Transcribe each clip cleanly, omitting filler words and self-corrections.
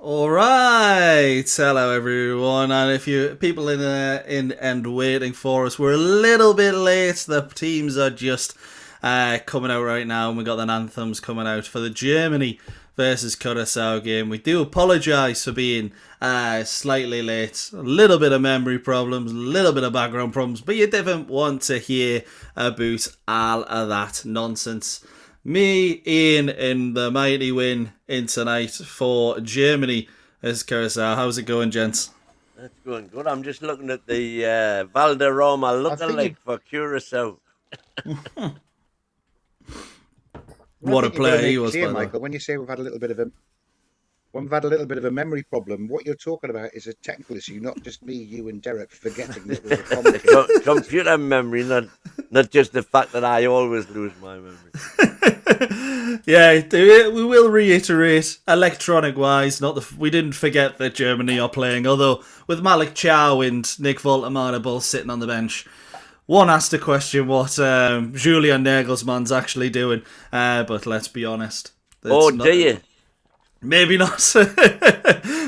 All right, hello everyone, and if you people in and waiting for us, we're a little bit late. The teams are just coming out right now, and we got the anthems coming out for the Germany versus Curaçao game. We do apologise for being slightly late. A little bit of memory problems, a little bit of background problems, but you didn't want to hear about all of that nonsense. Me, Ian, in the mighty win in tonight for Germany as Curaçao. How's it going, gents? That's going good. I'm just looking at the Valderrama look-alike for Curaçao. What a player he was, by Michael. When you say we've had a little bit of a memory problem, what you're talking about is a technical issue, not just me, you, and Derek forgetting that we're a computer memory, not just the fact that I always lose my memory. Yeah, we will reiterate, electronic-wise, we didn't forget that Germany are playing, although with Malik Chow and Nick Woltemade both sitting on the bench, one has to question what Julian Nagelsmann's actually doing, but let's be honest. Do you? Maybe not.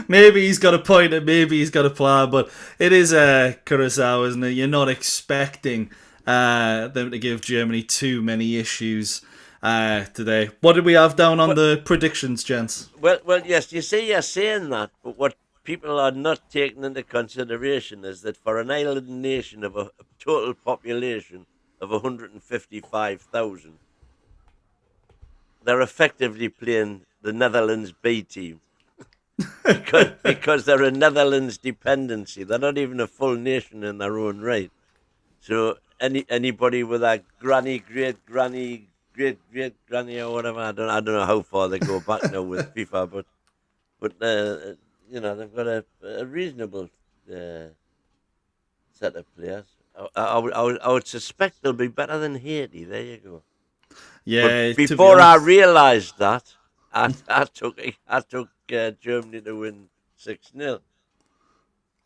Maybe he's got a point and maybe he's got a plan, but it is Curaçao, isn't it? You're not expecting them to give Germany too many issues today. What did we have down on the predictions, gents? Well, yes, you see, you're saying that, but what people are not taking into consideration is that for an island nation of a total population of 155,000, they're effectively playing the Netherlands B team because they're a Netherlands dependency. They're not even a full nation in their own right. So anybody with a granny, great granny, or whatever, I don't know how far they go back now with FIFA, but they've got a reasonable set of players. I would suspect they'll be better than Haiti. There you go. Yeah. But before I realised that, I took Germany to win 6-0.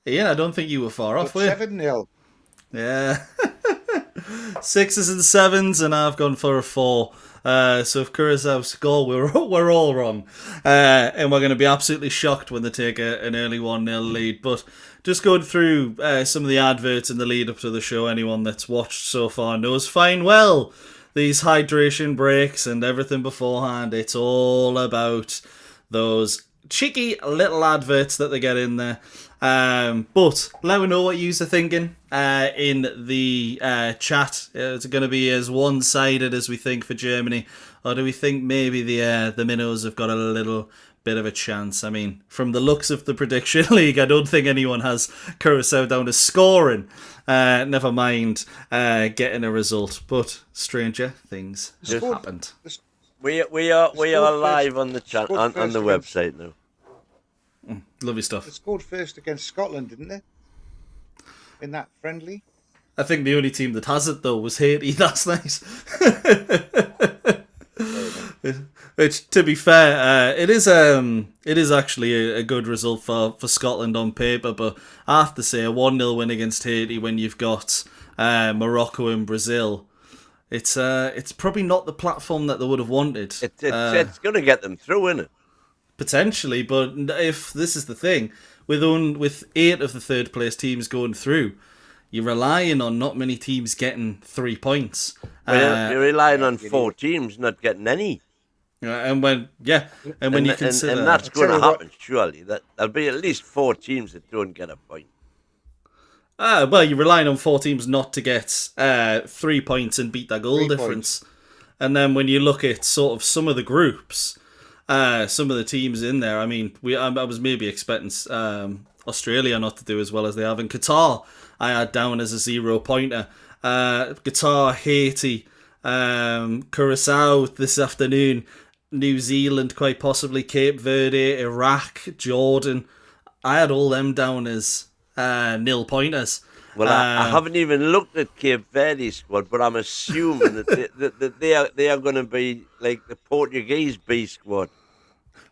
Yeah, I don't think you were far off. 7-0. Yeah. 6s and 7s, and I've gone for a 4. So if Curaçao score, we're all wrong. And we're going to be absolutely shocked when they take an early 1-0 lead. But just going through some of the adverts in the lead up to the show, anyone that's watched so far knows fine well these hydration breaks and everything beforehand. It's all about those cheeky little adverts that they get in there. But let me know what you're thinking in the chat. Is it going to be as one-sided as we think for Germany, or do we think maybe the minnows have got a little bit of a chance? I mean, from the looks of the prediction league, I don't think anyone has Curaçao down to scoring. Never mind getting a result. But stranger things have happened. We are live on the chat on the website now. Lovely stuff. They scored first against Scotland, didn't they? In that friendly. I think the only team that has it though was Haiti. That's nice. Which, to be fair, it is actually a good result for Scotland on paper. But I have to say, a 1-0 win against Haiti when you've got Morocco and Brazil, it's probably not the platform that they would have wanted. It's going to get them through, isn't it? Potentially, but if this is the thing, with 8 of the third place teams going through, you're relying on not many teams getting 3 points. You're relying on 4 teams not getting any. And when you consider, and that's going to happen, surely. There'll be at least 4 teams that don't get a point. Well, you're relying on 4 teams not to get 3 points and beat that goal difference. And then when you look at sort of some of the groups, some of the teams in there, I mean, I was maybe expecting Australia not to do as well as they have. And Qatar, I had down as a 0-pointer. Qatar, Haiti, Curaçao this afternoon, New Zealand, quite possibly Cape Verde, Iraq, Jordan. I had all them down as 0-pointers. Well, I haven't even looked at Cape Verde squad, but I'm assuming that they are going to be like the Portuguese B squad.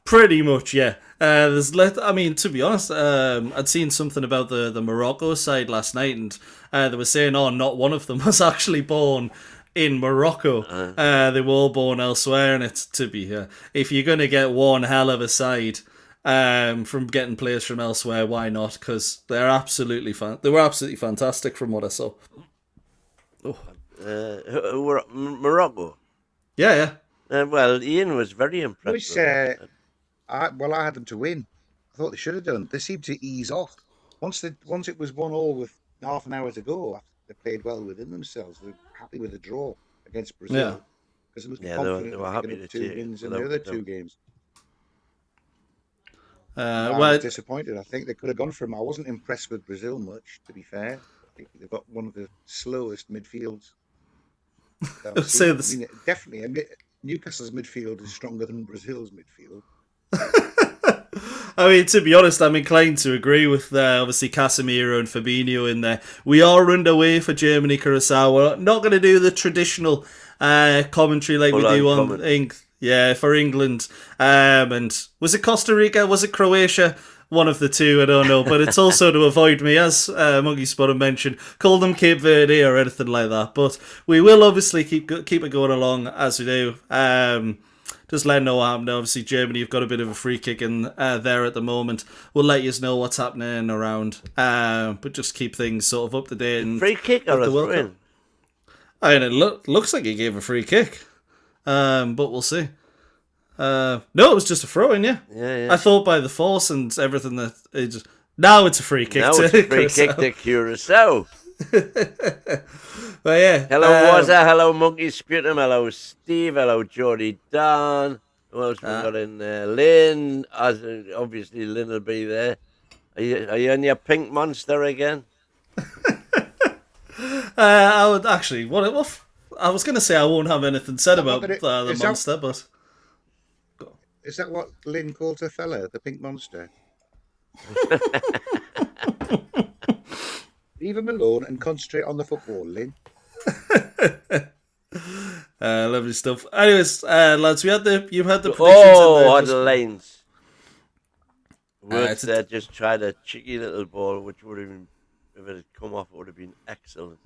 Pretty much, yeah. To be honest, I'd seen something about the Morocco side last night, and they were saying, not one of them was actually born in Morocco. They were all born elsewhere, and it's if you're going to get one hell of a side from getting players from elsewhere. Why not? Because they're absolutely they were absolutely fantastic from what I saw. Who were Morocco? Yeah. Well, Ian was very impressed. Which, I had them to win. I thought they should have done. They seemed to ease off once it was 1-1 with half an hour to go. After they played well within themselves, they're happy with a draw against Brazil because they must be confident they were happy picking up to 2 take wins in the other 2 games. I Well, was disappointed. I think they could have gone for him. I wasn't impressed with Brazil much, to be fair. I think they've got one of the slowest midfields that I've say seen. this. I mean, definitely, Newcastle's midfield is stronger than Brazil's midfield. I mean, to be honest, I'm inclined to agree with obviously Casemiro and Fabinho in there. We are underway for Germany, Curaçao. We're not going to do the traditional commentary like we do on for England. And was it Costa Rica? Was it Croatia? One of the two, I don't know. But it's also to avoid me, as Monkey Spotter mentioned, call them Cape Verde or anything like that. But we will obviously keep it going along as we do. Just letting know what happened. Obviously, Germany have got a bit of a free kick in there at the moment. We'll let you know what's happening around. But just keep things sort of up to date. And free kick or a throw-in? I mean, it looks like he gave a free kick. But we'll see. No, it was just a throw-in, yeah. I thought by the force and everything that it just... Now it's a free kick to Curaçao. But yeah. Hello, Wazza. Hello, Monkey Sputum. Hello, Steve. Hello, Geordie Dan. Who else we got in there? Lynn. Obviously, Lynn will be there. Are you on your pink monster again? I would actually... I was going to say I won't have anything said about the monster, but... Is that what Lynn calls a fella, the pink monster? Leave him alone and concentrate on the football, Lynn. Lovely stuff. Anyways, lads, you had the predictions. Oh, the lanes. Words there just tried a cheeky little ball, which would have been, if it had come off, it would have been excellent.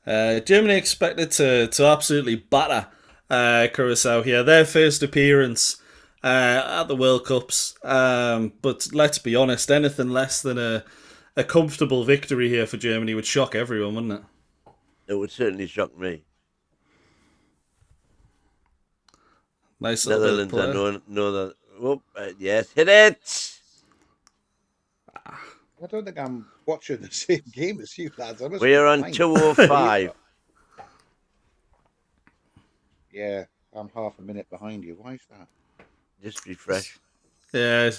Germany expected to absolutely batter Curaçao here. Their first appearance at the World Cups. But let's be honest, anything less than a comfortable victory here for Germany would shock everyone, wouldn't it? It would certainly shock me. Nice Netherlands, I know that. Oh, yes, hit it! I don't think I'm watching the same game as you lads. We're on 2:05. Yeah, I'm half a minute behind you. Why is that? Just refresh. Yeah,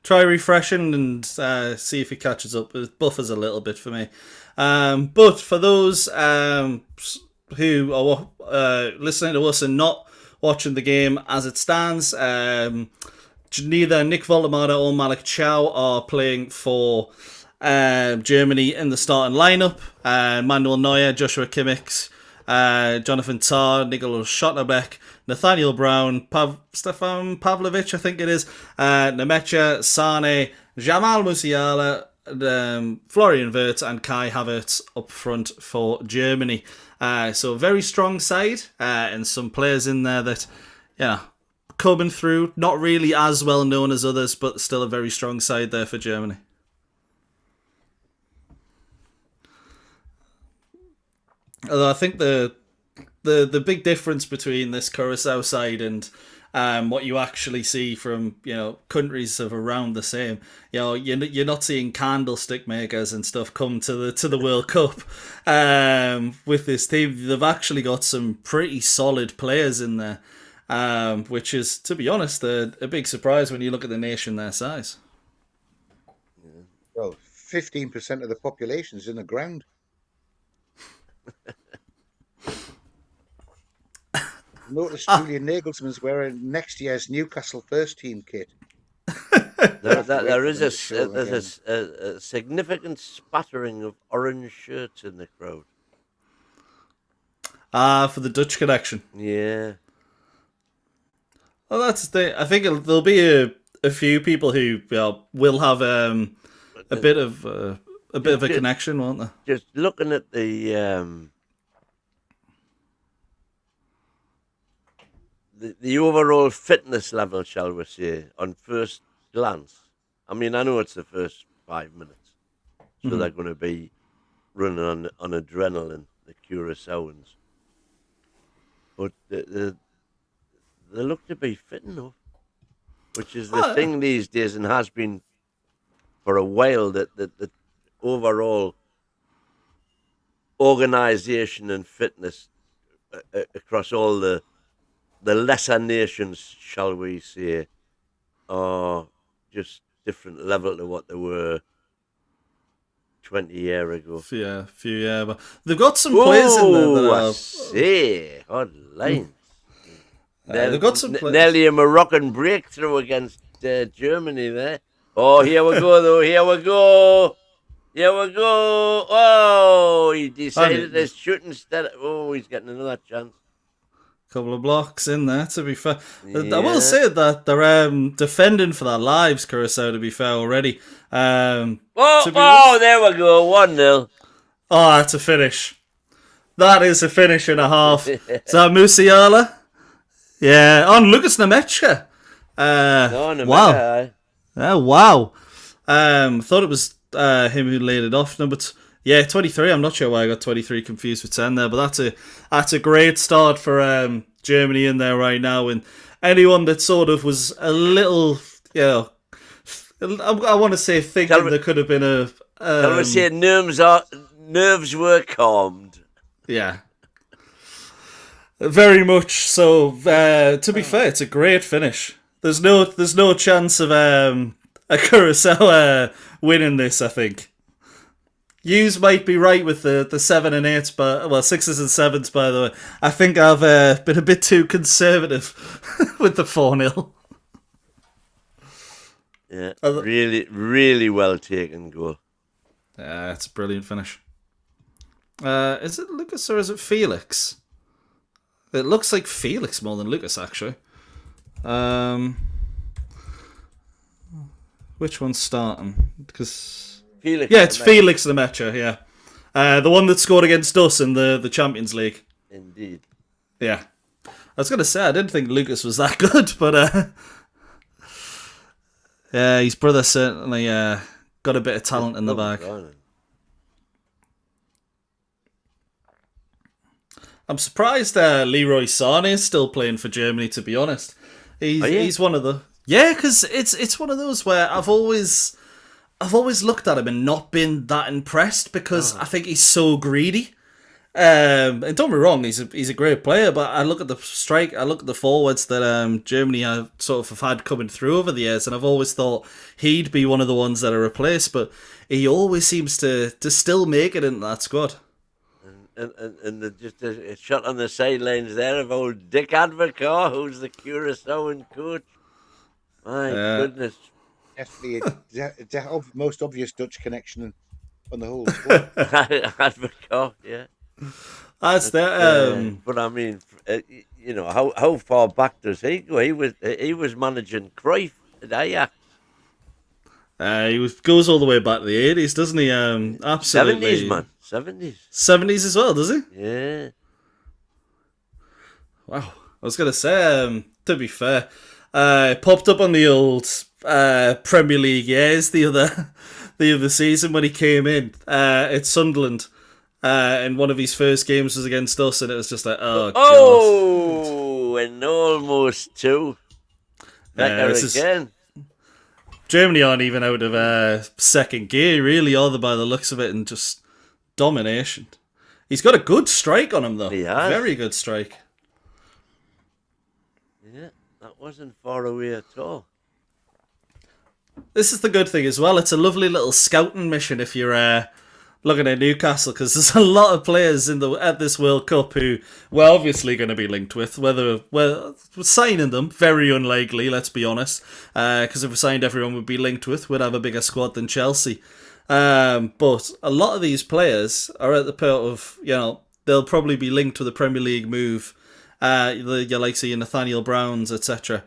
try refreshing and see if it catches up. It buffers a little bit for me. But for those who are listening to us and not watching the game as it stands, neither Nick Woltemade or Malik Chow are playing for Germany in the starting lineup. Manuel Neuer, Joshua Kimmich, Jonathan Tah, Nikola Schotterbeck, Nathaniel Brown, Stefan Pavlovic, I think it is, Nemecha, Sane, Jamal Musiala, Florian Wirtz and Kai Havertz up front for Germany. So a very strong side and some players in there that, coming through, not really as well known as others, but still a very strong side there for Germany. Although I think the big difference between this Curaçao side and what you actually see from countries of around the same, you're not seeing candlestick makers and stuff come to the World Cup with this team. They've actually got some pretty solid players in there, which is, to be honest, a big surprise when you look at the nation their size. Well, 15% of the population is in the ground. Notice Julian Nagelsmann's wearing next year's Newcastle first team kit. There is a significant spattering of orange shirts in the crowd. For the Dutch connection. Yeah. Well, that's the thing. I think there'll be a few people who will have a bit of a connection, won't there? Just looking at the overall fitness level, shall we say, on first glance, I mean, I know it's the first 5 minutes, so they're going to be running on adrenaline, the Curaçaoans. But they look to be fit enough, which is the thing these days and has been for a while, that the overall organisation and fitness across all the lesser nations, shall we say, are just different level to what they were 20 years ago. Yeah, but they've got some players in there that are... I see. Hard lines. They've got some players. Nearly a Moroccan breakthrough against Germany there. Oh, here we go, though. Here we go. Oh, he decided to shoot instead. Oh, he's getting another chance. Couple of blocks in there, to be fair. Yeah. I will say that they're defending for their lives, Curaçao, to be fair, already. There we go, 1-0. Oh, that's a finish. That is a finish and a half. Is that Musiala? Yeah, on Lucas Nemechka. Wow. Wow. Thought it was him who laid it off. 23. I'm not sure why I got 23 confused with 10 there, but that's a great start for Germany in there right now. And anyone that sort of was a little, I want to say thinking there could have been a... I would say nerves were calmed. Yeah. Very much so. To be fair, it's a great finish. There's no chance of a Curaçao winning this, I think. Yous might be right with the 7 and 8s, but 6s and 7s, by the way. I think I've been a bit too conservative with the 4-0. Yeah, really, really well taken goal. Yeah, it's a brilliant finish. Is it Lucas or is it Felix? It looks like Felix more than Lucas, actually. Which one's starting? Because... Felix. Yeah, it's Felix Lemaitre, yeah. The one that scored against us in the Champions League. Indeed. Yeah. I was going to say, I didn't think Lucas was that good, but yeah, his brother certainly got a bit of talent in the bag. I'm surprised Leroy Sané is still playing for Germany, to be honest. He's one of the... Yeah, because it's one of those where I've always looked at him and not been that impressed because I think he's so greedy. And don't get me wrong, he's a great player, but I look at the strike, I look at the forwards that Germany have sort of had coming through over the years, and I've always thought he'd be one of the ones that are replaced, but he always seems to still make it into that squad. And just a shot on the sidelines there of old Dick Advocaat, who's the Curaçaoan coach. My goodness. Definitely the most obvious Dutch connection on the whole squad. Advocaat, yeah. That's that. But I mean, how far back does he go? He was managing Cruyff at Ajax. He goes all the way back to the 80s, doesn't he? Absolutely. 70s, man. 70s. 70s as well, does he? Yeah. Wow. I was going to say, to be fair, popped up on the old Premier League years the other season when he came in at Sunderland. And one of his first games was against us, and it was just like, God. And almost two. Becker again. Germany aren't even out of second gear, really, are they, by the looks of it, and just domination. He's got a good strike on him, though. He has. Very good strike. Yeah, that wasn't far away at all. This is the good thing as well. It's a lovely little scouting mission if you're looking at Newcastle, because there's a lot of players at this World Cup who we're obviously going to be linked with. Whether we're signing them, very unlikely, let's be honest, because if we signed everyone we'd be linked with, we'd have a bigger squad than Chelsea. But a lot of these players are at the point of, they'll probably be linked with a Premier League move. Your likes of your Nathaniel Browns, etc.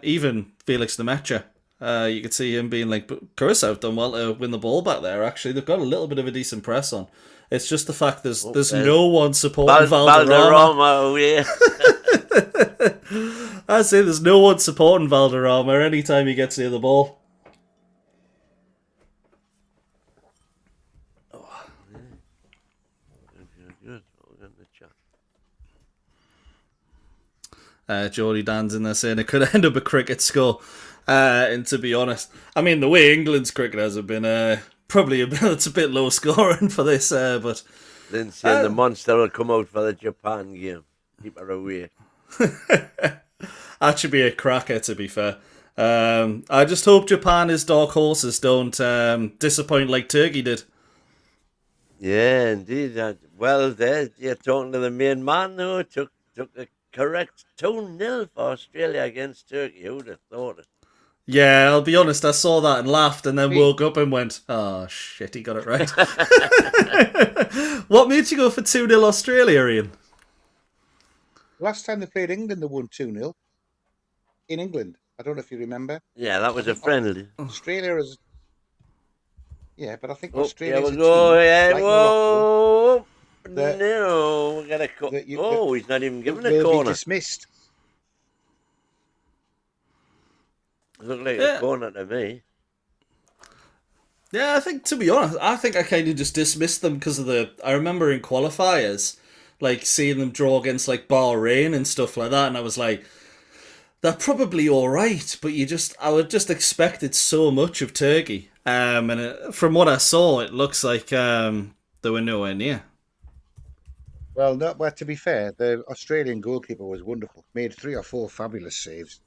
Even Felix Lemaitre. You could see him being like, but Curaçao have done well to win the ball back there, actually. They've got a little bit of a decent press on. It's just the fact there's no one supporting Valderrama. Yeah. I say there's no one supporting Valderrama anytime he gets near the ball. Good. We're going to chat. Geordie Dan's in there saying it could end up a cricket score. And to be honest, I mean, the way England's cricketers have been probably it's a bit low scoring for this, but... Then saying the monster will come out for the Japan game. Keep her away. That should be a cracker, to be fair. I just hope Japan, as dark horses, don't disappoint like Turkey did. Yeah, indeed. Well, there you're talking to the main man who took a correct 2-0 for Australia against Turkey. Who'd have thought it? Yeah, I'll be honest, I saw that and laughed and then woke up and went, oh shit, he got it right. What made you go for 2-0 Australia, Ian? Last time they played England, they won 2-0 in England. I don't know if you remember. Yeah, that was a friendly. Australia is... Yeah, but I think Oh, Australia here is we a go. team, Yeah, like whoa. that- No, we got a corner. He's not even giving a they'll be corner. dismissed. Looked like a corner to me. Yeah, I think, to be honest, I think I kind of just dismissed them because of I remember in qualifiers, like, seeing them draw against, like, Bahrain and stuff like that, and I was like, they're probably alright, but I would just expected so much of Turkey. From what I saw, it looks like they were nowhere near. Well, to be fair, the Australian goalkeeper was wonderful. Made 3 or 4 fabulous saves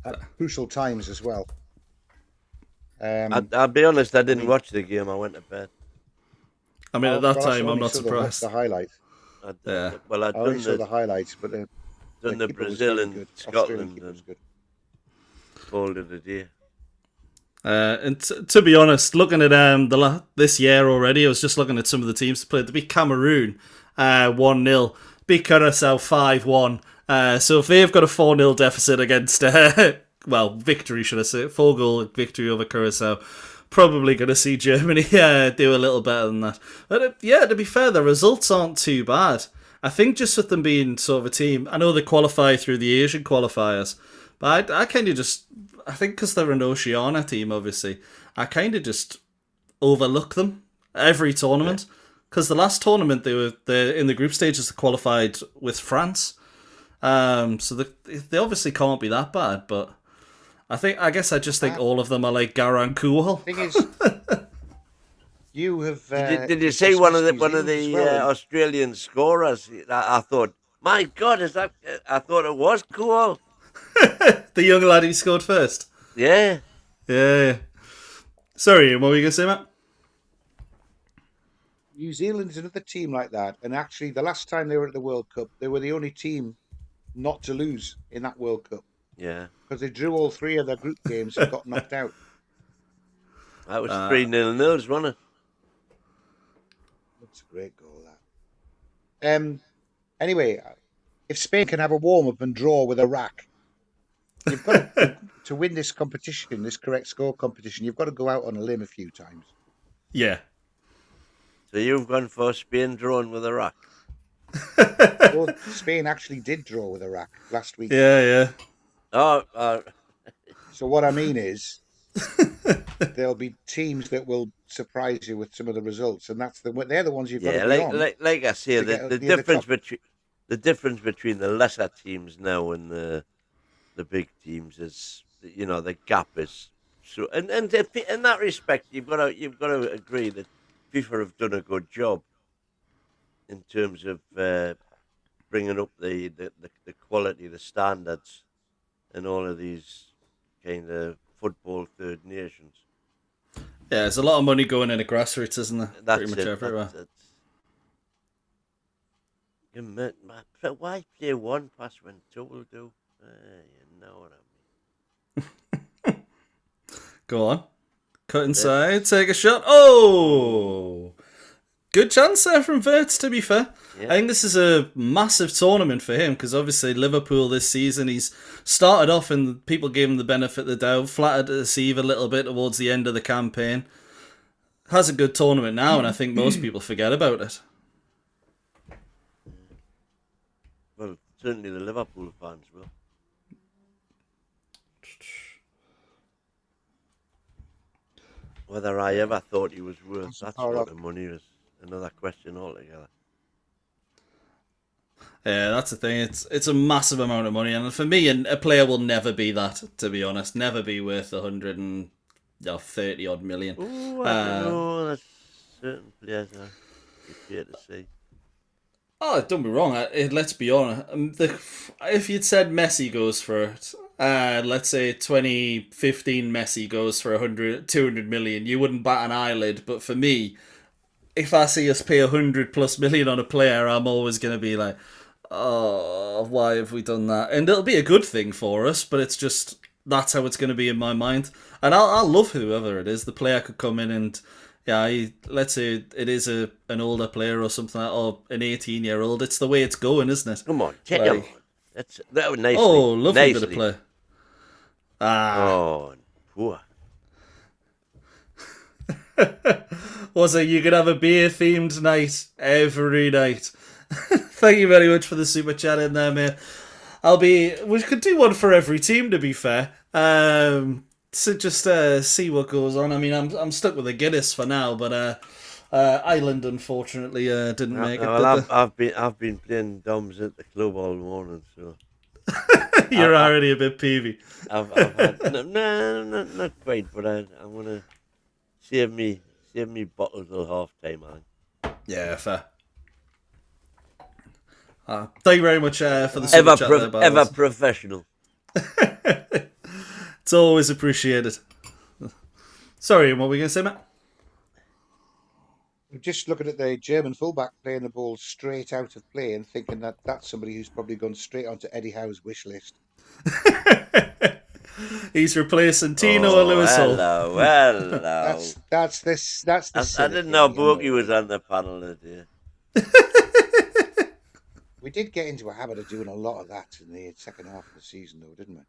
at crucial times as well. I'll be honest, I didn't watch the game. I went to bed. I mean, at that time, I'm not saw surprised. The highlights. I'd I only saw the highlights, but done the Brazil and Scotland and called it a day. And to be honest, looking at this year already, I was just looking at some of the teams that played. They beat Cameroon 1-0, beat Curaçao 5-1. So if they've got a 4-0 deficit against, victory, should I say, 4-goal victory over Curaçao, probably going to see Germany do a little better than that. But to be fair, the results aren't too bad. I think just with them being sort of a team, I know they qualify through the Asian qualifiers, but I kind of just, I think because they're an Oceania team, obviously, I kind of just overlook them every tournament. Because the last tournament, they were in the group stages, they qualified with France. So they obviously can't be that bad, but I guess I just think all of them are like Garang Kuhl. Thing is, you have. Did you say one of the Australian scorers? I thought, my God, I thought it was cool. The young lad who scored first. Yeah. Sorry, Ian, what were you going to say, Matt? New Zealand is another team like that, and actually, the last time they were at the World Cup, they were the only team not to lose in that World Cup. Yeah. Because they drew all 3 of their group games and got knocked out. That was 3-0, wasn't it? That's a great goal, that. Anyway, if Spain can have a warm-up and draw with Iraq, you've got to win this competition, this correct score competition, you've got to go out on a limb a few times. Yeah. So you've gone for Spain drawing with Iraq? Well, Spain actually did draw with Iraq last week. Yeah. So what I mean is, there'll be teams that will surprise you with some of the results, and they're the ones you've got to be on. Like I say, the difference between the lesser teams now and the big teams is, the gap is so. And in that respect, you've got to agree that FIFA have done a good job in terms of bringing up the quality, the standards, and all of these kind of football third nations. Yeah, there's a lot of money going into grassroots, isn't there? That's pretty much everywhere. Why play one pass when two will do? You know what I mean. Go on. Cut inside, take a shot. Oh! Good chance there from Wirtz, to be fair. Yeah. I think this is a massive tournament for him because obviously Liverpool this season, he's started off and people gave him the benefit of the doubt, flattered to deceive a little bit towards the end of the campaign. Has a good tournament now, and I think most people forget about it. Well, certainly the Liverpool fans will. Whether I ever thought he was worth that sort of money is another question altogether. Yeah, that's the thing. It's a massive amount of money, and for me, a player will never be that. To be honest, never be worth 130 odd million. Ooh, I don't know. There's certain players you fear to see. Oh, don't be wrong. Let's be honest. If you'd said Messi goes for it, let's say 2015 Messi goes for 200 million, you wouldn't bat an eyelid. But for me, if I see us pay 100+ million on a player, I'm always going to be like, oh, why have we done that? And it'll be a good thing for us, but it's just, that's how it's going to be in my mind. And I'll love whoever it is. The player could come in and, let's say it is an older player or something like that, or an 18-year-old. It's the way it's going, isn't it? Come on, take him. That was nicely. Oh, lovely bit of play. Oh, poor. Was it you could have a beer themed night every night? Thank you very much for the super chat in there, mate. We could do one for every team, to be fair. So just see what goes on. I mean, I'm stuck with a Guinness for now, but Ireland unfortunately didn't make it. Well, I've been playing Doms at the club all morning, so you're already a bit peevy. I've had not quite, but I'm gonna save me bottle till half time, man. Yeah, fair. Thank you very much for the super chat there, ever professional. It's always appreciated. Sorry, what were you going to say, Matt? Just looking at the German fullback playing the ball straight out of play and thinking that that's somebody who's probably gone straight onto Eddie Howe's wish list. He's replacing Tino and Lewis Hall. Hello. That's the. I didn't know Borky was on the panel today. We did get into a habit of doing a lot of that in the second half of the season, though, didn't we?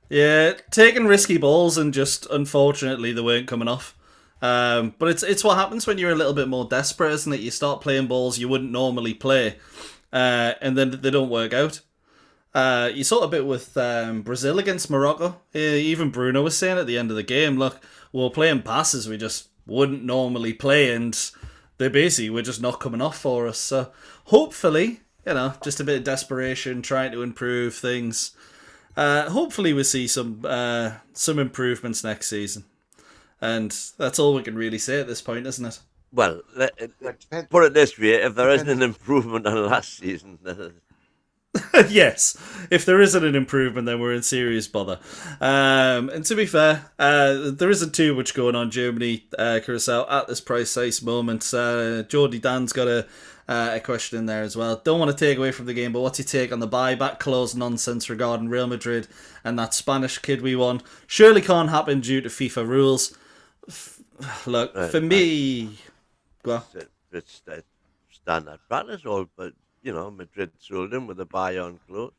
Yeah, taking risky balls and just, unfortunately, they weren't coming off. But it's what happens when you're a little bit more desperate, isn't it? You start playing balls you wouldn't normally play, and then they don't work out. You saw a bit with Brazil against Morocco. Even Bruno was saying at the end of the game, look, we're playing passes we just wouldn't normally play, and they basically were just not coming off for us. So hopefully, just a bit of desperation, trying to improve things. Hopefully we see some improvements next season. And that's all we can really say at this point, isn't it? Well, put it this way, if there isn't an improvement on last season... Yes, if there isn't an improvement, then we're in serious bother. And to be fair, there isn't too much going on Germany, Curaçao at this precise moment. Jordy Dan's got a question in there as well. Don't want to take away from the game, but what's your take on the buyback clause nonsense regarding Real Madrid and that Spanish kid we won? Surely can't happen due to FIFA rules. Look, for me... Well, it's standard practice, but... Madrid sold him with a buy-on clause.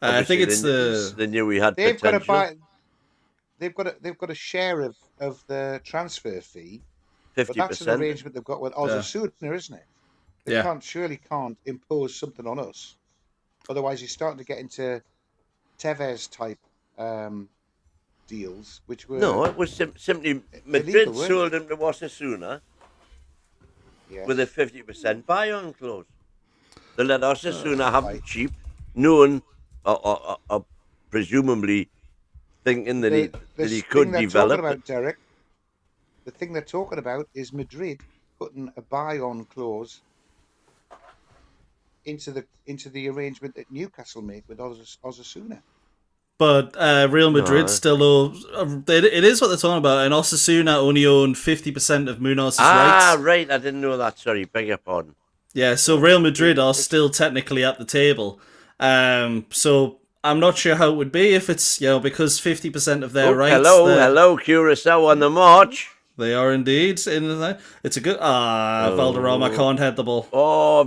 I think it's they knew we had they've potential. They've got a share of the transfer fee. 50%. But that's an arrangement they've got with Osasuna, isn't it? They surely can't impose something on us. Otherwise, you're starting to get into Tevez type deals, which were it was simply Madrid illegal, sold him to Osasuna. Yes. With a 50% buy-on clause. They let Osasuna have him cheap, knowing or presumably thinking that he could develop. About, Derek, the thing they're talking about is Madrid putting a buy-on clause into the arrangement that Newcastle made with Osasuna. But Real Madrid still owe... It is what they're talking about, and Osasuna only own 50% of Munoz's rights. Ah, right, I didn't know that, sorry, beg your pardon. Yeah, so Real Madrid are still technically at the table. So I'm not sure how it would be if it's, because 50% of their rights... Hello, Curaçao on the march. They are indeed. It's a good... Valderrama can't head the ball. Oh,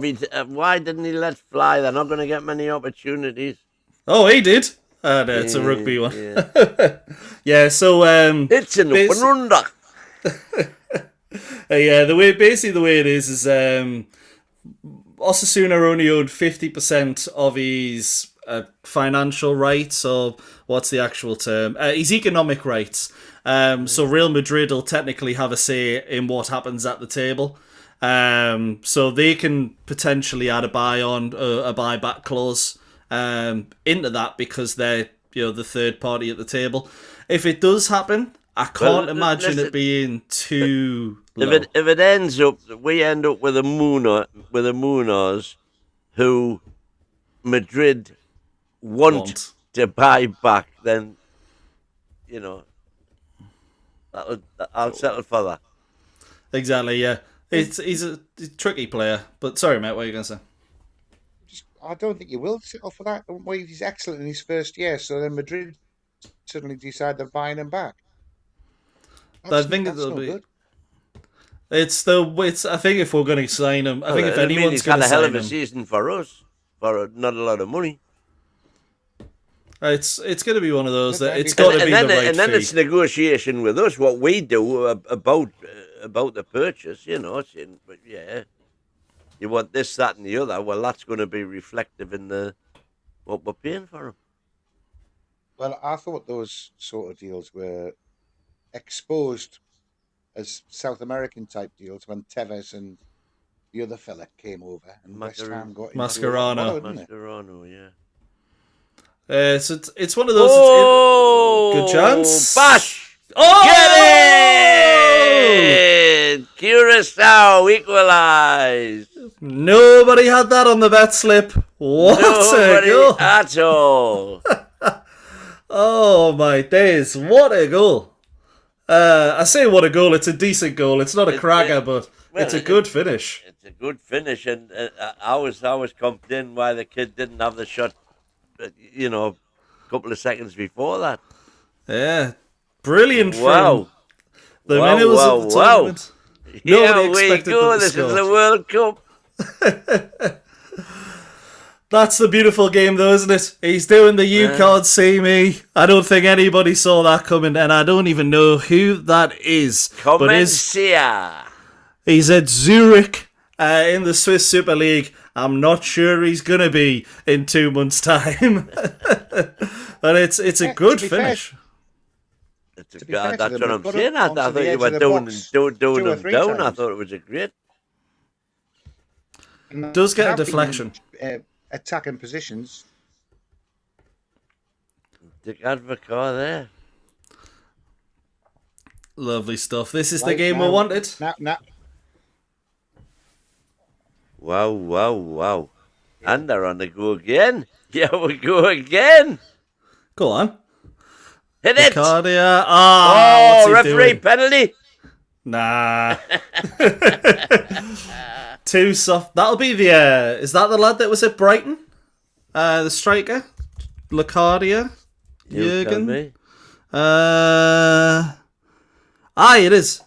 why didn't he let fly? They're not going to get many opportunities. Oh, he did. No, it's a rugby one. Yeah, so... it's an open runder. The way it is Osasuna only owned 50% of his financial rights, or what's the actual term? His economic rights. So Real Madrid will technically have a say in what happens at the table. So they can potentially add a buyback clause into that, because they're the third party at the table. If it does happen, I can't imagine it being too low. If it ends up, we end up with a Munoz who Madrid want to buy back, then I'll settle for that. Exactly, yeah. He's a tricky player, but sorry, mate, what are you going to say? I don't think you will settle for that. Well, he's excellent in his first year, so then Madrid suddenly decide they're buying him back. That's no good. I think if we're going to sign him, I think if anyone's going to sign him, he's had a hell of a season for us for not a lot of money. It's going to be one of those that it's got to be the right fee. And then it's negotiation with us, what we do about the purchase, but yeah, you want this, that, and the other. Well, that's going to be reflective in what we're paying for him. Well, I thought those sort of deals were exposed as South American type deals when Tevez and the other fella came over and West Ham got Mascherano, yeah. So it's one of those. Good chance. Bash! Oh! Get it! Curaçao equalised. Nobody had that on the bet slip. Nobody at all. Oh my days! What a goal! I say what a goal. It's a decent goal. It's not a cracker, but it's a good finish. It's a good finish, and I was complaining why the kid didn't have the shot. A couple of seconds before that. Yeah, brilliant. Wow. The minute was at the tournament. Here we go. This is the World Cup. That's the beautiful game, though, isn't it? He's doing the "You Can't See Me." I don't think anybody saw that coming, and I don't even know who that is. He's at Zurich in the Swiss Super League. I'm not sure he's going to be in 2 months' time. But it's a good finish. That's what I'm saying. I thought you were doing them down. I thought it was a great. Does get a deflection. Attacking positions. Dick Advocaat there. Lovely stuff. This is the game we wanted. Wow. And they're on the go again. Yeah, we go again. Go on. Hit it. Oh, referee penalty. Nah. Too soft. That'll be the... is that the lad that was at Brighton? The striker? Locadia? Jurgen? It is.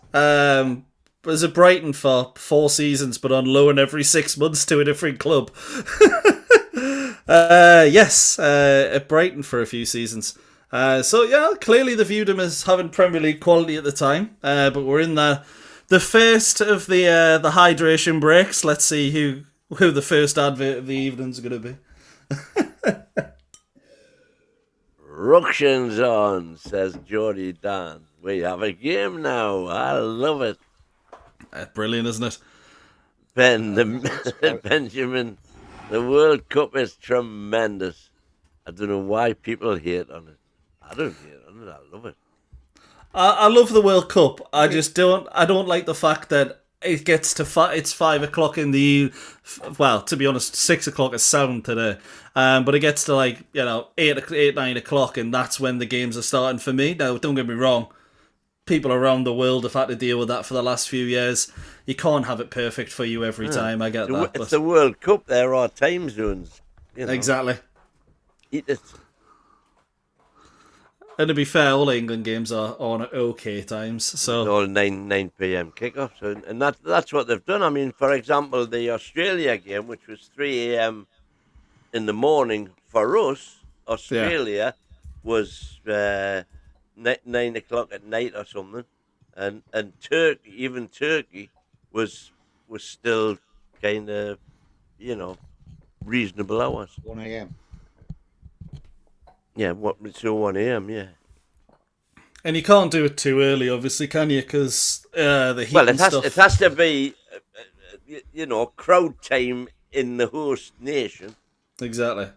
Was at Brighton for 4 seasons, but on loan every 6 months to a different club. Yes, at Brighton for a few seasons. So yeah, clearly they viewed him as having Premier League quality at the time. But we're in the first of the hydration breaks. Let's see who the first advert of the evening's going to be. Ruction's on, says Geordie Dan. We have a game now. I love it. Brilliant, isn't it? Benjamin, the World Cup is tremendous. I don't know why people hate on it. I don't hate on it. I love it. I love the World Cup. I just don't. I don't like the fact that it gets to it's 5 o'clock in the. Well, to be honest, 6 o'clock is sound today. But it gets to 8, 9 o'clock, and that's when the games are starting for me. Now, don't get me wrong. People around the world have had to deal with that for the last few years. You can't have it perfect for you every time. I get that. It's the World Cup. There are time zones. Exactly. Eat it. And to be fair, all England games are on at okay times. So all 9 p.m. kickoffs, and that's what they've done. I mean, for example, the Australia game, which was 3 a.m. in the morning for us, Australia was 9 o'clock at night or something, and Turkey was still kind of reasonable hours. 1 a.m. Yeah, so 1 a.m. Yeah. And you can't do it too early, obviously, can you? Because the heat Well, and stuff. it has to be, crowd time in the host nation, Exactly.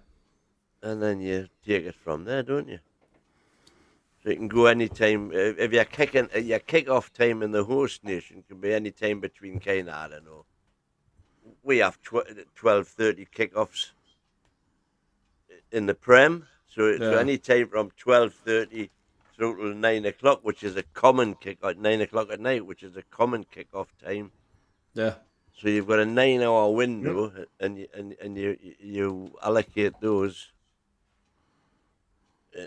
and then you take it from there, don't you? So you can go any time. If you're kicking, your kick-off time in the host nation can be any time between kind of, I don't know. We have 12:30 kickoffs in the Prem, so Yeah. any time from 12:30 through till 9 o'clock, which is a common kick at 9 o'clock at night, which is a common kick-off time. Yeah. So you've got a 9-hour window, and you allocate those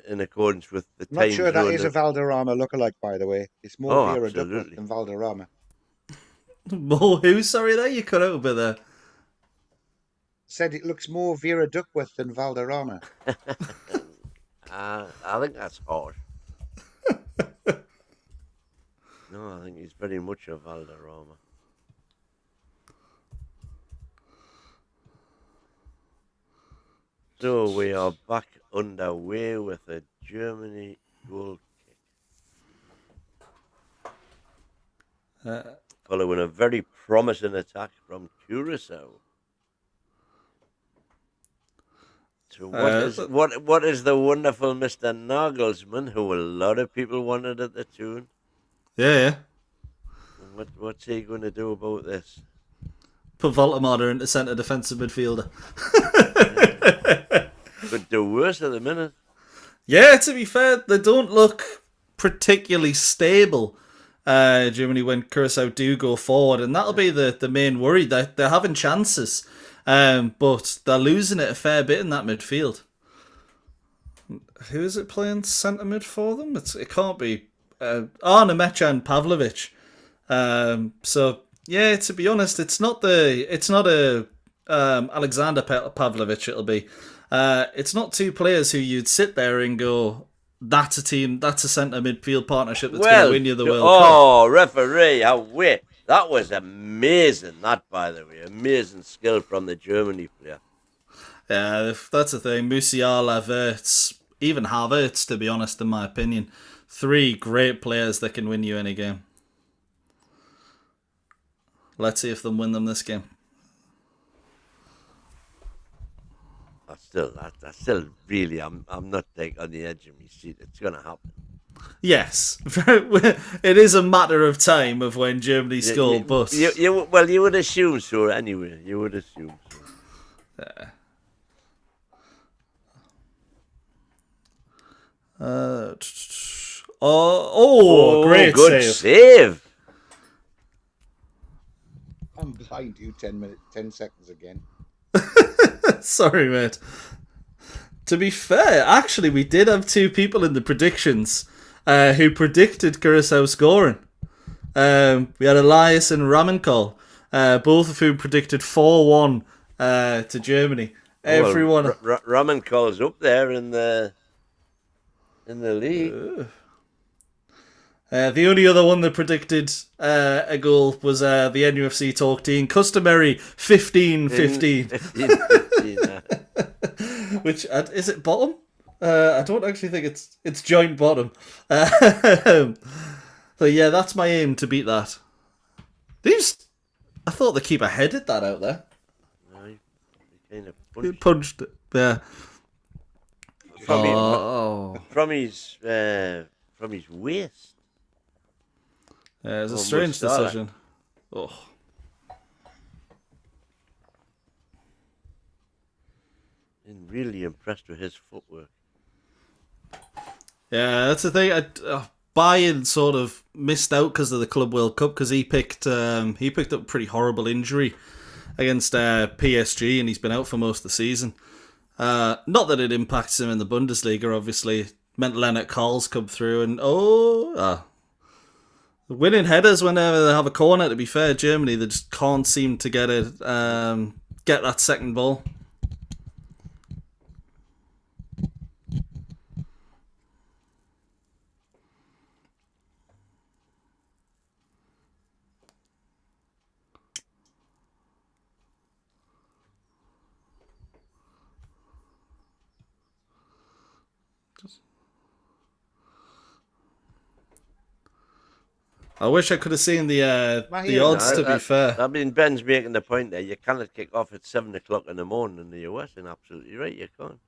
in accordance with the I'm not time sure that zone. is a Valderrama lookalike, by the way. It's more Vera Duckworth Absolutely. than Valderrama. More who? Sorry, there you cut out a bit there. Said it looks more Vera Duckworth than Valderrama. I think that's harsh. No, I think he's very much a Valderrama. So we are back underway with a Germany goal kick. Following a very promising attack from Curaçao. So what is the wonderful Mr. Nagelsmann, who a lot of people wanted at the Toon? Yeah. What's he going to do about this? Put Woltemade into centre defensive midfielder. Could do worse at the minute. Yeah, to be fair, they don't look particularly stable, Germany, when Curaçao do go forward, and that'll be the main worry. They're having chances, but they're losing it a fair bit in that midfield. Who is it playing centre mid for them? It can't be Nemecha and Pavlovic. So yeah, to be honest, it's not a Alexander Pavlovic. It'll be. It's not two players who you'd sit there and go, that's a team, that's a centre midfield partnership that's going to win you the World Cup. Oh, referee, that was amazing, by the way. Amazing skill from the Germany player. Yeah, that's the thing. Musiala, Wirtz, even Havertz, to be honest, in my opinion. 3 great players that can win you any game. Let's see if they'll win them this game. That's still really, I'm not like on the edge of my seat. It's going to happen. Yes, it is a matter of time of when Germany score, but you would assume so anyway. You would assume so. Great good save. I'm behind you 10 seconds again. Sorry, mate. To be fair, actually, we did have 2 people in the predictions who predicted Curaçao scoring. We had Elias and Ramenkol, both of whom predicted 4-1 to Germany. Everyone. Ramenkol's up there in the league. The only other one that predicted a goal was the NUFC Talk team. Customary 15-15. Which, is it bottom? I don't actually think it's joint bottom. So yeah, that's my aim, to beat that. I thought the keeper headed that out there. No, he kind of punched it. Yeah. From his waist. Yeah, it was a strange decision. Oh. I'm really impressed with his footwork. Yeah, that's the thing. Bayern sort of missed out because of the Club World Cup, because he picked up a pretty horrible injury against PSG, and he's been out for most of the season. Not that it impacts him in the Bundesliga, obviously. It meant Leonard Karl's come through, and winning headers whenever they have a corner. To be fair, Germany, they just can't seem to get that second ball. I wish I could have seen the odds. To be fair, I mean, Ben's making the point there. You cannot kick off at 7 o'clock in the morning in the US, and absolutely right, you can't.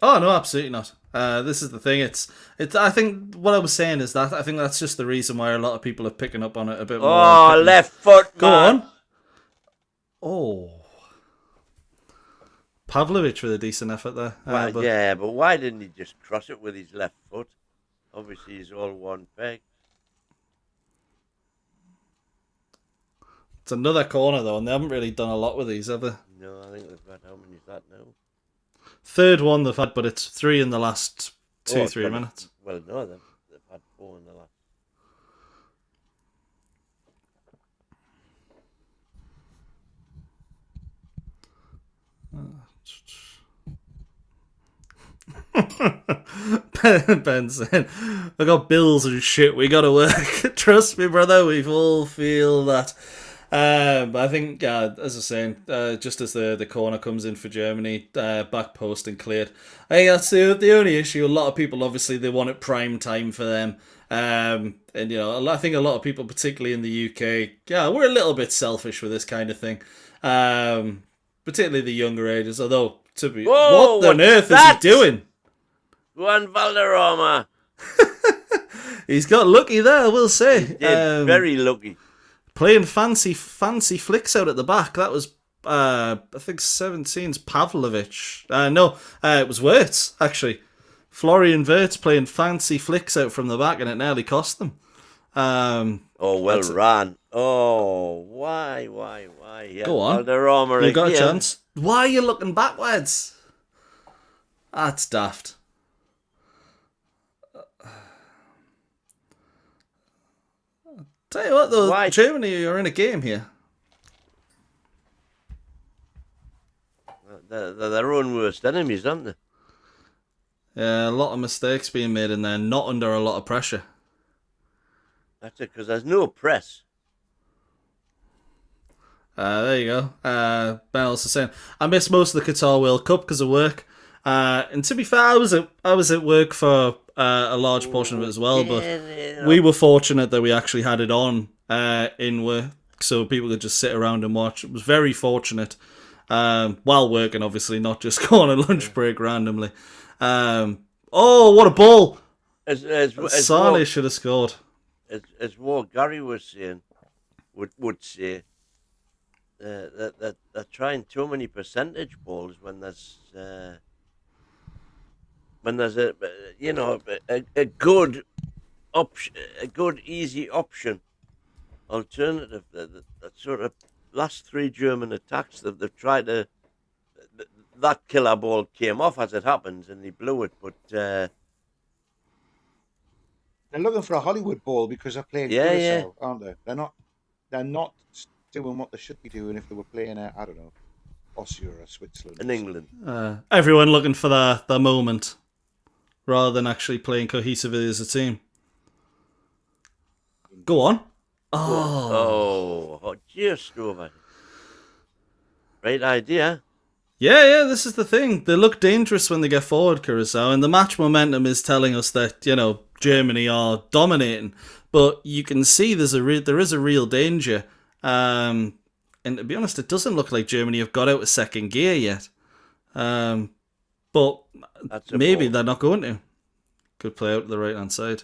Oh no, absolutely not. This is the thing. It's. I think what I was saying is that I think that's just the reason why a lot of people are picking up on it a bit more. Oh, left foot, Go man. on. Oh, Pavlovich with a decent effort there. Well, yeah, but why didn't he just cross it with his left foot? Obviously, he's all one peg. It's another corner though, and they haven't really done a lot with these, have they? No, I think they've got how many is that now? Third one they've had, but it's 3 in the last 2-3 minutes. Well, no, they've had 4 in the last. Ben saying, I got bills and shit, we gotta work. Trust me, brother, we all feel that. But I think, as I was saying, just as the corner comes in for Germany, back post and cleared. I think that's the only issue. A lot of people, obviously, they want it prime time for them. And, I think a lot of people, particularly in the UK, we're a little bit selfish with this kind of thing. Particularly the younger ages, although, Whoa, what on earth is he doing? Juan Valderrama. He's got lucky there, we'll say. He did, very lucky. Playing fancy flicks out at the back. That was, I think, 17's Pavlovich. It was Wirtz, actually. Florian Wirtz playing fancy flicks out from the back, and it nearly cost them. Well ran. Oh, why? Yeah, go on. Valderrama You've got a again. chance. Why are you looking backwards? That's daft. Tell you what, though, Why? Germany are in a game here. They're their own worst enemies, aren't they? Yeah, a lot of mistakes being made in there, not under a lot of pressure. That's it, because there's no press. There you go. Ben also saying, I missed most of the Qatar World Cup because of work. And to be fair, I was at work for a large portion of it as well, but we were fortunate that we actually had it on in work, so people could just sit around and watch. It was very fortunate while working, obviously, not just go on a lunch break randomly. What a ball! Sane should have scored. As what Gary was saying, would say, that they're trying too many percentage balls when there's a good option, a good easy option, alternative. That sort of last 3 German attacks they've tried to. That killer ball came off as it happens, and he blew it. But they're looking for a Hollywood ball because they're playing Curaçao, aren't they? They're not doing what they should be doing if they were playing I don't know, Austria or Switzerland. in England. Everyone looking for their moment, rather than actually playing cohesively as a team. Go on. Oh, just over. Right idea. Yeah, this is the thing. They look dangerous when they get forward, Curaçao, and the match momentum is telling us that, Germany are dominating. But you can see there is a real danger. And to be honest, it doesn't look like Germany have got out of second gear yet. But maybe they're not going to. Good play out to the right-hand side.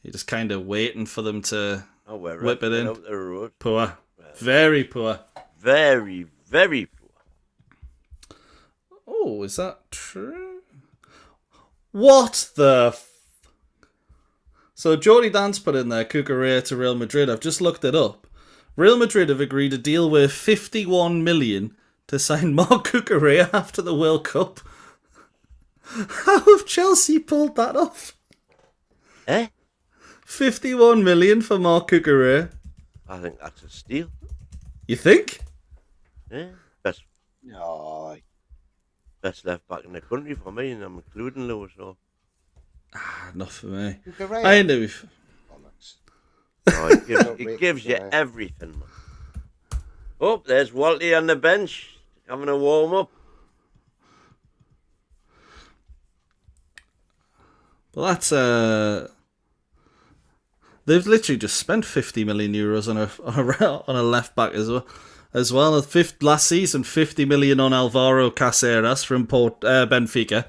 You're just kind of waiting for them to whip it in. Out the road. Poor. Very poor. Very, very poor. Oh, is that true? What the... So Jordy Dance put in there, Cucurella to Real Madrid. I've just looked it up. Real Madrid have agreed a deal worth 51 million to sign Marc Cucurella after the World Cup. How have Chelsea pulled that off? 51 million for Marc Cucurella. I think that's a steal. You think? Yeah. No. Best left back in the country for me, and I'm including Lewis. So. Not for me. Cucurella. I know. It gives you everything, man. Oh, there's Walty on the bench having a warm up. Well, that's they've literally just spent 50 million euros on a left back as well. Last season, 50 million on Alvaro Caceres from Benfica,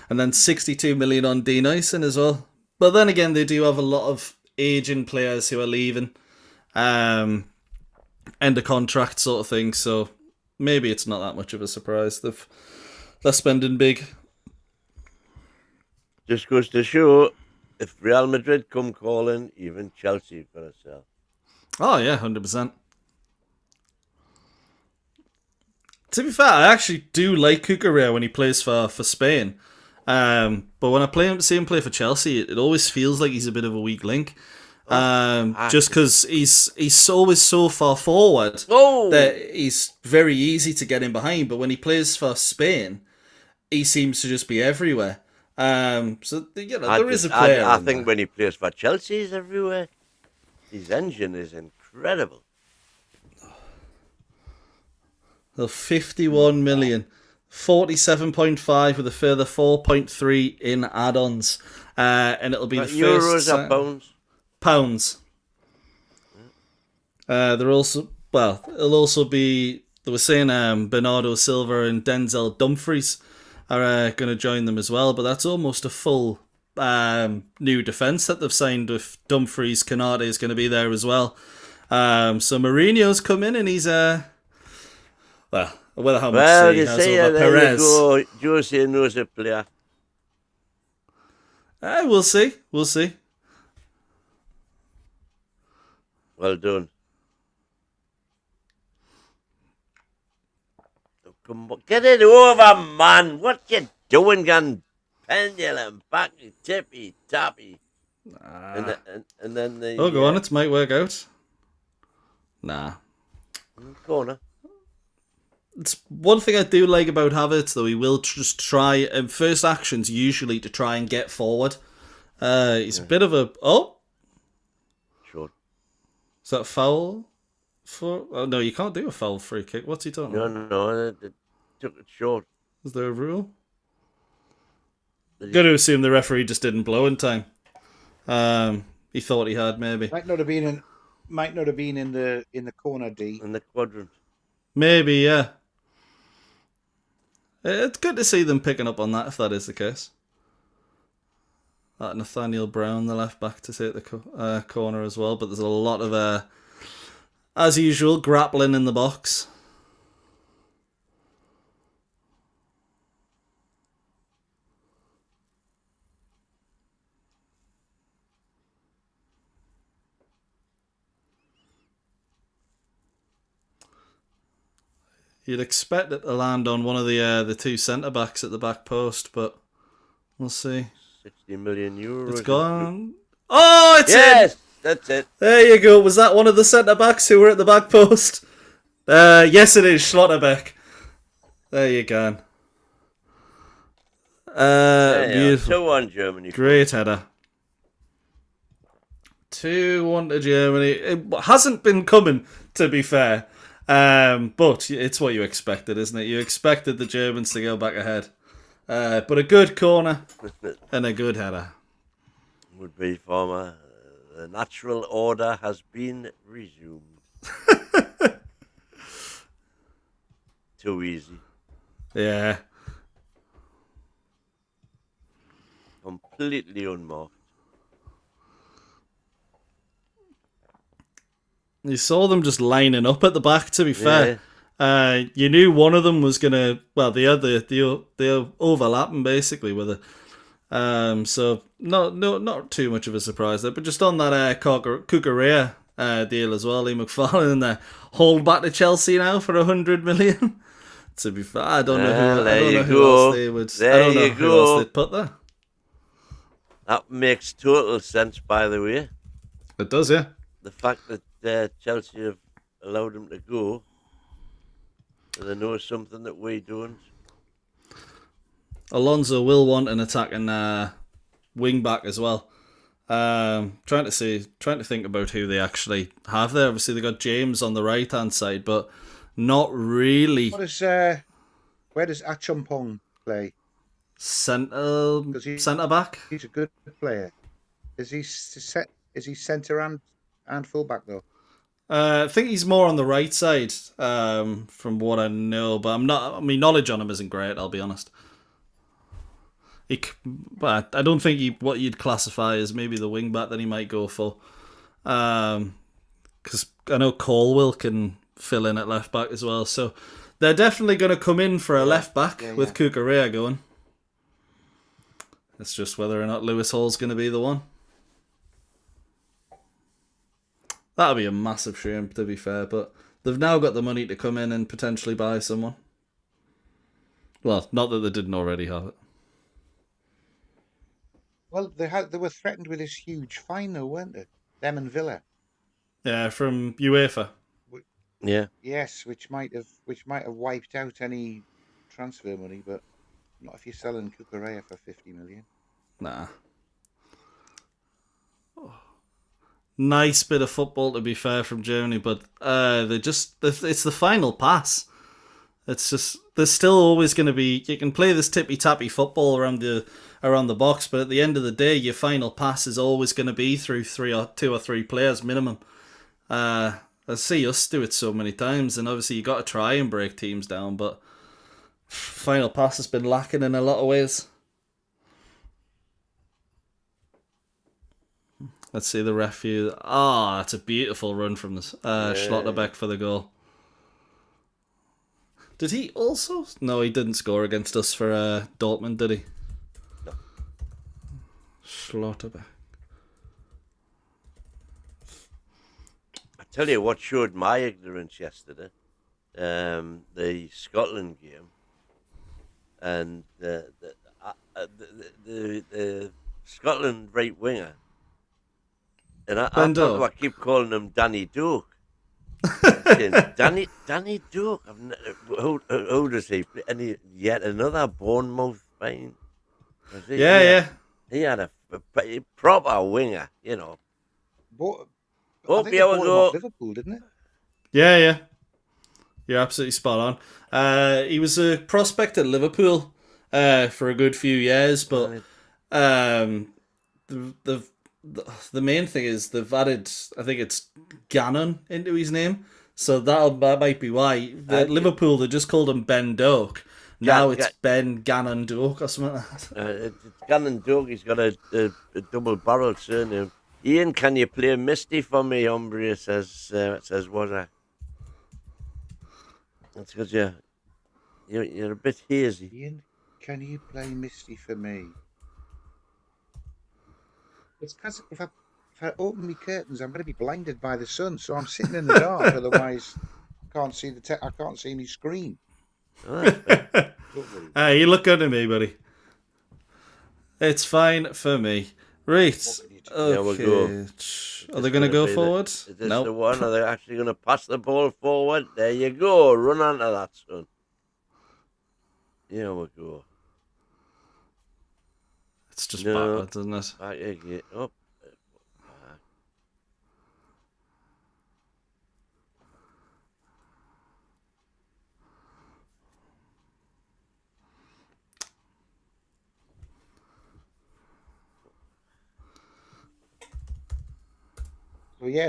and then 62 million on Dean Eisen as well. But then again, they do have a lot of aging players who are leaving, end of contract sort of thing. So maybe it's not that much of a surprise they're spending big. Just goes to show, if Real Madrid come calling, even Chelsea for a sell. Oh yeah, 100%. To be fair, I actually do like Cucurella when he plays for Spain. But when I see him play for Chelsea, it always feels like he's a bit of a weak link. Just because he's always so far forward that he's very easy to get in behind. But when he plays for Spain, he seems to just be everywhere. So there is a player. I think when he plays for Chelsea, he's everywhere. His engine is incredible. So 51 million, 47.5 with a further 4.3 in add-ons, and it'll be the euros first or pounds. Pounds. It'll also be. They were saying Bernardo Silva and Denzel Dumfries are going to join them as well, but that's almost a full new defence that they've signed with Dumfries. Canate is going to be there as well. So Mourinho's come in and he's whether how much he has over Perez. Jose knows a player. We'll see. Well done. Come on, get it over, man. What you doing, gun? Pendulum, backy, tippy, tappy. And then the... go on, it might work out. Nah. Corner. It's one thing I do like about Havertz, though. He will just try, first actions usually to try and get forward. He's a bit of a... Oh! Short. Is that a foul? Oh, no, you can't do a foul free kick. What's he talking about? No, it took it short. Is there a rule? Got to assume the referee just didn't blow in time. He thought he had, maybe. Might not have been in the corner, D. In the quadrant. Maybe, yeah. It's good to see them picking up on that, if that is the case. That Nathaniel Brown, the left back, to take the corner as well. But there's a lot of, as usual, grappling in the box. You'd expect it to land on one of the two centre-backs at the back post, but we'll see. 60 million euros. It's gone. Oh, it's yes, in! That's it. There you go. Was that one of the centre-backs who were at the back post? Yes, it is. Schlotterbeck. There you go. Beautiful. 2-1 Germany. Great header. 2-1 to Germany. It hasn't been coming, to be fair. But it's what you expected, isn't it? You expected the Germans to go back ahead. But a good corner and a good header. Would be former. The natural order has been resumed. Too easy. Yeah. Completely unmarked. You saw them just lining up at the back, to be fair. You knew one of them was going to... Well, they're overlapping, basically, with it. So, not too much of a surprise there. But just on that Cucurella deal as well, Lee McFarlane in there. Hold back to Chelsea now for 100 million. To be fair, I don't know who else they would... who else they'd put there. That makes total sense, by the way. It does, yeah. The fact that Chelsea have allowed him to go, so they know something that we don't. Alonso will want an attacking wing back as well. Trying to think about who they actually have there. Obviously, they got James on the right hand side, but not really. Where does Achampong play? Centre back. He's a good player. Is he centre and full back though? I think he's more on the right side, from what I know. But my knowledge on him isn't great. I'll be honest. But I don't think what you'd classify as maybe the wing back that he might go for. Because I know Colwell can fill in at left back as well. So they're definitely going to come in for a left back with Cucurella going. It's just whether or not Lewis Hall's going to be the one. That'll be a massive shame, to be fair, but they've now got the money to come in and potentially buy someone. Well, not that they didn't already have it. Well, they were threatened with this huge fine, though, weren't they? Them and Villa. Yeah, from UEFA. Yeah. Yes, which might have wiped out any transfer money, but not if you're selling Cucurella for 50 million. Nah. Nice bit of football, to be fair, from Germany, but it's the final pass. It's just, there's still always going to be, you can play this tippy-tappy football around the box, but at the end of the day, your final pass is always going to be through two or three players minimum. I see us do it so many times, and obviously you got to try and break teams down, but final pass has been lacking in a lot of ways. Let's see the ref view. That's a beautiful run from Schlotterbeck for the goal. Did he also? No, he didn't score against us for Dortmund, did he? No. Schlotterbeck. I tell you what showed my ignorance yesterday. The Scotland game. And the Scotland right winger. And I keep calling him Danny Doak. Danny Doak. Who does he play? And yet another Bournemouth fine. Yeah. He had a proper winger, you know. I think they bought him off Liverpool, didn't it? Yeah. You're absolutely spot on. He was a prospect at Liverpool for a good few years, but the main thing is they've added, I think it's Gannon into his name, so that might be why. Liverpool, they just called him Ben Doak. Now it's Ben Gannon Doak or something like that. It's Gannon Doak. He's got a double-barreled surname. Ian, can you play Misty for me? Umbria says was I? That's because you're a bit hazy. Ian, can you play Misty for me? It's because if I open my curtains, I'm going to be blinded by the sun, so I'm sitting in the dark. Otherwise, I can't see I can't see my screen. You look good to me, buddy. It's fine for me. Right. Okay. We'll go. Are they going to go forward? Is this the one? Are they actually going to pass the ball forward? There you go. Run onto that, son. Yeah, we'll go. It's just backwards, isn't it? Back again. Up.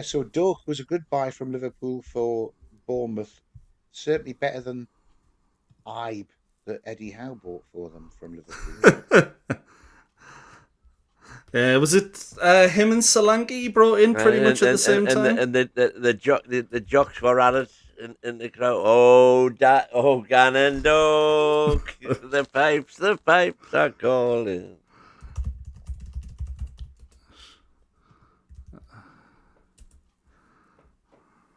So Doak was a good buy from Liverpool for Bournemouth. Certainly better than Ibe that Eddie Howe bought for them from Liverpool. Was it him and Solanke brought in pretty much at the same time? And the jocks were at it in the crowd. Gannon Doak. the pipes are calling.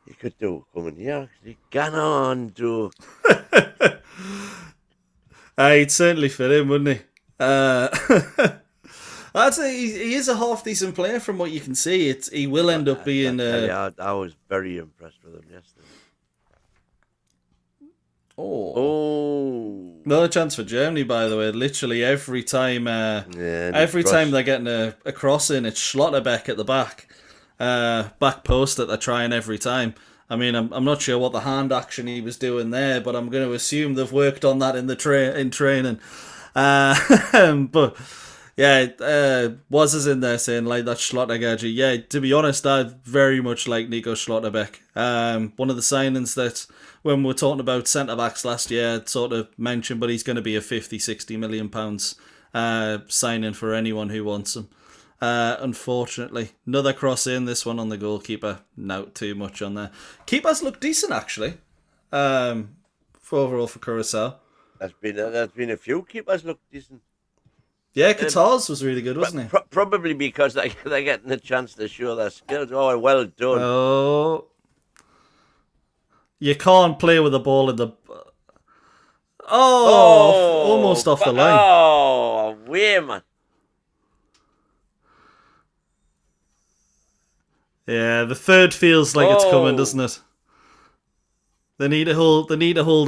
You could do coming here. Gannon Doak. He'd certainly fit in, wouldn't he? I'd say he is a half decent player from what you can see. He will end up being. I was very impressed with him yesterday. Oh! Another chance for Germany, by the way. Literally every time, time they're getting a cross in, it's Schlotterbeck at the back post that they're trying every time. I mean, I'm not sure what the hand action he was doing there, but I'm going to assume they've worked on that in training. But yeah, was is in there saying like that Schlottergager. Yeah, to be honest, I very much like Nico Schlotterbeck. One of the signings that when we were talking about centre backs last year, I'd sort of mentioned, but he's going to be a 50-60 million pounds signing for anyone who wants him. Unfortunately, another cross in, this one on the goalkeeper. Not too much on there. Keepers look decent actually. Overall for Curaçao. There's been a few keepers look decent. Yeah, Qatar's was really good, wasn't he? Probably because they're getting a chance to show their skills. Oh, well done. Oh, you can't play with the ball in the. Almost off the line. Oh, away, man. Yeah, the third feels like it's coming, doesn't it? They need to hold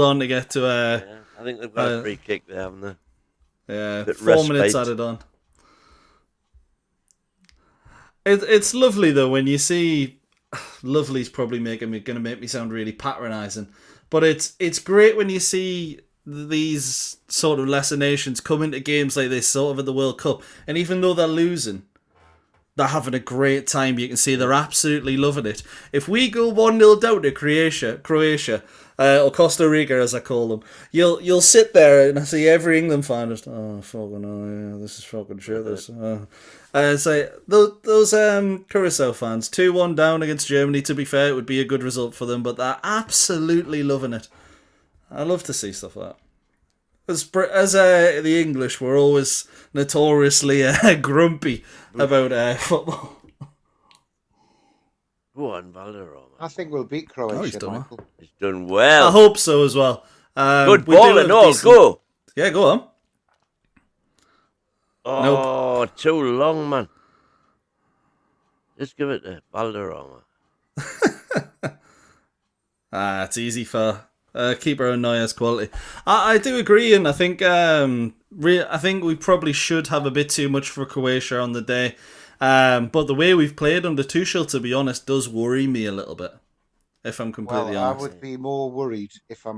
on to get to. Yeah, I think they've got a free kick there, haven't they? Yeah, 4 minutes added on. It's lovely though when you see. Lovely's probably going to make me sound really patronising, but it's great when you see these sort of lesser nations come into games like this, sort of at the World Cup, and even though they're losing, they're having a great time. You can see they're absolutely loving it. If we go 1-0 down to Croatia, or Costa Rica as I call them, you'll sit there and I see every England fan just, this is fucking shit. This. So those Curaçao fans, 2-1 down against Germany. To be fair, it would be a good result for them, but they're absolutely loving it. I love to see stuff like that. As the English, we're always notoriously grumpy about football. Go on, Valderrama. I think we'll beat Croatia. He's done Michael. He's done well. I hope so as well. Good ball and all. Go. Yeah, go on. Oh, too long, man. Just give it to Valderrama. It's easy for keeper and Neuer's quality. I do agree, and I think I think we probably should have a bit too much for Croatia on the day. But the way we've played under Tuchel, to be honest, does worry me a little bit. If I'm completely honest, I would be more worried if I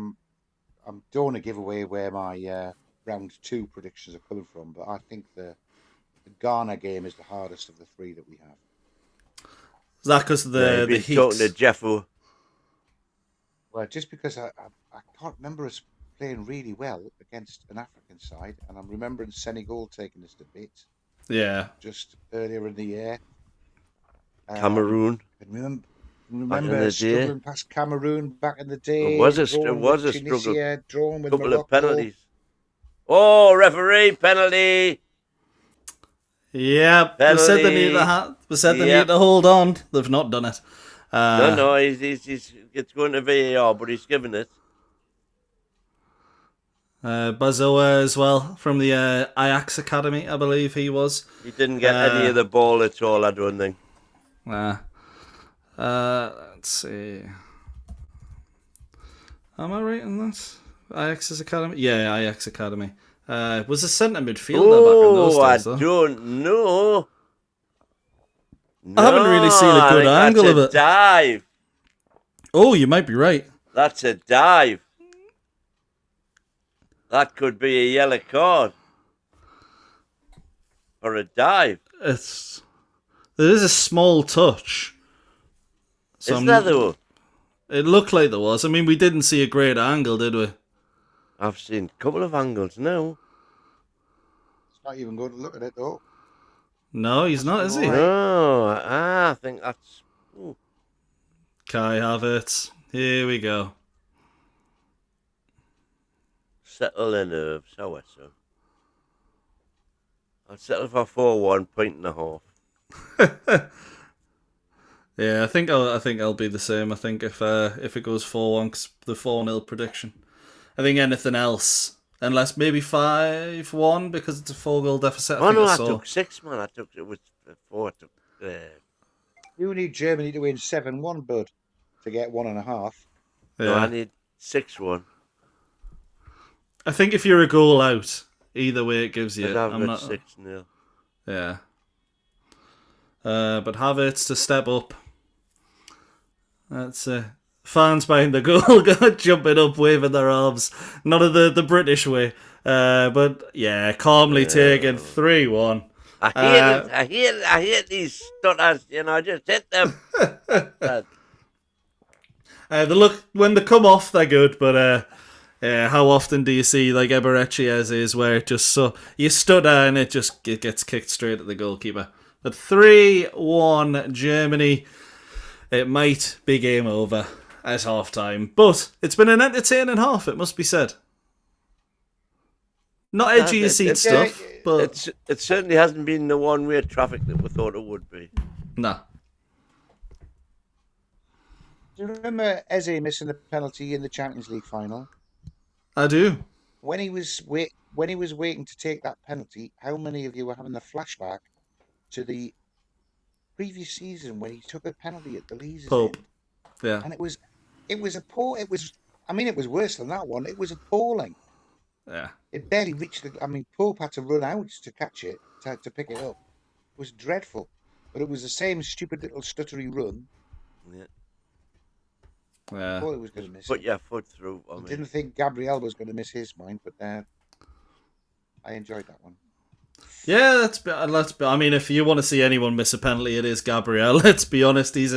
don't want to give away where my round 2 predictions are coming from, but I think the Ghana game is the hardest of the 3 that we have. Is that because of the heat? Talking to Jeffo. Well, just because I can't remember us playing really well against an African side, and I'm remembering Senegal taking us to bits. Yeah. Just earlier in the year. Cameroon. And remember struggling past Cameroon back in the day. It was a struggle. Tunisia, drawn with Couple Morocco. of penalties. Oh, referee, penalty. Yeah, they said they need to hold on. They've not done it. No, it's going to VAR, but he's given it. Bazoa as well from the Ajax Academy, I believe he was. He didn't get any of the ball at all, I don't think. Let's see. Am I right on that? Ajax's Academy? Yeah, Ajax Academy. Was a centre midfielder back in those days, though. I don't know. I haven't really seen a good angle of it. Dive. Oh, you might be right. That's a dive. That could be a yellow card. Or a dive. There is a small touch. Is there though? It looked like there was. I mean, we didn't see a great angle, did we? I've seen a couple of angles now. It's not even good to look at it though. No, he's not, is he? No, I think that's... Ooh. Kai Havertz. Here we go. Settle the nerves, how so? I'll settle for 4-1, point and a half. Yeah, I think I'll be the same. I think if it goes 4-1, 'cause the 4-0 prediction. I think anything else, unless maybe 5-1 because it's a 4-goal deficit. I took 6, man. It was 4. You need Germany to win 7-1, bud, to get 1.5. Yeah. No, I need 6-1. I think if you're a goal out, either way it gives you. I'm not 6-0. Yeah. But Havertz to step up. That's fans behind the goal jumping up, waving their arms. Not of the British way. But yeah, calmly taken 3-1. I hate it. I hate it. I hate these stutters. Just hit them. They look, when they come off, they're good, but how often do you see like Eberechi's is where it just you stutter and it gets kicked straight at the goalkeeper. But 3-1 Germany. It might be game over at half time, but it's been an entertaining half, it must be said. Not edgy of seat stuff, but it certainly hasn't been the one-way traffic that we thought it would be. Nah. Do you remember Eze missing the penalty in the Champions League final? I do. When he was waiting to take that penalty, how many of you were having the flashback to the previous season when he took a penalty at the Leeds Pope. end? Yeah. And it was worse than that one. It was appalling. Yeah. It barely reached Pope had to run out to catch it, to pick it up. It was dreadful. But it was the same stupid little stuttery run. Yeah. I thought it was going to miss Put it. your foot through. I didn't think Gabriel was going to miss his mind, but I enjoyed that one. Yeah, I mean, if you want to see anyone miss a penalty, it is Gabriel. Let's be honest, he's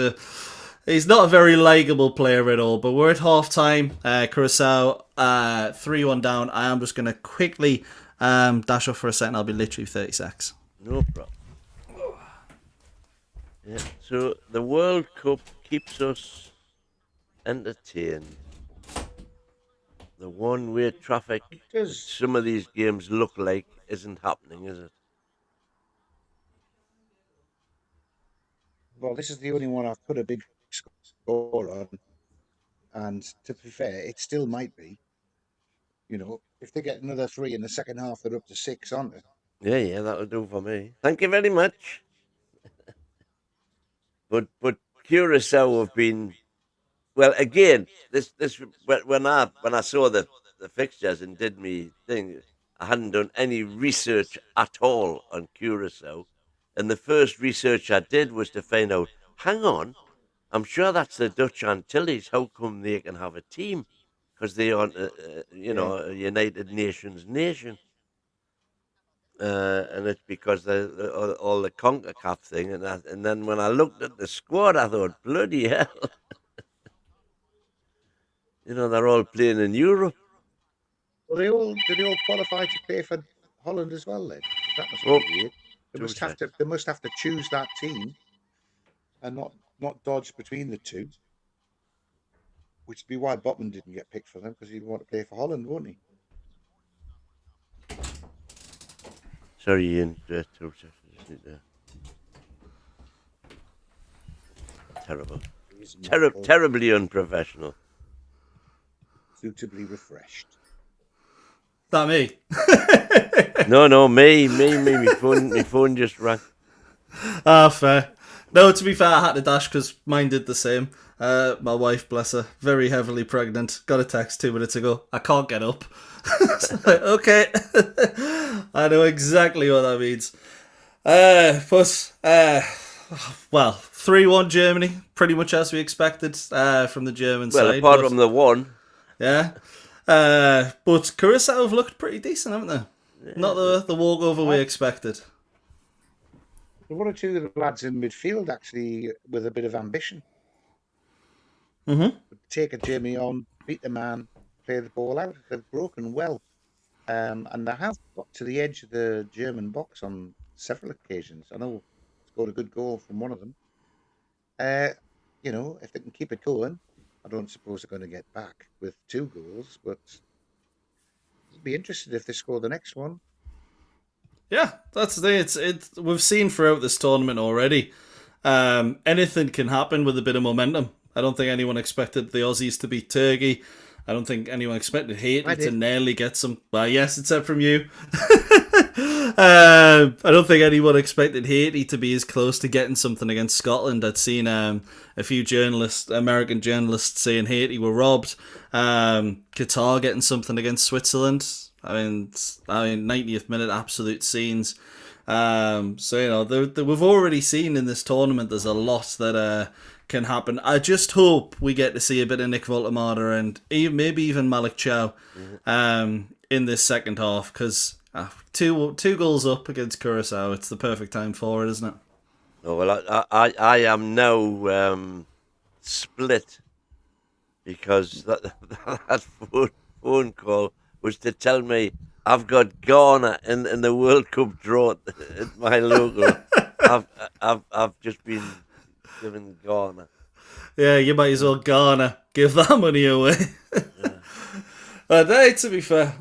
not a very likeable player at all. But we're at half time. Curaçao 3-1 down. I am just going to quickly dash off for a second. I'll be literally 30 seconds. No problem. Yeah. So the World Cup keeps us entertained. The one-way traffic that some of these games look like isn't happening, is it? Well, this is the only one I've put a big score on, and to be fair, it still might be. If they get another 3 in the second half, they're up to 6, aren't they? Yeah, that'll do for me. Thank you very much. but Curaçao have been, well, again, this when I saw the fixtures and did me thing, I hadn't done any research at all on Curaçao, and the first research I did was to find out, hang on, I'm sure that's the Dutch Antilles. How come they can have a team? Because they aren't, a United Nations nation. And it's because all the CONCACAF thing. And then when I looked at the squad, I thought, bloody hell. They're all playing in Europe. Well, did they all qualify to play for Holland as well then? That must be weird. They must have to choose that team and not dodge between the two. Which would be why Botman didn't get picked for them, because he'd want to play for Holland, wouldn't he? Sorry, Ian. Terrible. Terribly unprofessional. Suitably refreshed. That me? No, me. My phone just rang. Fair. No, to be fair, I had to dash because mine did the same. My wife, bless her, very heavily pregnant. Got a text 2 minutes ago. I can't get up. Okay. I know exactly what that means. Well, 3-1 Germany, pretty much as we expected from the German side. Well, apart from the one. Yeah. But Curaçao have looked pretty decent, haven't they? Yeah. Not the walkover we expected. There were 1 or 2 of the lads in midfield, actually, with a bit of ambition. Mm-hmm. Take a Germany on, beat the man, play the ball out. They've broken well. And they have got to the edge of the German box on several occasions. I know scored a good goal from one of them. If they can keep it going, I don't suppose they're going to get back with 2 goals, but I'd be interested if they score the next one. Yeah, that's the thing. We've seen throughout this tournament already. Anything can happen with a bit of momentum. I don't think anyone expected the Aussies to beat Turkey. I don't think anyone expected Haiti to nearly get some. Well, yes, except from you. I don't think anyone expected Haiti to be as close to getting something against Scotland. I'd seen a few American journalists saying Haiti were robbed. Qatar getting something against Switzerland. I mean, 90th minute absolute scenes. We've already seen in this tournament there's a lot that can happen. I just hope we get to see a bit of Nick Woltemade and maybe even Malik Chow in this second half because two goals up against Curaçao. It's the perfect time for it, isn't it? Oh, well, I am now split because that phone call was to tell me I've got Ghana in the World Cup draw at my logo. I've just been given Ghana. Yeah, you might as well Ghana. Give that money away. Yeah. But hey, to be fair,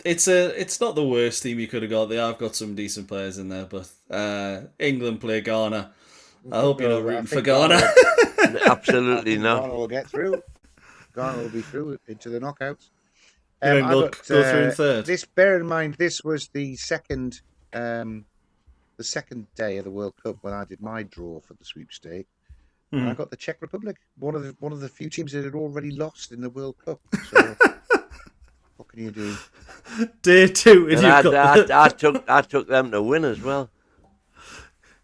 it's not the worst team you could have got. They have got some decent players in there, but England play Ghana. I hope you're not rooting for Ghana. Absolutely not. Ghana will get through. Ghana will be through into the knockouts. Go through in third. Bear in mind, this was the second day of the World Cup when I did my draw for the sweepstake. And I got the Czech Republic, one of the few teams that had already lost in the World Cup. So what can you do? Day two, if I took them to win as well.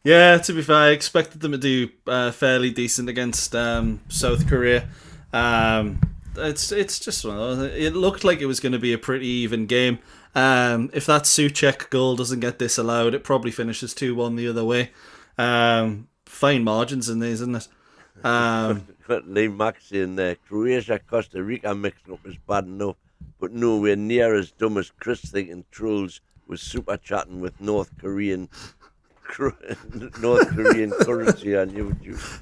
Yeah, to be fair, I expected them to do fairly decent against South Korea. It's just one of those. It looked like it was going to be a pretty even game. If that Souček goal doesn't get disallowed, it probably finishes 2-1 the other way. Fine margins in these, isn't it? Lee Max in there. Croatia, Costa Rica mixed up is bad enough, but nowhere near as dumb as Chris thinking trolls was super chatting with North Korean currency on YouTube.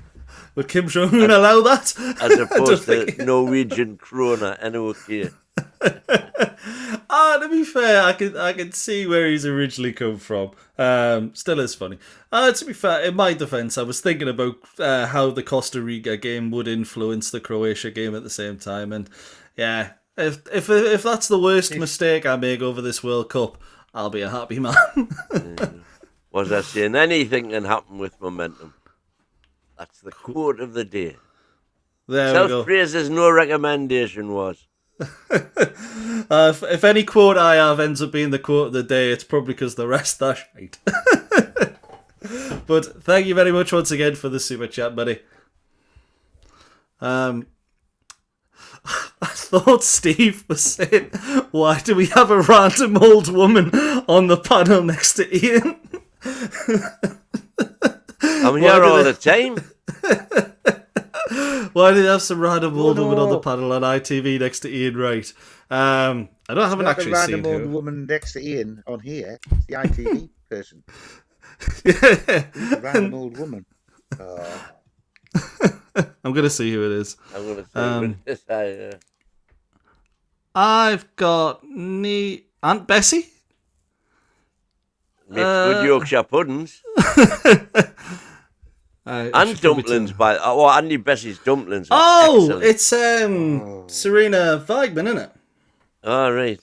Would Kim Jong-un allow that? As opposed to Norwegian krona, NOK. To be fair, I can see where he's originally come from. Still is funny. To be fair, in my defence, I was thinking about how the Costa Rica game would influence the Croatia game at the same time, and yeah, if that's the worst mistake I make over this World Cup, I'll be a happy man. Was I saying anything can happen with momentum? That's the quote of the day. There we go. Self-praise is no recommendation, was. If any quote I have ends up being the quote of the day, it's probably because the rest are shite. But thank you very much once again for the super chat, buddy. I thought Steve was saying, why do we have a random old woman on the panel next to Ian? I'm here all the time. Why do they have some random old woman on the panel on ITV next to Ian Wright? I haven't actually seen random old woman next to Ian on here. It's the ITV person. Yeah. Random old woman. Oh. I'm going to see who it is. I'm going to see who it is. I've got Aunt Bessie. Makes good Yorkshire puddings. And dumplings, Andy Bessie's dumplings. Excellent. It's Serena Weigman, isn't it? All right.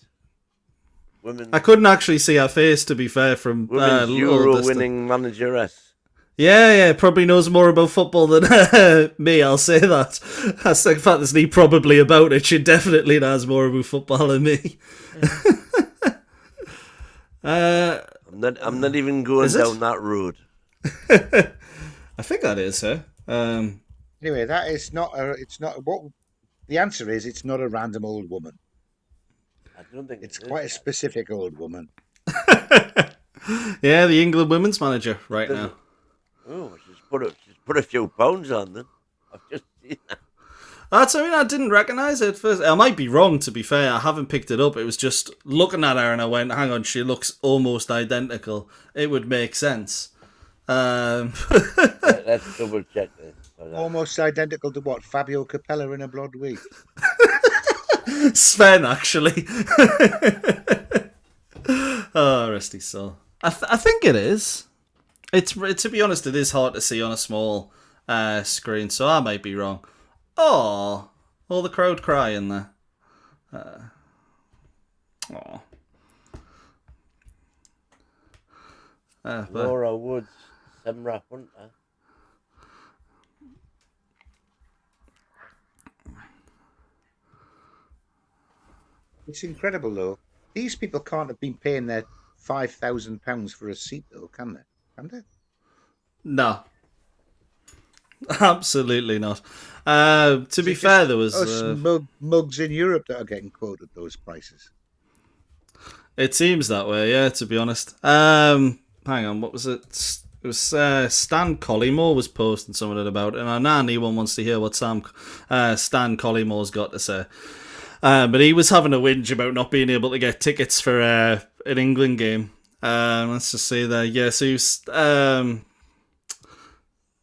Women. I couldn't actually see her face, to be fair, from Women's Euro-winning manageress. Yeah, probably knows more about football than me, I'll say that. That's the fact there's me probably about it. She definitely knows more about football than me. I'm not even going down that road. I think that is her. Anyway, that is not. It's not. What the answer is? It's not a random old woman. I don't think it's quite a specific old woman. Yeah, the England women's manager right now. Oh, she's put a few pounds on them. I've just seen that. I didn't recognise it at first. I might be wrong, to be fair. I haven't picked it up. It was just looking at her and I went, hang on, she looks almost identical. It would make sense. Let's double check this. Almost identical to what? Fabio Capella in a blonde wig. Sven, actually. Oh, rest his soul. I think it is. To be honest, it is hard to see on a small screen, so I might be wrong. Oh, all the crowd crying there. Laura Woods, Semra Hunter. It's incredible, though. These people can't have been paying their £5,000 for a seat, though, can they? Can they? No. Absolutely not. To be fair, there was mugs in Europe that are getting quoted those prices. It seems that way, yeah, to be honest. Hang on, what was it? It was Stan Collymore was posting something about it, and I know anyone wants to hear what Stan Collymore's got to say. But he was having a whinge about not being able to get tickets for an England game. Let's just say that, yeah, so he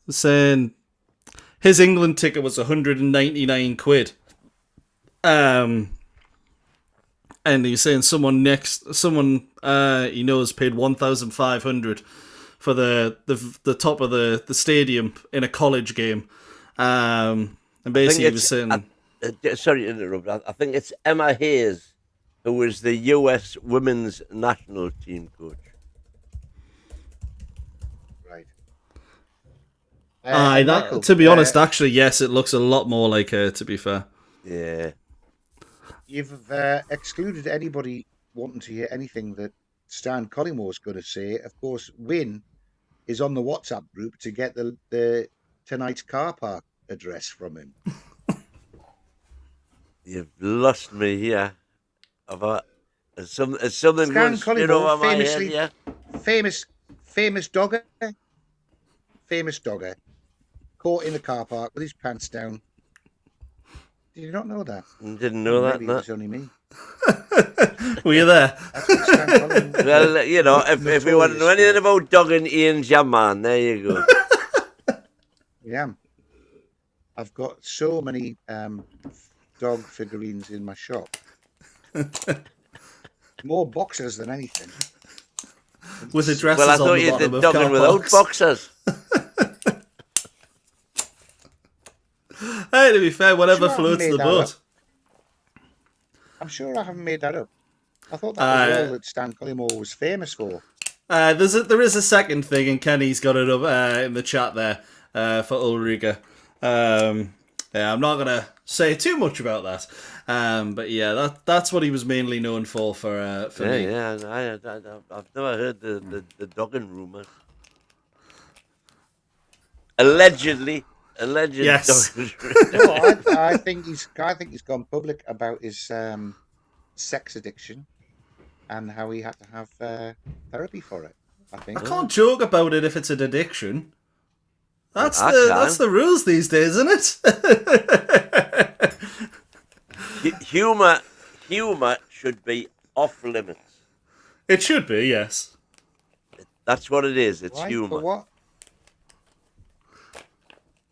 was saying his England ticket was 199 quid. And he's saying someone he knows paid 1,500 for the top of the stadium in a college game. And basically he was saying... sorry to interrupt. I think it's Emma Hayes, who was the US women's national team coach. Right. Michael, to be honest, actually, yes, it looks a lot more like her, to be fair. Yeah. You've excluded anybody wanting to hear anything that Stan Collymore going to say. Of course, Win is on the WhatsApp group to get the tonight's car park address from him. You've lost me here. As something Stan goes straight over my head, yeah. Famous dogger, caught in the car park with his pants down. Did you not know that? Didn't know that. Maybe it was only me. Were you there? Well, you know, if we want to know anything about dogging Ian's your man, there you go. Yeah. I've got so many dog figurines in my shop. More boxers than anything. With addresses well, I on thought the you bottom did of dogging car without parks. boxers. Hey, to be fair, whatever Sure, floats the boat. I'm sure I haven't made that up. I thought that was all that Stan Collymore was famous for. There is a second thing, and Kenny's got it up in the chat there for Ulrika. Yeah, I'm not gonna say too much about that, but yeah, that's what he was mainly known for me. Yeah, I've never heard the dogging rumours. Allegedly. Yes. No, I think he's gone public about his sex addiction and how he had to have therapy for it. I think. I can't joke about it if it's an addiction. That's the rules these days, isn't it? Humour should be off limits. It should be, yes. That's what it is. It's Why? humour. For what?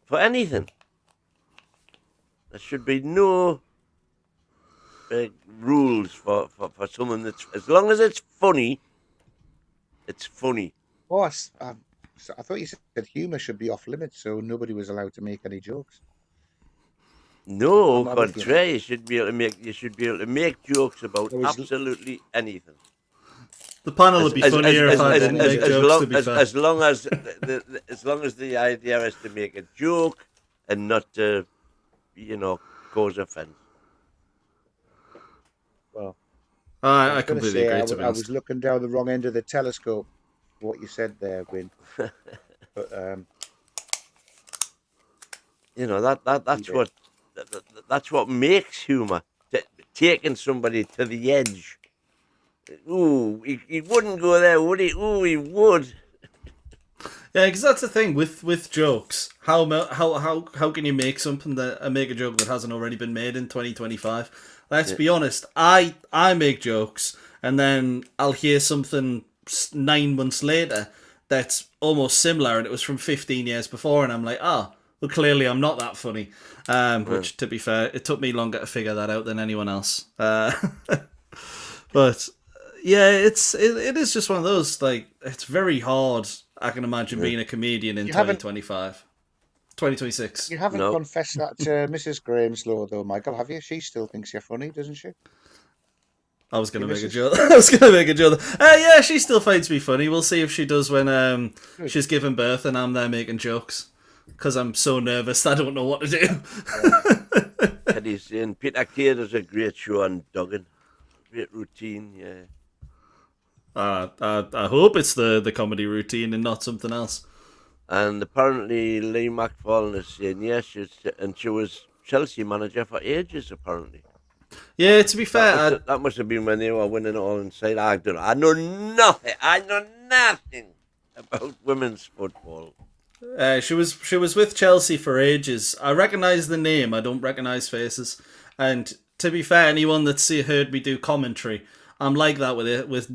For anything. There should be no rules for something that's... As long as it's funny, it's funny. Oh, I thought you said humour should be off limits, so nobody was allowed to make any jokes. No, contrary. You should be able to make jokks about absolutely anything. The panel would be funnier if I didn't make jokes, to be fair. As long as the idea is to make a joke and not to, cause offence. Well, I completely agree, to be honest. I was looking down the wrong end of the telescope, what you said there, Win. But, that's what makes humour. Taking somebody to the edge. Ooh, he wouldn't go there, would he? Ooh, he would. Yeah, because that's the thing with jokes. How can you make something make a joke that hasn't already been made in 2025? Let's be honest. I make jokes, and then I'll hear something 9 months later that's almost similar, and it was from 15 years before, and I'm like, well, clearly I'm not that funny. Which, to be fair, it took me longer to figure that out than anyone else. But yeah, it is just one of those, like, it's very hard, I can imagine, being a comedian in 2026. You haven't confessed that to Mrs. Grahamslaw, though, Michael, have you? She still thinks you're funny, doesn't she? I was going to make a joke. Yeah, she still finds me funny. We'll see if she does when she's giving birth and I'm there making jokes. Because I'm so nervous, I don't know what to do. Eddie's saying Peter Kay does a great show on dogging. Great routine, yeah. I hope it's the comedy routine and not something else. And apparently Lee McFarlane is saying yes, and she was Chelsea manager for ages, apparently. Yeah, to be fair, That must have been when they were winning it all inside. I don't know. I know nothing. I know nothing about women's football. she was with Chelsea for ages. I recognise the name. I don't recognise faces. And to be fair, anyone that's heard me do commentary, I'm like that with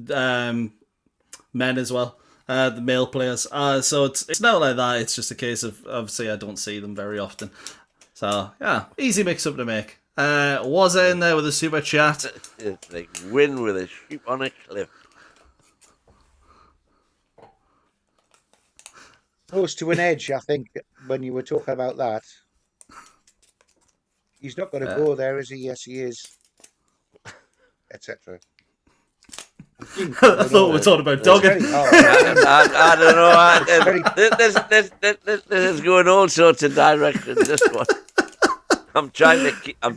men as well. The male players. So it's not like that. It's just a case of obviously I don't see them very often. So yeah, easy mix up to make. Was in there with a super chat. It's like win with a sheep on a cliff. Close to an edge, I think, when you were talking about that. He's not going to go there, is he? Yes, he is. Etc. I thought we were talking about dogging. I don't know. This is going all sorts of directions. This one. I'm trying to keep. I'm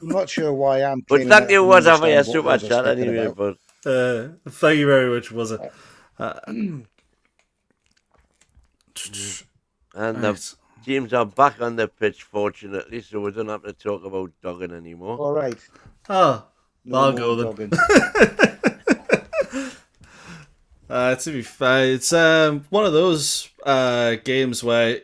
not sure why I'm. But thank you, was for your super chat anyway. But thank you very much, was it? And the teams are back on the pitch, fortunately, so we don't have to talk about dogging anymore. All right. Oh, no I'll go then. To be fair, it's one of those games where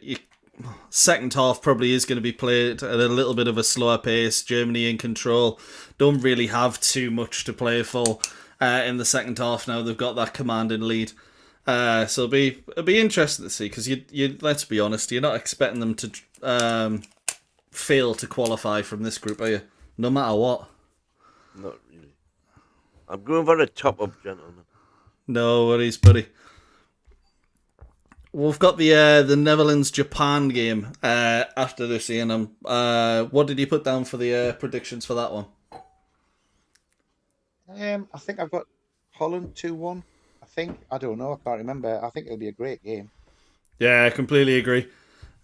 second half probably is going to be played at a little bit of a slower pace. Germany in control, don't really have too much to play for in the second half now. They've got that commanding lead. So it'll be interesting to see, because you let's be honest, you're not expecting them to fail to qualify from this group, are you? No matter what. Not really. I'm going for a top-up, gentlemen. No worries, buddy. We've got the Netherlands-Japan game after this, Ian. What did you put down for the predictions for that one? I think I've got Holland 2-1. I don't know. I can't remember. I think it'll be a great game. Yeah, I completely agree.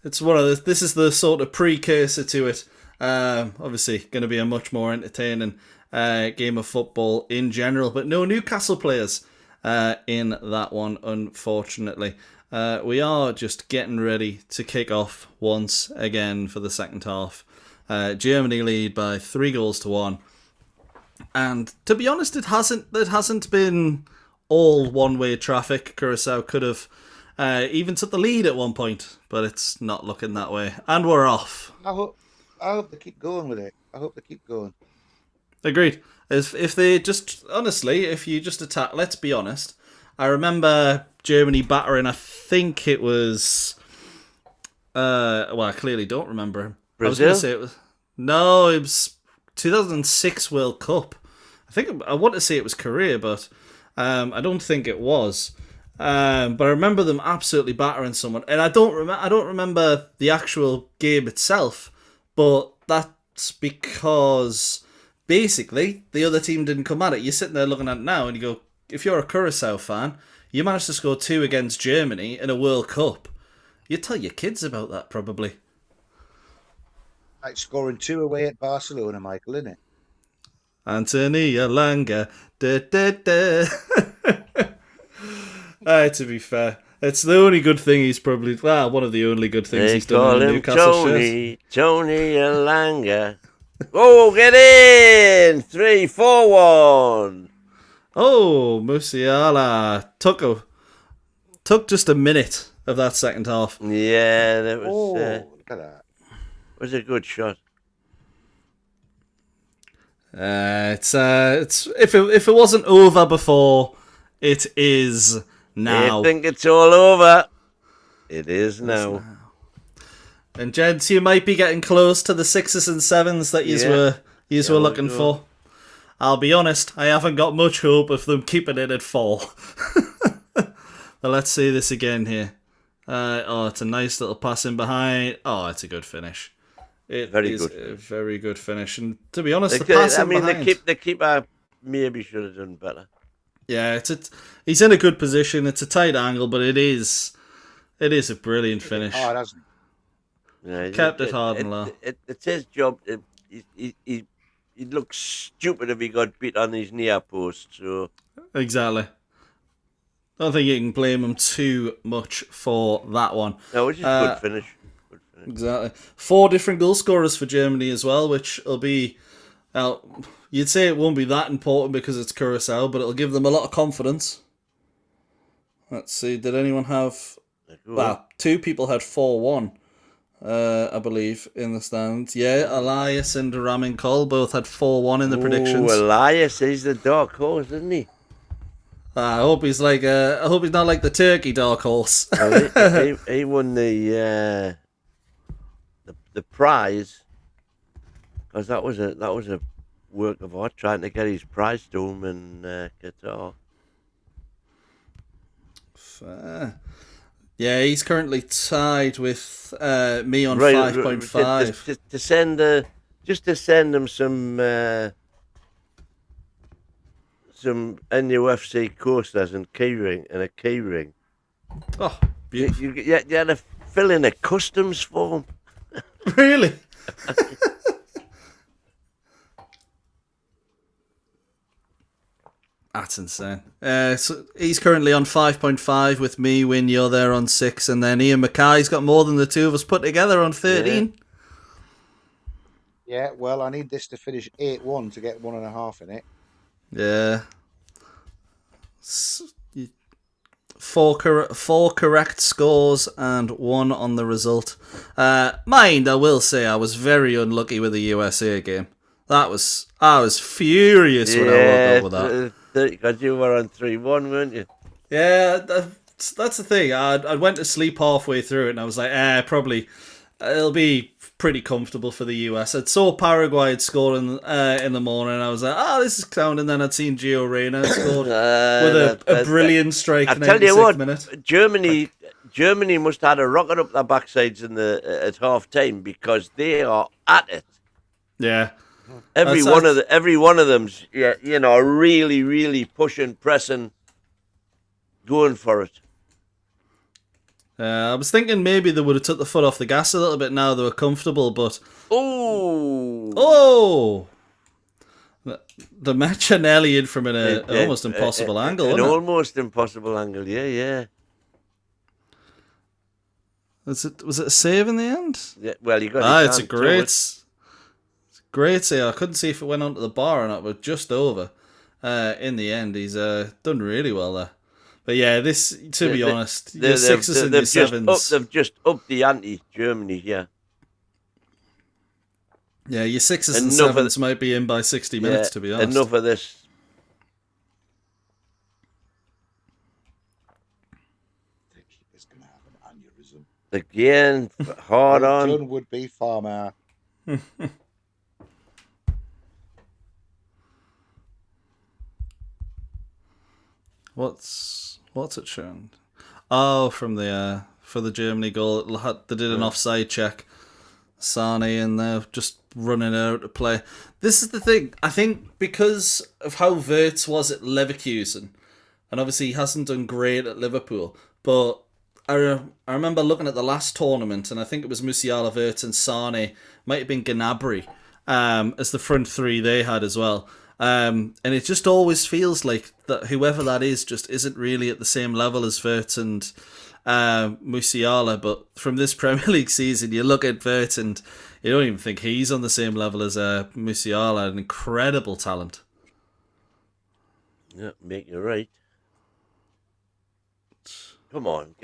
It's one of this is the sort of precursor to it. Obviously, going to be a much more entertaining game of football in general, but no Newcastle players in that one, unfortunately. We are just getting ready to kick off once again for the second half. Germany lead by 3-1, and to be honest, it hasn't been all one-way traffic. Curaçao could have even took the lead at one point, but it's not looking that way, and we're off. I hope they keep going with it. I hope they keep going. Agreed. If they just, honestly, if you just attack, let's be honest, I remember Germany battering, I think it was, I clearly don't remember. Brazil? I was going to say it was 2006 World Cup. I want to say it was Korea, but I don't think it was. But I remember them absolutely battering someone, and I don't remember the actual game itself, but that's because basically the other team didn't come at it. You're sitting there looking at it now, and you go, if you're a Curaçao fan, you managed to score 2 against Germany in a World Cup. You tell your kids about that, probably. Like scoring 2 away at Barcelona, Michael, isn't it? Anthony Alanga. To be fair, it's the only good thing he's probably... one of the only good things he's done in Newcastle Tony Alanga. Oh, get in! 3-4-1. Oh, Musiala took just a minute of that second half. Yeah, that was. Look at that. Was a good shot. It's if it wasn't over before, it is now. I think it's all over. It is now. And gents, you might be getting close to the 6s and 7s that you were looking for. I'll be honest, I haven't got much hope of them keeping it at 4. Well, let's see this again here. It's a nice little pass in behind. Oh, it's a good finish. It is a very good finish. And to be honest, the keeper maybe should have done better. Yeah, he's in a good position. It's a tight angle, but it is a brilliant finish. Oh, it hasn't. Yeah, Kept it hard and low. It's his job. He'd look stupid if he got beat on his near post. So exactly. I don't think you can blame him too much for that one. No, which is good finish. Good finish. Exactly. 4 different goal scorers for Germany as well, which will be... you'd say it won't be that important because it's Curaçao, but it'll give them a lot of confidence. Let's see, did anyone have... Well, 2 people had 4-1, I believe, in the stands. Yeah, Elias and Ramin Cole both had 4-1 in the predictions. Elias, he's the dark horse, isn't he? I hope he's like. I hope he's not like the turkey dark horse. Well, he won the prize because that was a work of art trying to get his prize to him in Qatar. Fair. Yeah, he's currently tied with me on 5.5. To send him some NUFC coasters and a key ring. Oh, beautiful. You had to fill in a customs form. Really? That's insane. So he's currently on 5.5 with me, Win, you're there on 6, and then Ian Mackay's got more than the 2 of us put together on 13. Yeah, well, I need this to finish 8-1 to get 1.5 in it. Yeah. 4 correct scores and 1 on the result. Mind, I will say I was very unlucky with the USA game. I was furious when I woke up with that. Because you were on 3-1, weren't you? Yeah, that's the thing. I went to sleep halfway through it and I was like, probably it'll be pretty comfortable for the US. I'd saw Paraguay had scored in the morning and I was like, this is sound. And then I'd seen Gio Reyna scored with a brilliant strike in the 96th minute. Germany must have had a rocket up their backsides at half time because they are at it. Yeah. Every one of them's really, really pushing, pressing, going for it. I was thinking maybe they would have took the foot off the gas a little bit now they were comfortable, but the Machinelli in from an almost impossible angle. An almost impossible angle, yeah. Was it a save in the end? Yeah, well, you got. It's a great save. I couldn't see if it went onto the bar or not, but just over. In the end, he's done really well there. But yeah, to be honest, your 6s and your 7s. They've just upped the ante, Germany, yeah. Yeah, your 6s and 7s might be in by 60 minutes, to be honest. Enough of this. The keeper's going to have an aneurysm. Again, hard on. John would be farmer. What's it showing? Oh, from the for the Germany goal, they did an offside check. Sane and they're just running out to play. This is the thing. I think because of how Wirtz was at Leverkusen, and obviously he hasn't done great at Liverpool, but I remember looking at the last tournament, and I think it was Musiala, Wirtz, and Sane. Might have been Gnabry as the front 3 they had as well. And it just always feels like that whoever that is just isn't really at the same level as Wirtz and Musiala. But from this Premier League season, you look at Wirtz and you don't even think he's on the same level as Musiala. An incredible talent. Yeah, make you right. Come on,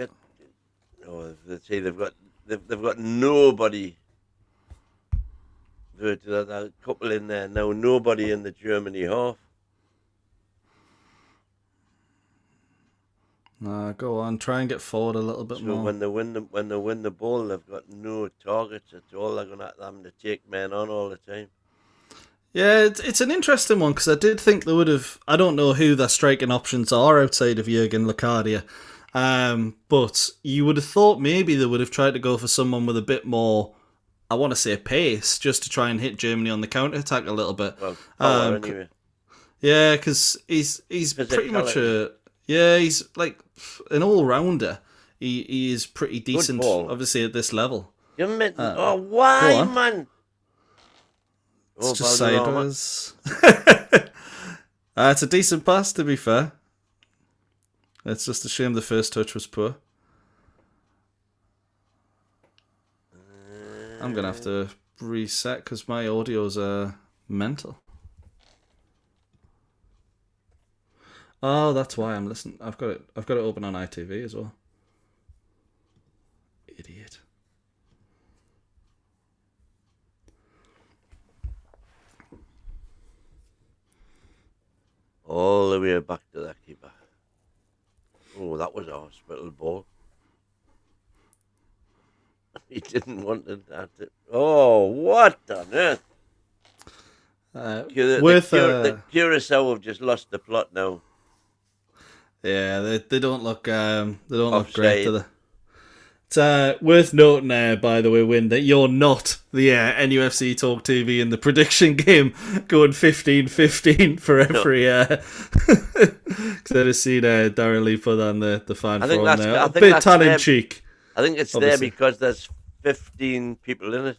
let's say they've got nobody. A couple in there now. Nobody in the Germany half. Go on, try and get forward a little bit more. When they win the ball, they've got no targets at all. They're going to have them to take men on all the time. Yeah, it's an interesting one because I did think they would have. I don't know who their striking options are outside of Jurgen Locadia, but you would have thought maybe they would have tried to go for someone with a bit more. I want to say pace, just to try and hit Germany on the counter-attack a little bit. Well, power anyway. Yeah, because he's pretty much he's like an all-rounder. He is pretty decent, obviously, at this level. You meant, why, man? It's just sideways. It's a decent pass, to be fair. It's just a shame the first touch was poor. I'm gonna have to reset because my audio's mental. Oh, that's why I'm listening. I've got it open on ITV as well. Idiot. All the way back to that keeper. Oh, that was a hospital ball. He didn't want it. Oh, what on earth? The Curaçao have just lost the plot now. Yeah, they don't look look great, Offside. do they? It's worth noting, by the way, Win, that you're not the NUFC Talk TV in the prediction game going 15-15 for every... Because I just seen Darren Lee put on the fan forum there. A bit tongue-in-cheek. I think it's obviously. there because there's 15 people in it.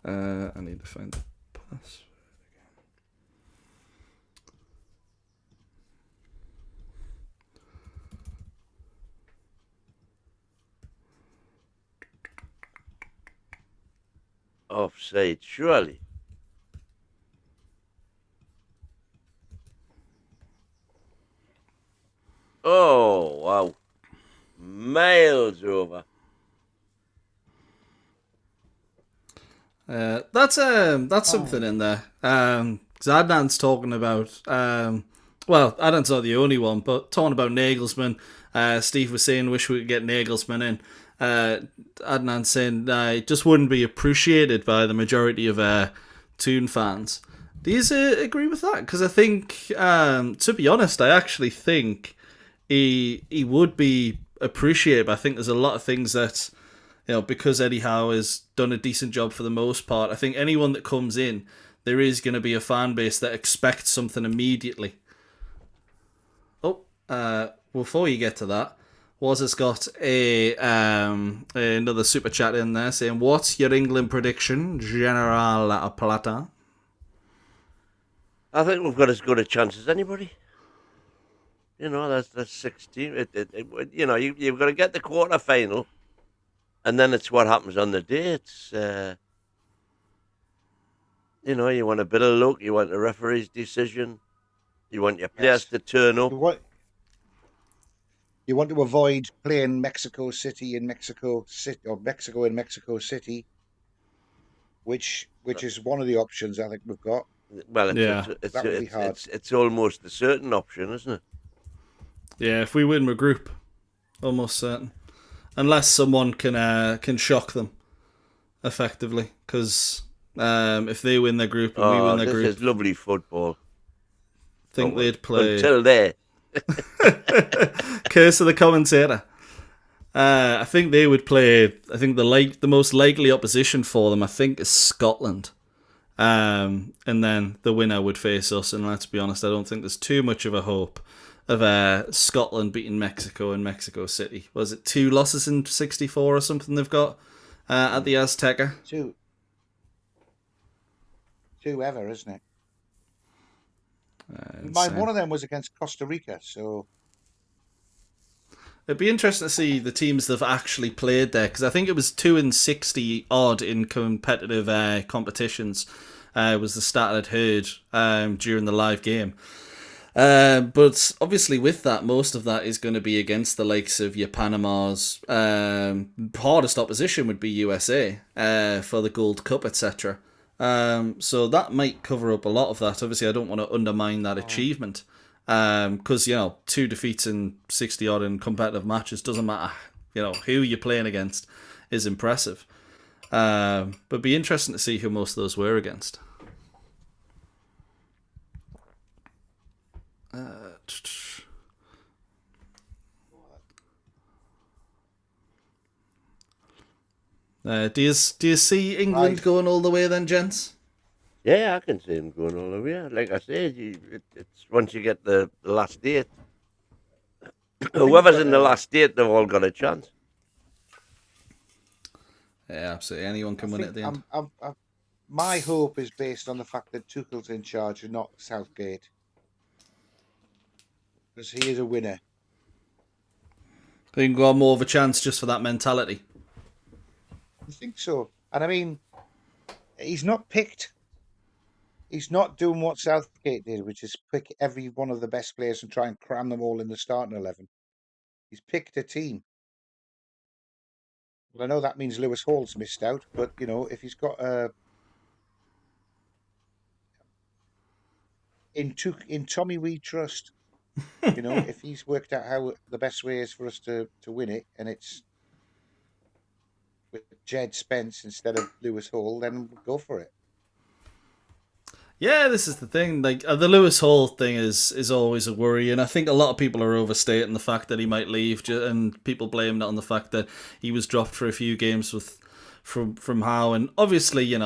I need to find the password. Offside, surely. Oh, wow. Miles over. That's something in there. Because Adnan's talking about... well, Adnan's not the only one, but talking about Nagelsmann. Steve was saying, wish we could get Nagelsmann in. Adnan saying it just wouldn't be appreciated by the majority of Toon fans. Do you agree with that? Because I think, to be honest, I actually think he would be appreciated. But I think there's a lot of things that, because Eddie Howe has done a decent job for the most part, I think anyone that comes in, there is going to be a fan base that expects something immediately. Oh, before you get to that, Waz has got another super chat in there saying, what's your England prediction, General Plata? I think we've got as good a chance as anybody. That's 16. You've got to get the quarter final, and then it's what happens on the day. It's, you want a bit of luck, you want the referee's decision, you want your players to turn up. You want to avoid playing Mexico City in Mexico City, or Mexico in Mexico City, which is one of the options I think we've got. Well, that would be hard. It's almost a certain option, isn't it? Yeah, if we win the group, almost certain, unless someone can shock them, effectively. Because if they win their group and we win their group, this is lovely football. I think they'd play until there. Curse of the commentator. I think they would play. I think the most likely opposition for them, I think, is Scotland. And then the winner would face us. And let's be honest, I don't think there's too much of a hope of Scotland beating Mexico in Mexico City. Was it 2 losses in 64 or something they've got at the Azteca? Two ever, isn't it? One of them was against Costa Rica, so it'd be interesting to see the teams that have actually played there, because I think it was 260 odd in competitive competitions. Was the stat I'd heard during the live game. But obviously with that, most of that is going to be against the likes of your Panamas. Hardest opposition would be USA for the Gold Cup, etc. So that might cover up a lot of that. Obviously, I don't want to undermine that achievement. Because, 2 defeats in 60 odd in competitive matches doesn't matter. Who you're playing against is impressive. But it'd be interesting to see who most of those were against. Do you see England going all the way then, gents? Yeah, I can see them going all the way. Like I said, it's once you get the last 8. Whoever's in the last 8, they've all got a chance. Yeah, absolutely. Anyone can win it at the end. My hope is based on the fact that Tuchel's in charge and not Southgate. Because he is a winner. They can go more of a chance just for that mentality. I think so. And I mean, he's not picked. He's not doing what Southgate did, which is pick every one of the best players and try and cram them all in the starting 11. He's picked a team. Well, I know that means Lewis Hall's missed out, but if he's got in Tommy we trust. If he's worked out how the best way is for us to win it, and it's with Jed Spence instead of Lewis Hall, then we'll go for it. Yeah, this is the thing. Like the Lewis Hall thing is always a worry, and I think a lot of people are overstating the fact that he might leave, and people blame that on the fact that he was dropped for a few games from Howe, and obviously,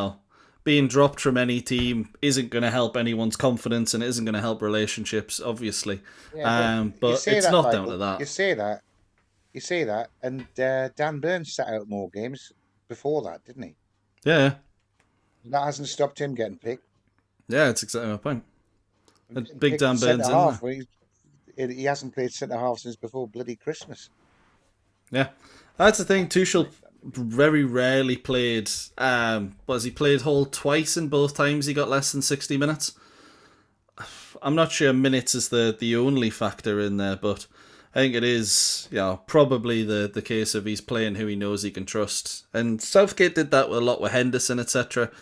being dropped from any team isn't going to help anyone's confidence, and it isn't going to help relationships, obviously. Yeah, but it's not down to that. You say that, and Dan Burns sat out more games before that, didn't he? Yeah. That hasn't stopped him getting picked. Yeah, it's exactly my point. Big Dan Burns in there. He hasn't played centre half since before bloody Christmas. Yeah, that's the thing. Tuchel very rarely played. He played Hall twice, and both times he got less than 60 minutes. I'm not sure minutes is the only factor in there, but I think it is probably the case of he's playing who he knows he can trust. And Southgate did that a lot with Henderson, etc.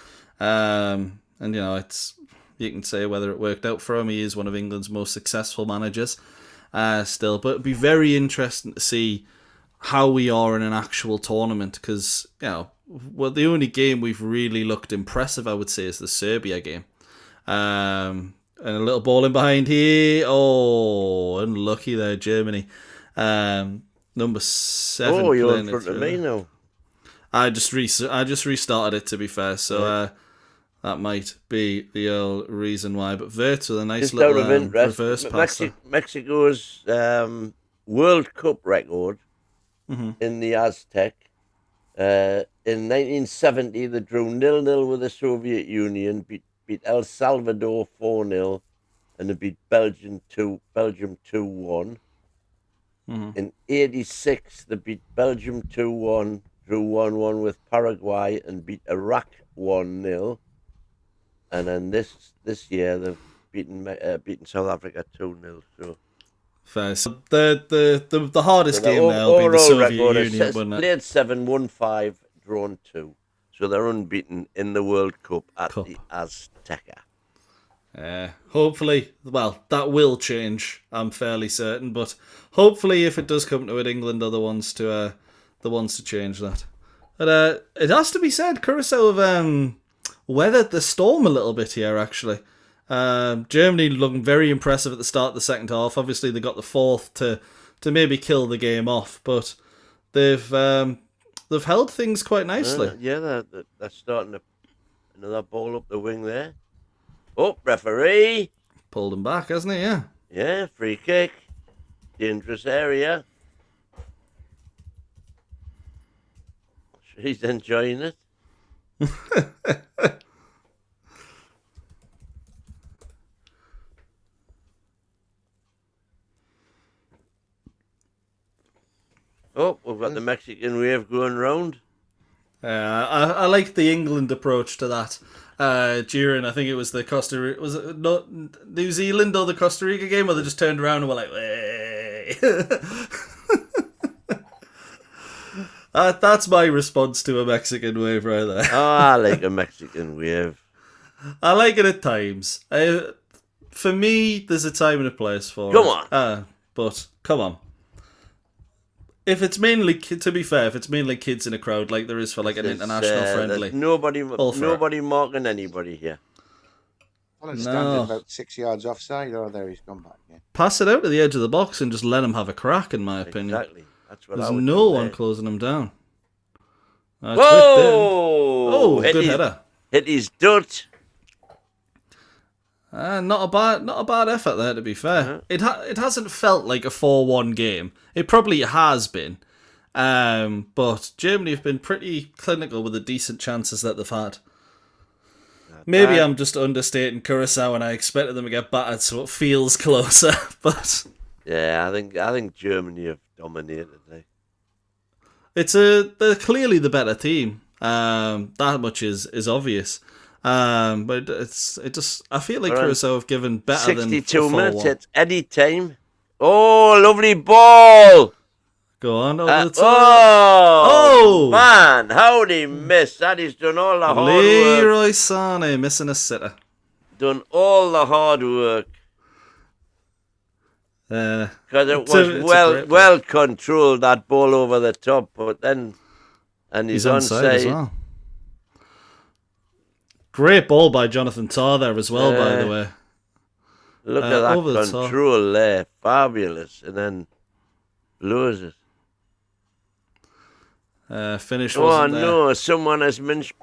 And you can say whether it worked out for him. He is one of England's most successful managers still. But it'd be very interesting to see how we are in an actual tournament, because the only game we've really looked impressive, I would say, is the Serbia game. And a little ball in behind here. Oh, unlucky there, Germany. Number 7. Oh, you're in front of me now. I just restarted it, to be fair, so that might be the old reason why. But Wirtz with a nice Just little out of interest, reverse pass. Mexico's World Cup record in the Aztec. In 1970, they drew 0-0 with the Soviet Union, beat El Salvador 4-0, and they beat Belgium 2-1. In 86, they beat Belgium 2-1, drew 1-1 with Paraguay, and beat Iraq 1-0. And then this year they've beaten South Africa 2-0. So fair. So the hardest game there will be the Soviet Union, wouldn't it? Played 7, won 5, drawn 2. So they're unbeaten in the World Cup at the Azteca. Hopefully, that will change. I'm fairly certain, but hopefully, if it does come to it, England are the ones to change that. But it has to be said, Curaçao have weathered the storm a little bit here. Actually, Germany looking very impressive at the start of the second half. Obviously, they got the fourth to maybe kill the game off, but they've held things quite nicely. They're starting another ball up the wing there. Oh, referee! Pulled him back, hasn't he? Yeah. Yeah, free kick. Dangerous area. He's enjoying it. Oh, we've got the Mexican wave going round. I like the England approach to that. During, I think it was the Costa Rica, was it not New Zealand or the Costa Rica game, where they just turned around and were like, "Hey." That's my response to a Mexican wave right there. Oh, I like a Mexican wave. I like it at times. For me, there's a time and a place for Come it. on. But come on. If it's mainly, to be fair, if it's mainly kids in a crowd, like there is for like an international friendly, nobody marking anybody here. Well, it's standing about 6 yards offside. Oh, there he's gone back. Yeah. Pass it out to the edge of the box and just let him have a crack. In my opinion, Exactly. That's what there's I would no do one there. closing him down. Whoa! Oh, good header. Hit his dot. Not a bad effort there, to be fair. It hasn't felt like a 4-1 game. It probably has been. But Germany have been pretty clinical with the decent chances that they've had. Maybe I'm just understating Curaçao and I expected them to get battered, so it feels closer. But Yeah, I think Germany have dominated. They're clearly the better team. That much is obvious. But I feel like We're on Curaçao have given better than 62 minutes. 4-1. It's Eddie time. Oh, lovely ball! Go on over the top. Oh, man, how'd he miss? That he's done all the hard work. Leroy Sané missing a sitter. Done all the hard work. Because it was well controlled, that ball over the top, but then he's onside as well. Great ball by Jonathan Tarr there as well, by the way. Look at that control there, fabulous, and then blows it. Finish. Oh no! Someone has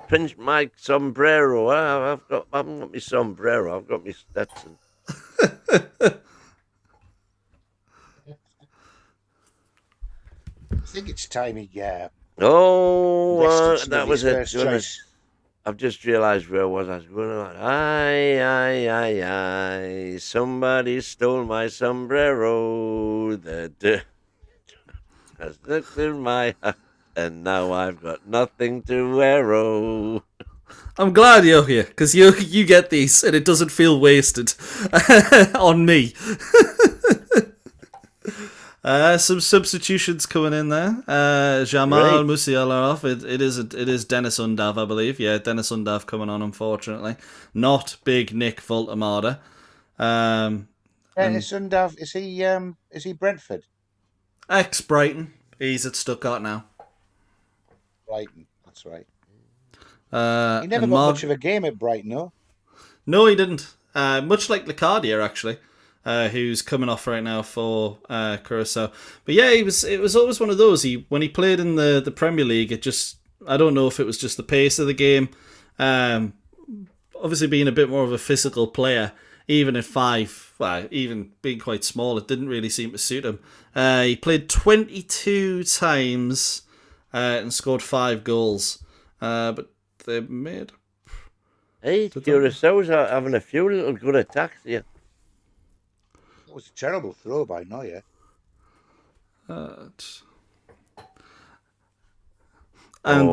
pinched my sombrero. I haven't got my sombrero. I've got my Stetson. I think it's time he that was it. I've just realised where I was. I was going on. Aye. Somebody stole my sombrero. Has looked in my hat, and now I've got nothing to wear. I'm glad you're here, because you get these, and it doesn't feel wasted on me. Some substitutions coming in there. Jamal Musiala off. It is Dennis Undav, I believe. Yeah, Dennis Undav coming on, unfortunately. Not big Nick Woltemade. Dennis Undav, is he Brentford? Ex-Brighton. He's at Stuttgart now. Brighton, that's right. He never got much of a game at Brighton, no? No, he didn't. Much like Lecardier, actually. Who's coming off right now for Curaçao. But yeah, it was always one of those. When he played in the Premier League, I don't know if it was just the pace of the game. Obviously being a bit more of a physical player, even at even being quite small, it didn't really seem to suit him. He played 22 times and scored 5 goals. But they made... Hey, Curaçao's having a few little good attacks here. It was a terrible throw by Neuer. And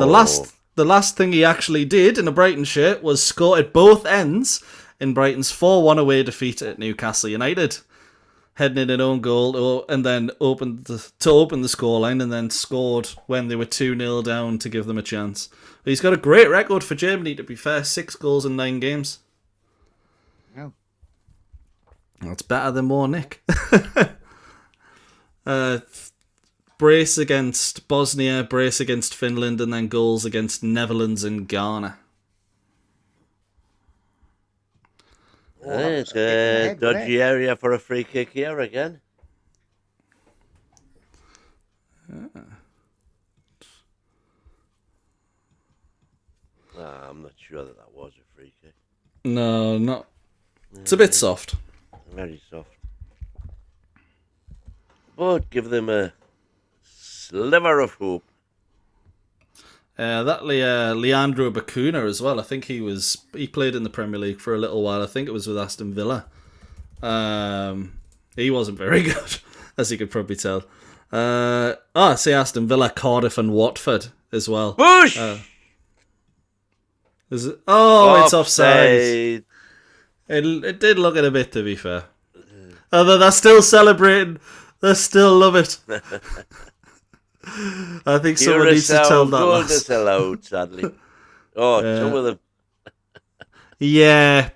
the last thing he actually did in a Brighton shirt was score at both ends in Brighton's 4-1 away defeat at Newcastle United, heading in an own goal and then opened the scoreline and then scored when they were 2-0 down to give them a chance. But he's got a great record for Germany, to be fair. 6 goals in 9 games. Yeah. That's better than more Nick. Brace against Bosnia, brace against Finland, and then goals against Netherlands and Ghana. It's a dodgy area for a free kick here again. I'm not sure that was a free kick. No, not. It's a bit soft. Very soft. But give them a sliver of hope. That Leandro Bacuna as well. I think he played in the Premier League for a little while. I think it was with Aston Villa. He wasn't very good, as you could probably tell. I say Aston Villa, Cardiff, and Watford as well. Bush! Is it? Oh, it's offside. It did look at a bit, to be fair. Although they're still celebrating. They still love it. I think someone needs to tell that last. Allowed, sadly. Some of them. Yeah.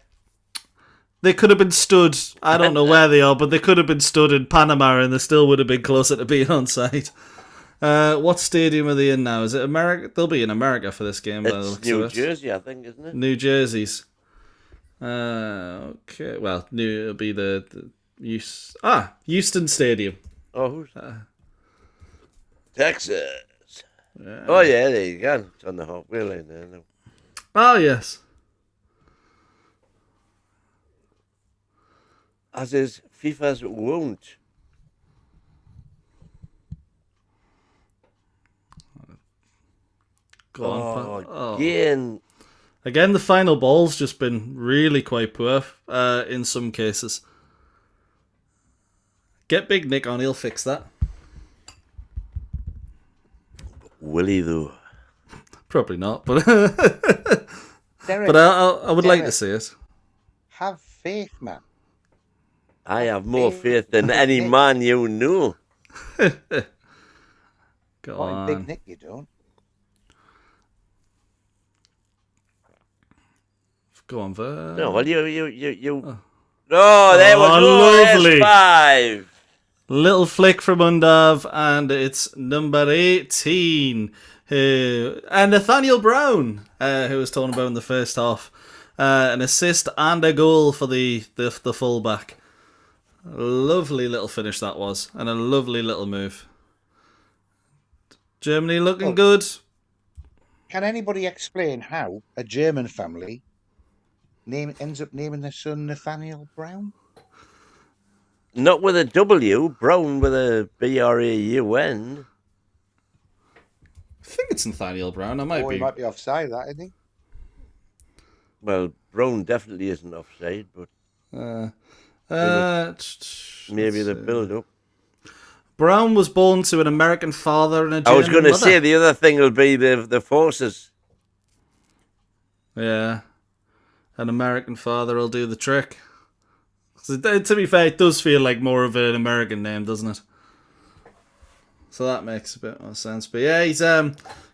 They could have been stood. I don't know where they are, but they could have been stood in Panama and they still would have been closer to being on site. What stadium are they in now? Is it America? They'll be in America for this game. It's New Jersey, I think, isn't it? New Jersey's. Okay. Well, it'll be the Houston Stadium. Oh, who's Texas. Yeah. Oh, yeah, there you go. It's on the Hot Wheel in there now. Oh, yes. As is FIFA's won't. Go on. Again, the final ball's just been really quite poor in some cases. Get Big Nick on, he'll fix that. Will he, though? Probably not, but Derek, but I would like to Derek, see it. have faith, man. I have more faith than any man you know. Go Not in Big on. Nick, you don't. Go on, Ver. No, well, you. Oh, there we go. lovely. There's 5. Little flick from Undav, and it's number 18. And Nathaniel Brown, who was talking about in the first half. An assist and a goal for the fullback. Lovely little finish that was, and a lovely little move. Germany looking good. Can anybody explain how a German family ends up naming their son Nathaniel Brown? Not with a W, Brown with a B-R-A-U-N. I think it's Nathaniel Brown. I might He be. might be offside, that, isn't he? Well, Brown definitely isn't offside, but maybe the build-up. Brown was born to an American father and a I German was going to mother. say the other thing will be the forces. Yeah. An American father will do the trick. So, to be fair, it does feel like more of an American name, doesn't it? So that makes a bit more sense. But yeah, he's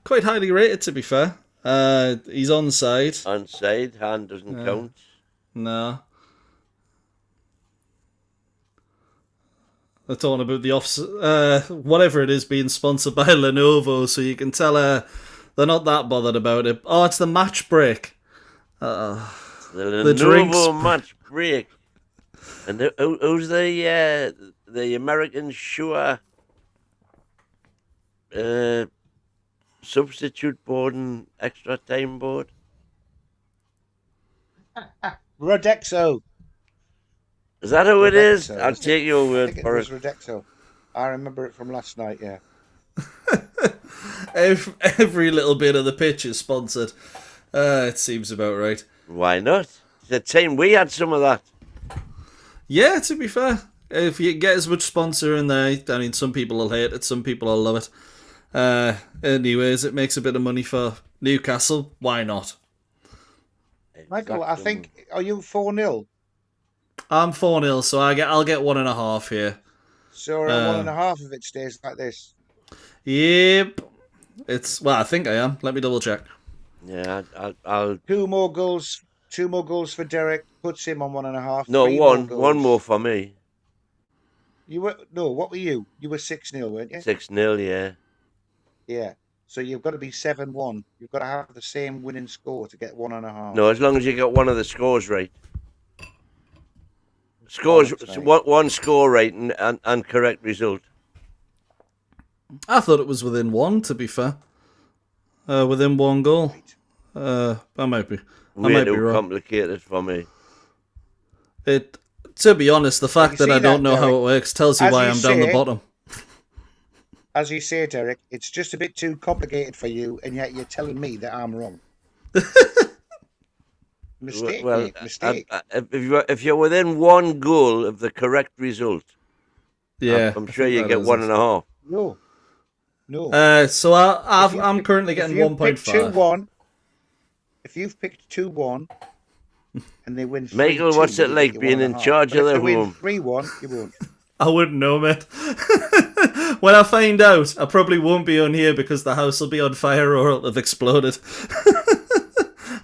quite highly rated, to be fair. He's onside. Onside, hand doesn't count. No. They're talking about the whatever it is being sponsored by Lenovo, so you can tell they're not that bothered about it. Oh, it's the match break. The drinks Lenovo match break. And who's the American Shure substitute board and extra time board? Rodexo. Is that who it is? Rodexo, I'll isn't take your I word think it for was it. Rodexo. I remember it from last night, yeah. Every little bit of the pitch is sponsored. It seems about right. Why not? The time we had some of that. Yeah, to be fair, if you get as much sponsor in there, I mean, some people will hate it, some people will love it. Anyways, it makes a bit of money for Newcastle. Why not? Michael, I think, are you 4-0? I'm 4-0, so I'll get 1.5 here. So 1.5 of it stays like this. Yep. I think I am. Let me double check. Yeah, I'll. Two more goals for Derek, puts him on 1.5. No, Three one more goals. more for me. What were you? You were 6-0, weren't you? 6-0, yeah. Yeah. So you've got to be 7-1. You've got to have the same winning score to get 1.5. No, as long as you get one of the scores right. Scores, one score right and correct result. I thought it was within one, to be fair. Within one goal. I might be. Way be too wrong. complicated for me. To be honest, the fact that I don't know how it works tells you As why you I'm down the say- bottom. As you say, Derek, it's just a bit too complicated for you, and yet you're telling me that I'm wrong. Mistake, Well, mate, mistake. if you're within one goal of the correct result, Yeah, I'm sure you get 1.5. No. So I'm currently getting 1.5. 2-1, if you've picked 2-1, and they win 3-2, Michael, what's it you like get being in 1.5. charge But of if the they win home? 3-1, you won't. I wouldn't know, mate. When I find out, I probably won't be on here because the house will be on fire or it'll have exploded.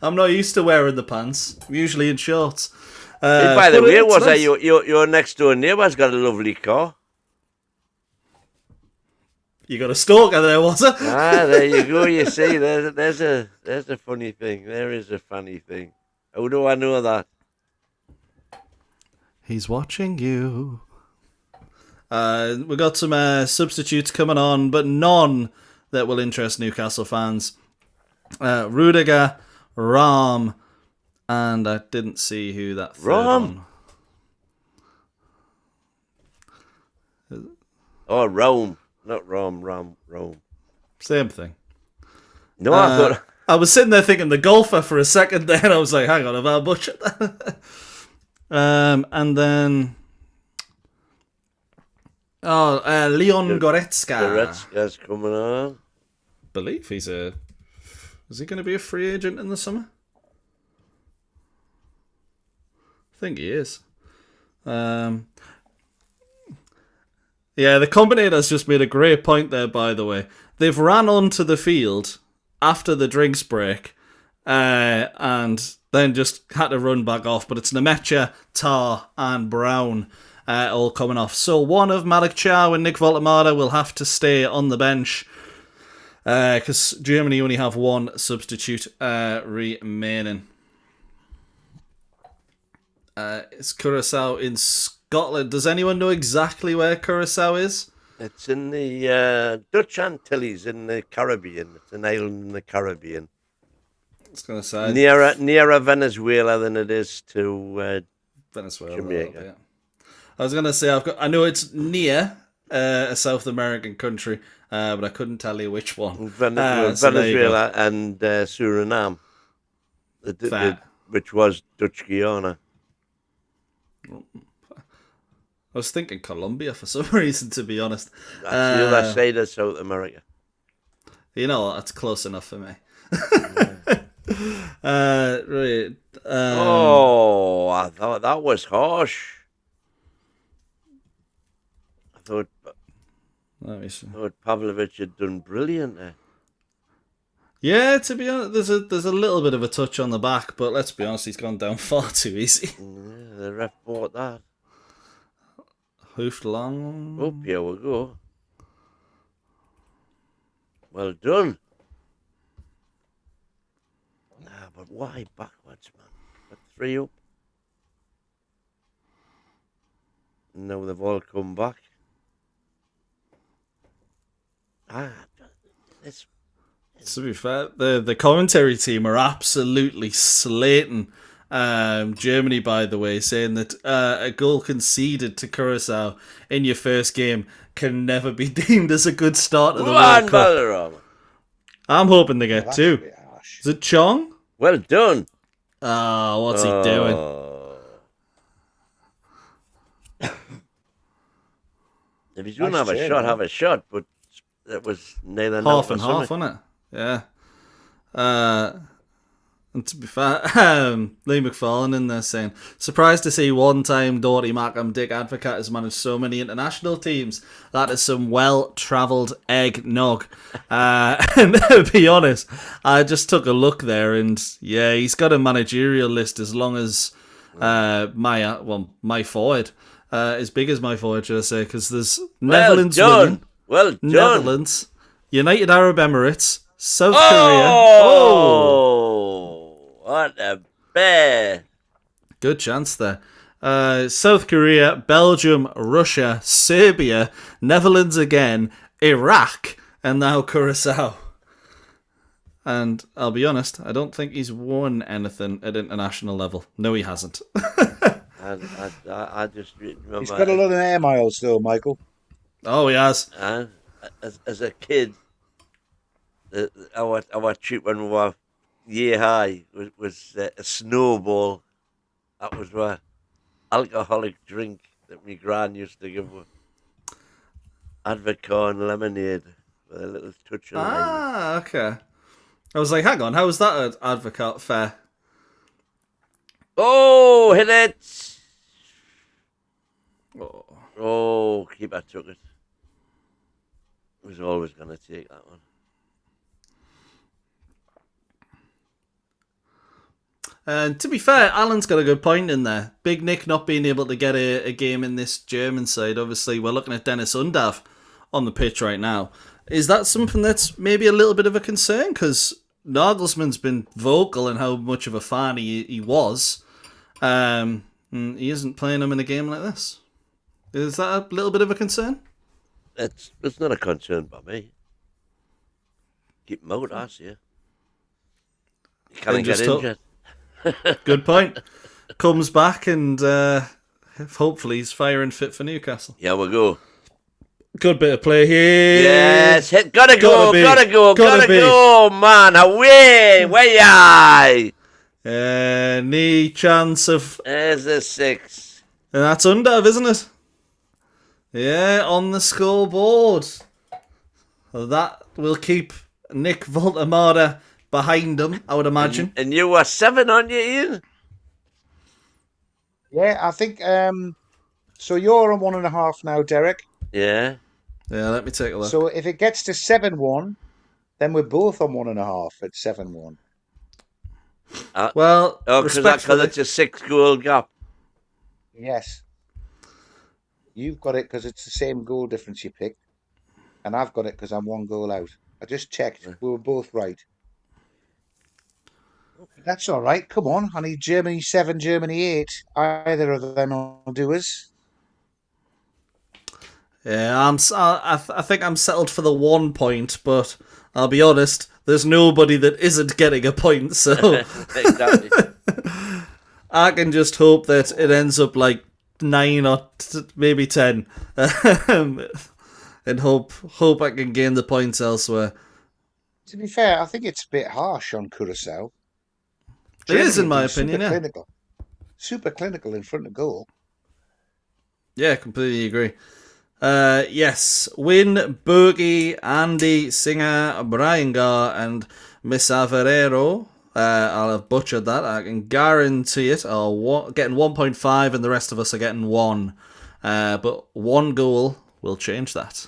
I'm not used to wearing the pants. I'm usually in shorts. By the but way, it's nice. your next door neighbour's got a lovely car. You got a stalker there, was it? There you go. You see, there's a funny thing. There is a funny thing. How do I know that? He's watching you. We got some substitutes coming on, but none that will interest Newcastle fans. Rudiger, Ram, and I didn't see who that third Ram? one. Oh, Rome. Not Rome. Same thing. No, I thought... I was sitting there thinking the golfer for a second there, and I was like, hang on, have I butchered that? And then Leon Goretzka. Goretzka's coming on. Believe he's is he going to be a free agent in the summer? I think he is. Yeah, the Combinator's just made a great point there, by the way. They've ran onto the field after the drinks break and then just had to run back off. But it's Nemecha, Tar and Brown all coming off. So one of Malik Chow and Nick Woltemade will have to stay on the bench because Germany only have one substitute remaining. It's Curaçao in Scotland. Does anyone know exactly where Curaçao is? It's in the Dutch Antilles in the Caribbean. It's an island in the Caribbean. I was going to say nearer Venezuela than it is to Venezuela. Jamaica. Yeah. I was going to say I know it's near a South American country, but I couldn't tell you which one. Venezuela and Suriname, which was Dutch Guyana. I was thinking Colombia for some reason, to be honest. That's the other side of South America. You know what? That's close enough for me. Right. I thought that was harsh. I thought Pavlovic had done brilliant there. Yeah, to be honest, there's a little bit of a touch on the back, but let's be honest, he's gone down far too easy. Yeah, the ref bought that. Hoofed long. Oh, here we go. Well done. Nah, but why backwards, man? Got 3 up. Now they've all come back. To be fair, the commentary team are absolutely slating Germany, by the way, saying that a goal conceded to Curaçao in your first game can never be deemed as a good start of the World Cup. I'm hoping they get 2. Is it Chong? Well done. What's he doing? If he's going to have a shot, but that was neither half and half, wasn't it? Yeah. And to be fair, Lee McFarlane in there saying, surprised to see one-time Doughty Mackham Dick Advocat has managed so many international teams. That is some well-travelled eggnog. And to be honest, I just took a look there and yeah, he's got a managerial list as long as my forward. As big as my forward, should I say, because there's Netherlands women. Well done. Netherlands, United Arab Emirates, South Korea. Oh, what a bear. Good chance there. South Korea, Belgium, Russia, Serbia, Netherlands again, Iraq, and now Curaçao. And I'll be honest, I don't think he's won anything at international level. No, he hasn't. I just remember. He's got a lot of air miles still, Michael. Oh, he has. As a kid, our trip when we were year high was a snowball. That was what alcoholic drink that my gran used to give us. Advocat and lemonade with a little touch of lime. Okay. I was like, hang on, how was that an Advocat fair? Oh, hit it! Oh, keeper took it. Was always going to take that one. And to be fair, Alan's got a good point in there. Big Nick not being able to get a game in this German side. Obviously, we're looking at Dennis Undav on the pitch right now. Is that something that's maybe a little bit of a concern? Because Nagelsmann's been vocal in how much of a fan he was. He isn't playing him in a game like this. Is that a little bit of a concern? It's not a concern by me. Keep him out, I see. He can't get injured. Good point. Comes back and hopefully he's firing fit for Newcastle. Yeah, we'll go. Good bit of play here. Yes, gotta go, man. Away, way knee chance of. There's a 6. And that's Undav, isn't it? Yeah, on the scoreboard. That will keep Nick Woltemade behind him, I would imagine. And you were 7, aren't you, Ian? Yeah, I think. So you're on 1.5 now, Derek. Yeah. Yeah, let me take a look. So if it gets to 7-1, then we're both on 1.5 at 7-1. Well, because respectfully, it's a 6-goal gap. Yes. You've got it because it's the same goal difference you picked. And I've got it because I'm 1 goal out. I just checked. We were both right. That's all right. Come on. I need Germany 7, Germany 8. Either of them will do us. yeah, I think I'm settled for the 1 point, but I'll be honest, there's nobody that isn't getting a point, so Exactly. I can just hope that it ends up like 9 or maybe 10, and hope I can gain the points elsewhere. To be fair, I think it's a bit harsh on Curaçao. It is, in my have been opinion, yeah. clinical. Super clinical in front of goal. Yeah, completely agree. Yes, Win, Bergie, Andy, Singer, Brian Garr, and Miss Averero. I'll have butchered that. I can guarantee it. Getting 1.5, and the rest of us are getting 1. But 1 goal will change that.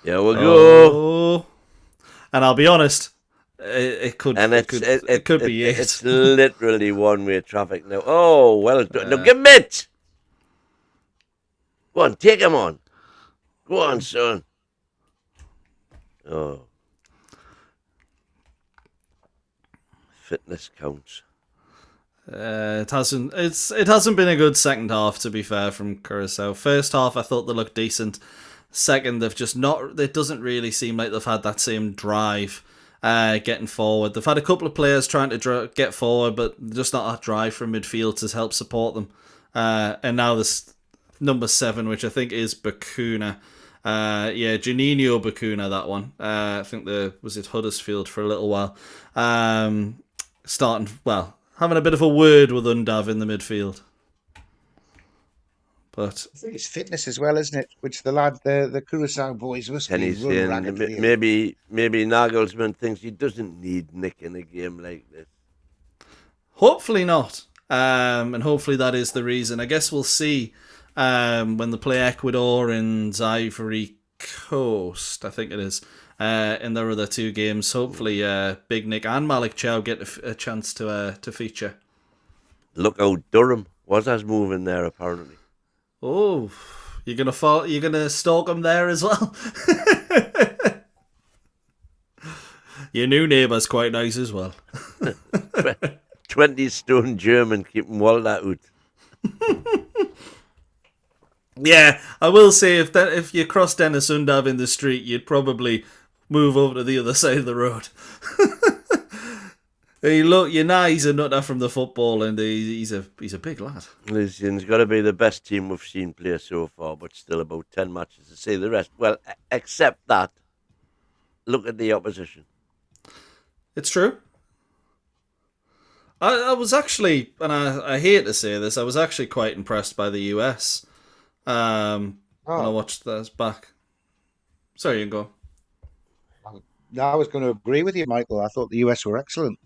Yeah, we'll go. And I'll be honest, it could be 8. It's literally one-way traffic now. Oh, well done. No, give it! Go on, take him on. Go on, son. Oh. Fitness counts. It hasn't been a good second half, to be fair, from Curaçao. First half, I thought they looked decent. Second, they've just not. It doesn't really seem like they've had that same drive getting forward. They've had a couple of players trying to get forward, but just not that drive from midfield to help support them. And now this number 7, which I think is Bakuna. Juninho Bakuna, that one. I think was it Huddersfield for a little while. Having a bit of a word with Undav in the midfield. But I think it's fitness as well, isn't it? Which the Curaçao boys must be run ragged. Maybe Nagelsmann thinks he doesn't need Nick in a game like this. Hopefully not. And hopefully that is the reason. I guess we'll see when they play Ecuador and Ivory Coast, I think it is, in their other 2 games. Hopefully Big Nick and Malik Chow get a chance to feature. Look how Durham was as moving there, apparently. Oh, you're gonna stalk him there as well? Your new neighbour's quite nice as well. 20-stone German keeping Walter out. Yeah, I will say if you cross Dennis Undav in the street, you'd probably move over to the other side of the road. You're nice and not that from the football, and he's a big lad. Listen, it's got to be the best team we've seen play so far, but still about 10 matches to say the rest. Well, except that, look at the opposition. It's true. I was actually, and I hate to say this, I was actually quite impressed by the US. When I watched this back. Sorry, you can go. No, I was going to agree with you, Michael. I thought the US were excellent.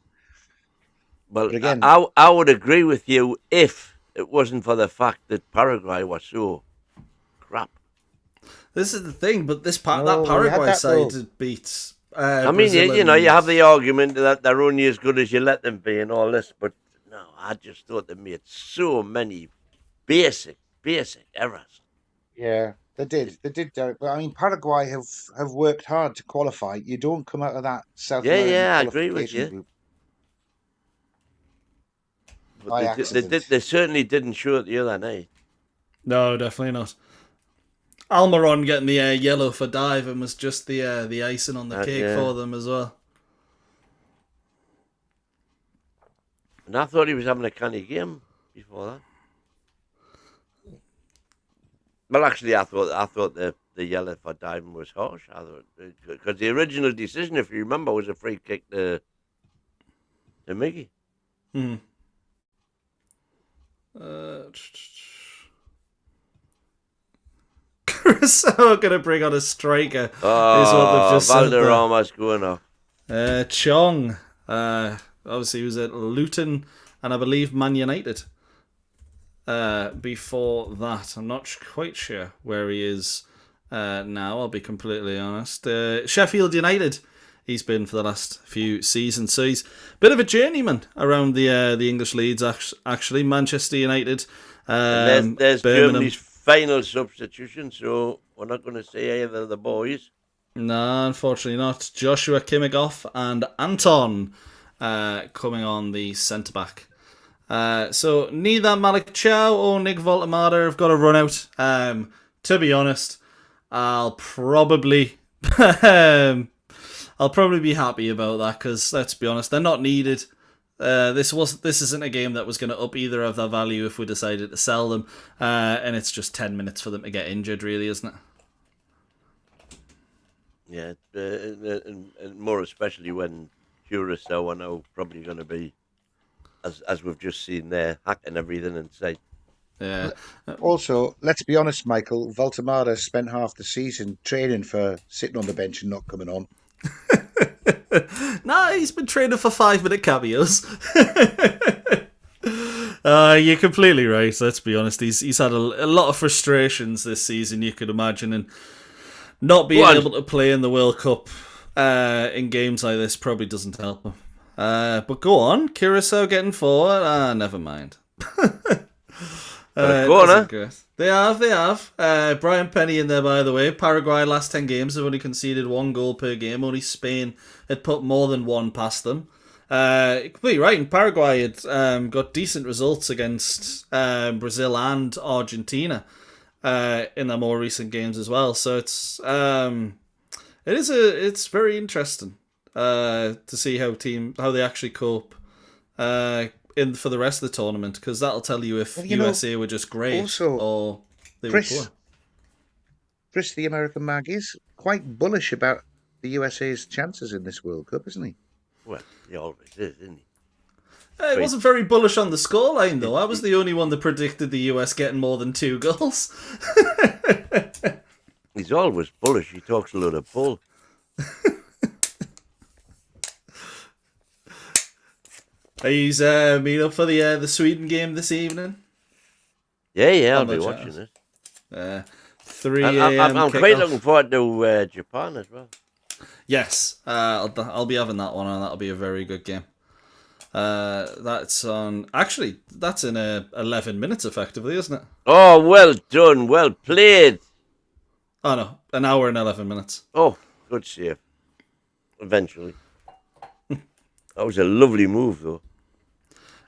Well, again, I would agree with you if it wasn't for the fact that Paraguay was so crap. This is the thing, but that Paraguay side beats. I mean, you have the argument that they're only as good as you let them be and all this, but no, I just thought they made so many basic errors. Yeah, they did, Derek. But I mean, Paraguay have worked hard to qualify. You don't come out of that South American I agree with you. Group. But they certainly didn't show it the other night. No, definitely not. Almiron getting the yellow for diving was just the icing on the cake for them as well. And I thought he was having a canny game before that. Well, actually, I thought the yellow for diving was harsh. I thought because the original decision, if you remember, was a free kick to Mickey. Hmm. Curaçao going to bring on a striker. Is what Oh, they've just said there. Valderrama's going off. Chong. Obviously, he was at Luton and I believe Man United. Before that, I'm not quite sure where he is now, I'll be completely honest. Sheffield United, he's been for the last few seasons. So he's a bit of a journeyman around the English leagues, actually. Manchester United. There's Birmingham. Germany's final substitution, so we're not going to say either of the boys. No, unfortunately not. Joshua Kimmich and Anton coming on the centre-back. So neither Malik Chow or Nick Woltemade have got to run out. To be honest, I'll probably be happy about that because let's be honest, they're not needed. This isn't a game that was going to up either of their value if we decided to sell them, and it's just 10 minutes for them to get injured, really, isn't it? Yeah, and more especially when Curaçao are now probably going to be, as we've just seen there, hacking everything in sight. Yeah. Also, let's be honest, Michael, Woltemade spent half the season training for sitting on the bench and not coming on. Nah, he's been training for 5-minute cameos. You're completely right, let's be honest. He's had a lot of frustrations this season, you could imagine, and not being able to play in the World Cup in games like this probably doesn't help him. But go on, Curaçao getting forward. Never mind. Corner. They have. Brian Penny in there, by the way. Paraguay last 10 games have only conceded 1 goal per game. Only Spain had put more than 1 past them. Completely right. And Paraguay had got decent results against Brazil and Argentina in their more recent games as well. So it's very interesting to see how they actually cope for the rest of the tournament, because that'll tell you if USA were just great also, or they Chris, were poor. Chris, the American mag, is quite bullish about the USA's chances in this World Cup, isn't he? Well, he always is, isn't he? It wasn't very bullish on the scoreline, though. I was the only one that predicted the US getting more than 2 goals. He's always bullish. He talks a lot of bull. Are you meet up for the Sweden game this evening? Yeah, I'll be watching it. 3 a.m. I'm quite looking forward to Japan as well. Yes, I'll be having that one, and that'll be a very good game. That's on. Actually, that's in 11 minutes, effectively, isn't it? Oh, well done, well played. Oh no, an hour and 11 minutes. Oh, good save. Eventually. That was a lovely move, though.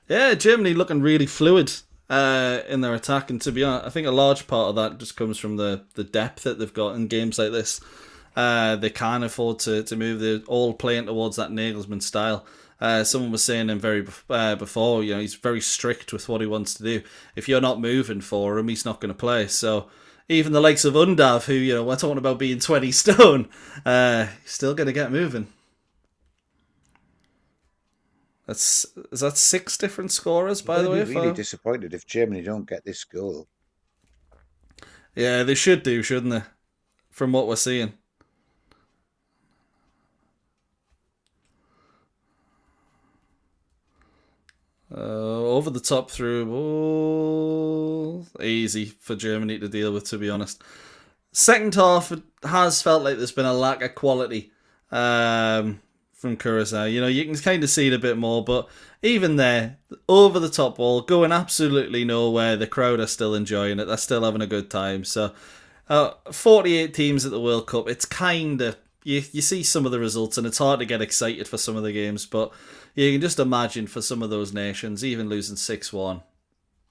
Yeah, Germany looking really fluid in their attack, and to be honest, I think a large part of that just comes from the depth that they've got in games like this. They can afford to move. They're all playing towards that Nagelsmann style. Someone was saying him before, he's very strict with what he wants to do. If you're not moving for him, he's not going to play. So even the likes of Undav, who we're talking about being 20 stone, still going to get moving. Is that 6 different scorers, by the way? I'd be really disappointed if Germany don't get this goal. Yeah, they should do, shouldn't they? From what we're seeing. Over the top through. Oh, easy for Germany to deal with, to be honest. Second half, it has felt like there's been a lack of quality from Curaçao. You can kind of see it a bit more, but even there, over the top ball, going absolutely nowhere. The crowd are still enjoying it. They're still having a good time. So, 48 teams at the World Cup. It's kind of, you see some of the results, and it's hard to get excited for some of the games, but you can just imagine for some of those nations, even losing 6-1,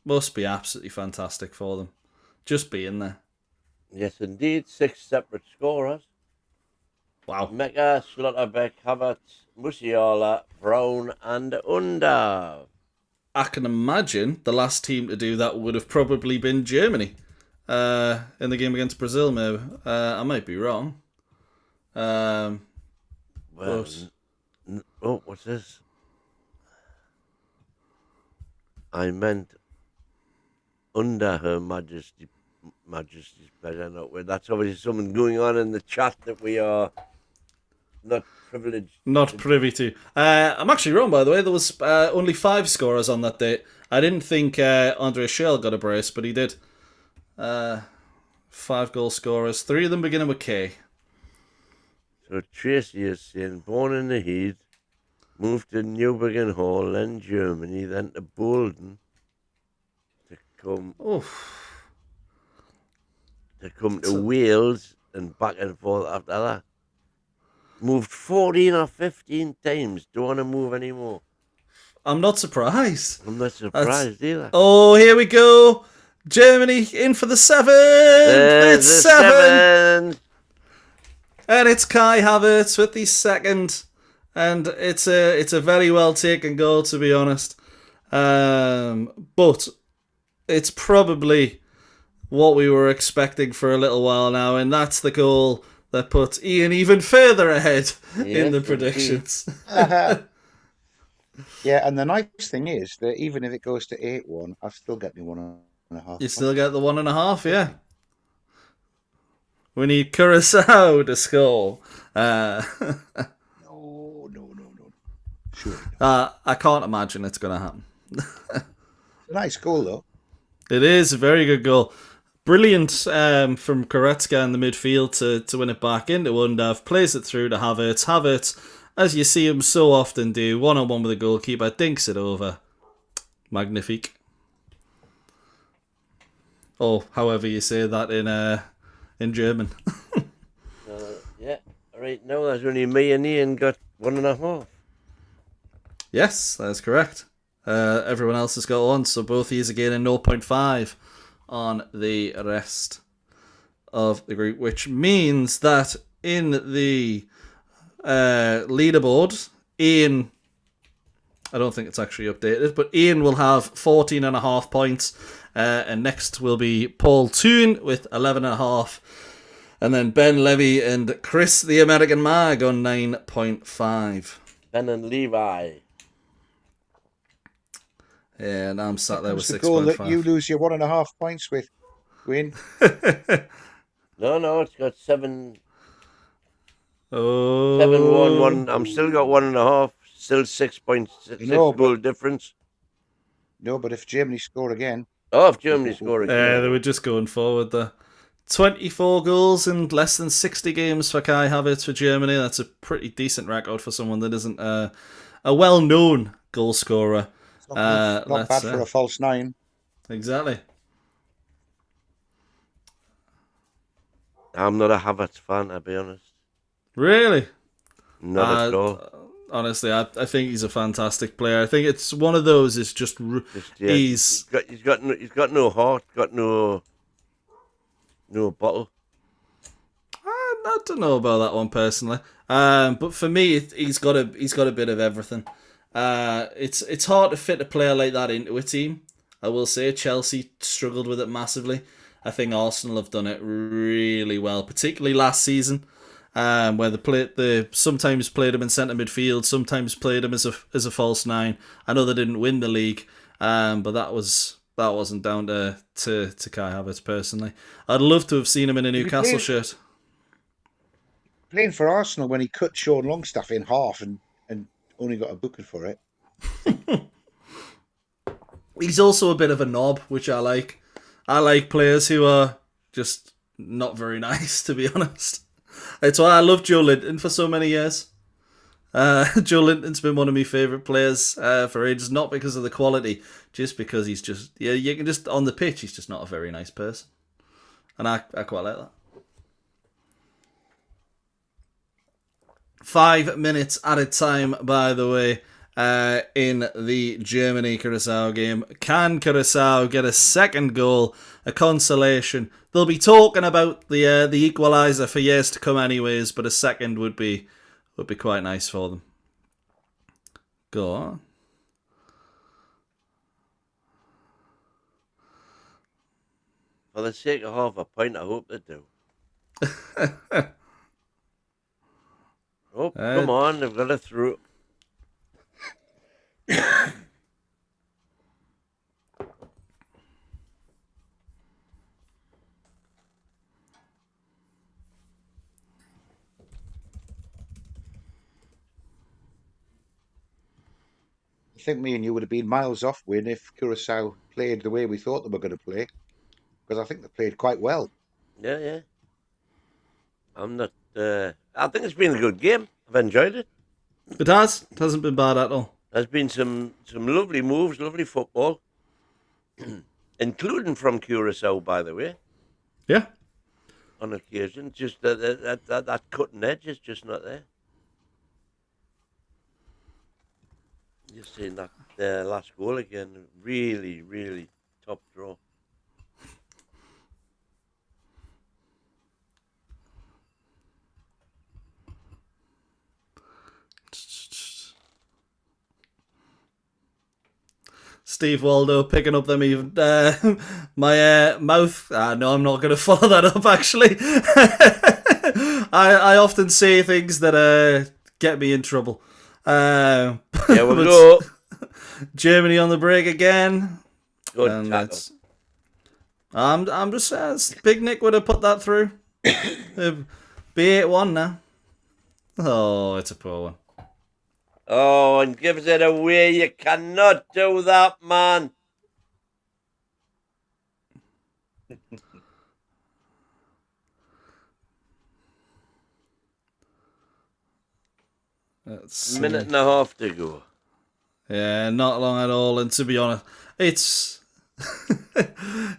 must be absolutely fantastic for them. Just being there. Yes, indeed. 6 separate scorers. Wow. Mecca, Schlotterbeck, Havertz, Musiala, Brown, and Undav. I can imagine the last team to do that would have probably been Germany in the game against Brazil, maybe. I might be wrong. What's this? I meant under Her Majesty Majesty's pleasure. That's obviously something going on in the chat that we are not privileged. Not privy to. I'm actually wrong, by the way. There was only 5 scorers on that day. I didn't think Andre Schell got a brace, but he did. 5 goal scorers. 3 of them beginning with K. So Tracy is saying, born in the Heath, moved to Newbergen Hall, then Germany, then to Bolden to come to Wales and back and forth after that. Moved 14 or 15 times. Don't want to move anymore. I'm not surprised. I'm not surprised either. Oh, here we go. Germany in for the 7th. It's 7. And it's Kai Havertz with the 2nd. And it's a very well taken goal, to be honest. But it's probably what we were expecting for a little while now, and that's the goal that puts Ian even further ahead in the predictions. Yeah, and the nice thing is that even if it goes to 8-1, I've still got me 1.5. You still get the 1.5, yeah. We need Curaçao to score. No. Sure. I can't imagine it's going to happen. It's a nice goal, though. It is a very good goal. Brilliant from Goretzka in the midfield to win it back into Undav. Plays it through to Havertz. Havertz, as you see him so often do, one-on-one with the goalkeeper, dinks it over. Magnifique. Or however you say that in German. Yeah, right now there's only me and Ian got 1.5. Yes, that's correct. Everyone else has got 1, so both of you are gaining 0.5 on the rest of the group, which means that in the leaderboard, Ian, I don't think it's actually updated, but Ian will have 14.5 points, and next will be Paul Toon with 11.5, and then Ben Levy and Chris the American Mag on 9.5. Ben and Levi. Yeah, and I'm sat there with 6.5. The goal that you lose your 1.5 points with, Win. No, it's got 7. Oh. 7-1-1. I'm still got 1.5. Still 6 points. 6 goal difference. No, but if Germany score again. Oh, if Germany score again. They were just going forward there. 24 goals in less than 60 games for Kai Havertz for Germany. That's a pretty decent record for someone that isn't a well-known goal scorer. Not bad for a false 9. Exactly. I'm not a Havertz fan, I'll be honest. Really? Not at all. Honestly, I think he's a fantastic player. I think it's one of those. It's just he's got no heart, got no bottle. I don't know about that one personally. But for me, he's got a bit of everything. It's hard to fit a player like that into a team. I will say Chelsea struggled with it massively. I think Arsenal have done it really well, particularly last season, where they sometimes played him in centre midfield, sometimes played him as a false 9. I know they didn't win the league, but that wasn't down to Kai Havertz personally. I'd love to have seen him in a Newcastle shirt. Playing for Arsenal when he cut Sean Longstaff in half and only got a booking for it. He's also a bit of a knob, which I like. I like players who are just not very nice, to be honest. That's why I love Joe Linton for so many years. Joe Linton's been one of my favourite players for ages, not because of the quality, just because he's just, you can just, on the pitch, he's just not a very nice person. And I quite like that. 5 minutes at a time, by the way, in the Germany-Curaçao game. Can Curaçao get a second goal, a consolation? They'll be talking about the equaliser for years to come anyways, but a second would be quite nice for them. Go on. For the sake of half a point, I hope they do. Oh, come on, they've got it through. think me and you would have been miles off win if Curaçao played the way we thought they were going to play, because I think they played quite well. Yeah. I'm not. I think it's been a good game. I've enjoyed it. It has. It hasn't been bad at all. There's been some lovely moves, lovely football, including from Curaçao, by the way. Yeah. On occasion, just that cutting edge is just not there. You've seen that last goal again. Really, really top draw. Steve Waldo picking up them even. My mouth. No, I'm not going to follow that up, actually. I often say things that get me in trouble. Yeah, we'll go. Germany on the break again. Good tackle. I'm just Big Nick would have put that through. Be 8-1 now. Oh, it's a poor one. Oh, and gives it away. You cannot do that, man. That's Minute and a half to go. Yeah, not long at all. And to be honest, it's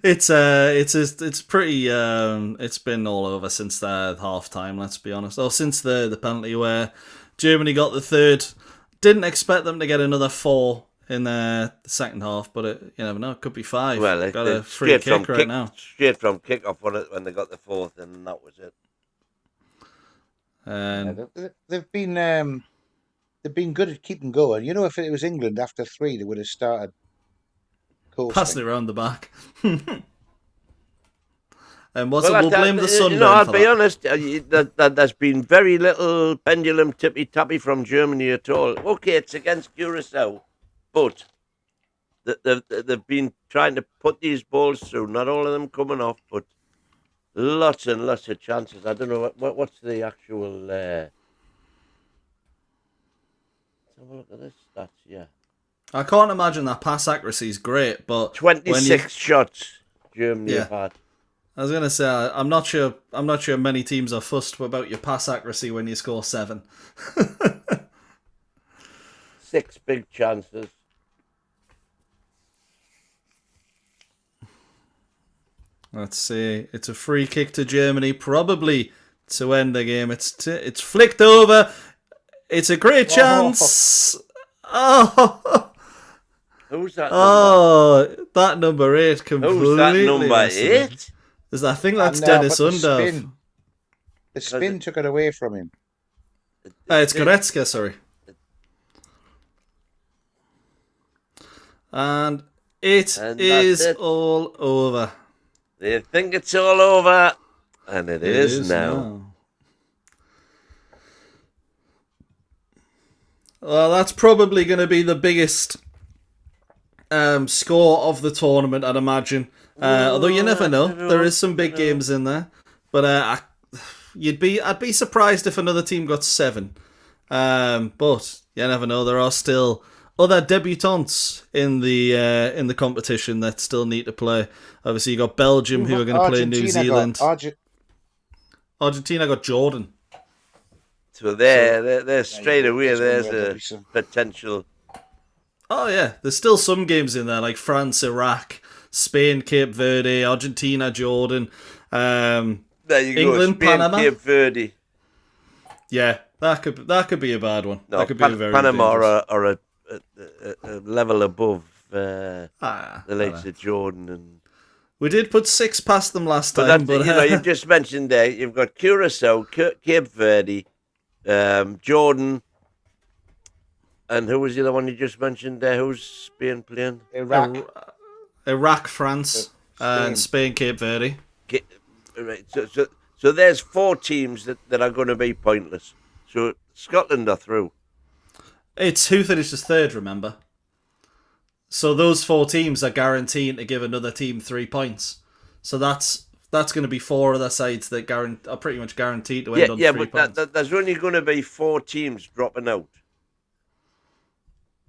it's pretty it's been all over since the half time. Let's be honest. Oh, since the penalty where Germany got the third. Didn't expect them to get another 4 in the second half, but you never know. It could be 5. Well, got a free kick right now. Straight from kick-off when they got the 4th, and that was it. They've been good at keeping going. You know, if it was England after 3, they would have started passing it around the back. And we'll blame the sunburn. You know, I'll be honest. There's been very little pendulum tippy-tappy from Germany at all. Okay, it's against Curaçao, but they've been trying to put these balls through. Not all of them coming off, but lots and lots of chances. I don't know what's the actual. Let's have a look at this stats. Yeah, I can't imagine that pass accuracy is great, but 26 shots Germany have had. I was gonna say I'm not sure many teams are fussed about your pass accuracy when you score 7. 6 big chances. Let's see. It's a free kick to Germany, probably to end the game. It's flicked over. It's a great chance. Oh. Who's that? That number 8 completely. Who's that number 8? I think that's Dennis Undav. The spin took it away from him. It's Goretzka, sorry. And it is all over. They think it's all over, and it is now. Well, that's probably going to be the biggest score of the tournament, I'd imagine. Although you never know, there is some big games in there. But I'd be surprised if another team got 7. But you never know. There are still other debutants in the competition that still need to play. Obviously, you got Belgium who are going to play New Zealand. Argentina got Jordan. So they're straight away. There's a potential. Oh yeah, there's still some games in there like France, Iraq, Spain, Cape Verde, Argentina, Jordan, there you England, go. Spain, Panama, Cape Verde. Yeah, that could be a bad one. No, that could be a very Panama are a level above the likes of Jordan and. We did put 6 past them last time, but you've just mentioned there. You've got Curaçao, Cape Verde, Jordan. And who was the other one you just mentioned there? Who's Spain playing? Iraq, France, and Spain, Cape Verde. Right. So there's 4 teams that are going to be pointless. So Scotland are through. It's who finishes 3rd, remember? So those 4 teams are guaranteed to give another team 3 points. So that's going to be 4 other sides that are pretty much guaranteed to end on 3 points. But there's only going to be 4 teams dropping out.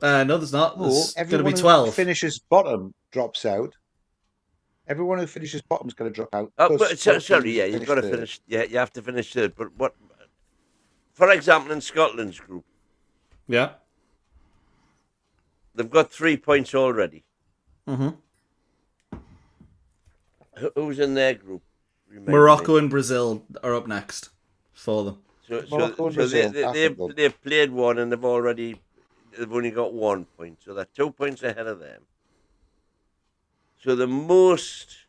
No, there's not. No, There's going to everyone be who 12. finishes bottom drops out. Everyone who finishes bottom is going to drop out. Oh, plus but all sorry, teams yeah, who you've got to third. finish. Yeah, you have to finish third. But what, for example, in Scotland's group, Yeah. they've got 3 points already. Mm-hmm. Who's in their group? Remind Morocco me. and Brazil are up next for them. Morocco and Brazil, I think they'll- they've played one and they've only got 1 point, so they're 2 points ahead of them. So the most,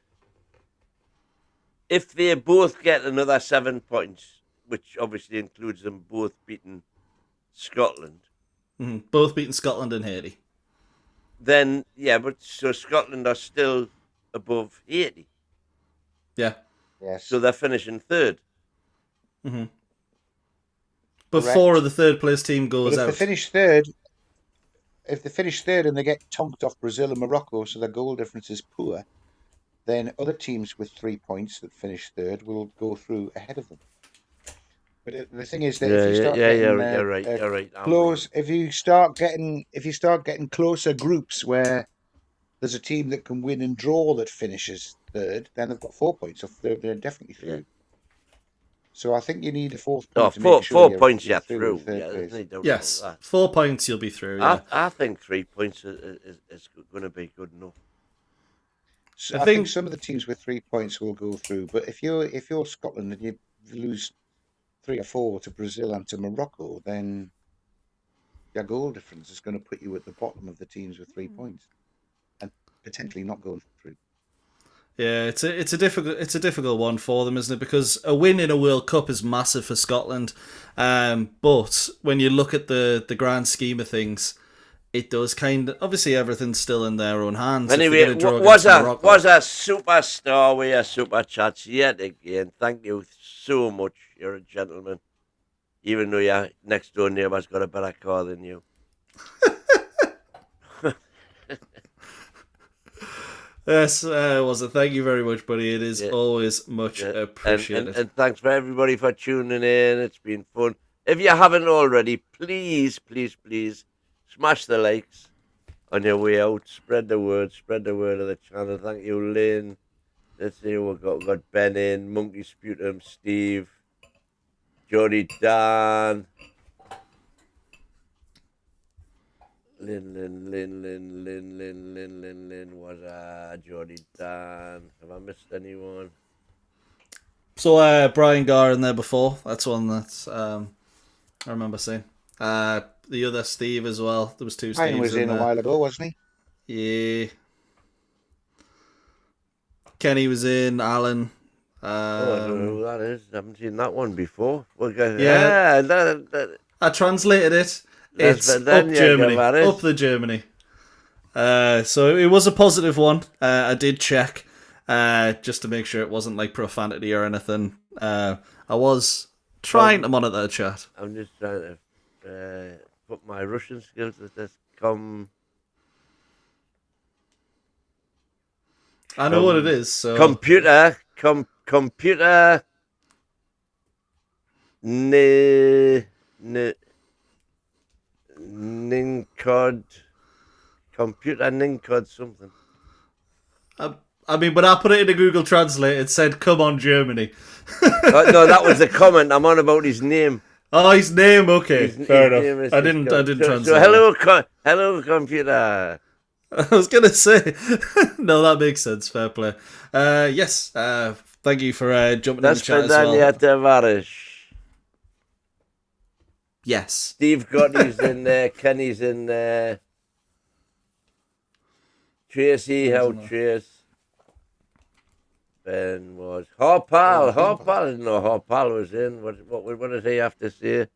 if they both get another 7 points, which obviously includes them both beating Scotland, Mm-hmm. Both beating Scotland and Haiti. then yeah, but so Scotland are still above 80, Yeah. Yes. so they're finishing third. Mm-hmm. But Correct. 4 of the third place team But goes if out. they finish third and they get tonked off Brazil and Morocco, so their goal difference is poor, then other teams with 3 points that finish third will go through ahead of them. But the thing is that if you start getting you're right. close, if you start getting closer groups where there's a team that can win and draw that finishes third, then they've got 4 points. So they're definitely through. Yeah. So I think you need a fourth Oh, point to make sure 4 you're points, you're you're through. in third Yeah, there's place. no doubt Yes. about 4 points you'll be through, yeah. that. I think 3 points is going to be good enough. So I I think think- some of the teams with 3 points will go through. But if you're Scotland and you lose 3 or 4 to Brazil and to Morocco, then your goal difference is going to put you at the bottom of the teams with 3 points, and potentially not going through. Yeah, it's a difficult one for them, isn't it? Because a win in a World Cup is massive for Scotland, but when you look at the grand scheme of things, it does kind of, obviously everything's still in their own hands. Anyway, was a superstar with your super chats yet again. Thank you so much. You're a gentleman, even though your next door neighbour's got a better car than you. Yes, was it? Thank you very much, buddy. It is Yeah. always much appreciated. And thanks for everybody for tuning in. It's been fun. If you haven't already, please smash the likes on your way out. Spread the word of the channel. Thank you, Lynn. Let's see who we've got Ben in, Monkey Sputum, Steve, Jody Dan. Lynn, was Jody Dan. Have I missed anyone? So Brian Garr in there before. That's one that I remember seeing. The other Steve as well. There was 2 Brian Steves was in there. a while ago, wasn't he? Yeah. Kenny was in. Alan. I don't know who that is. I haven't seen that one before. Yeah. I translated it. It's up Germany. Up the Germany. So it was a positive one. I did check just to make sure it wasn't like profanity or anything. I was trying to monitor the chat. I'm just trying to put my Russian skills at this. Come. I know what it is. So Computer. Nincod. Computer Nincod something. I mean, when I put it into Google Translate, it said, "Come on, Germany." No, that was the comment. I'm on about his name. Oh, his name. Okay, fair His name enough. is I didn't translate. So hello, computer. I was gonna say, no, that makes sense. Fair play. Yes. Thank you for jumping in the chat as well. Tavares. Yes. Steve Gotti's in there. Kenny's in there. Tracy, how Trace. Ben was Harpal. I didn't know Harpal was in. What does he have to say?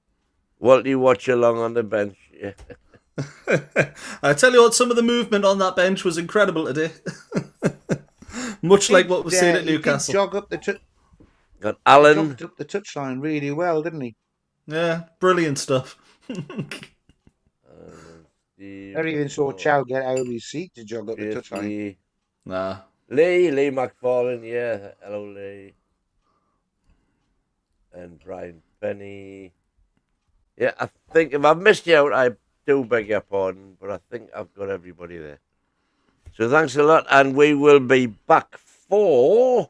Watchalong on the bench. Yeah. I tell you what, some of the movement on that bench was incredible today. Much like what we've seen at Newcastle. He jog up the Got Alan. jogged up the touchline really well, didn't he? Yeah, brilliant stuff. Steve, I even saw Chow get out of his seat to jog up the touchline. Tracy. Nah. Lee McFarlane, yeah. Hello, Lee. And Brian Penny. Yeah, I think if I've missed you out, I do beg your pardon, but I think I've got everybody there. So thanks a lot, and we will be back for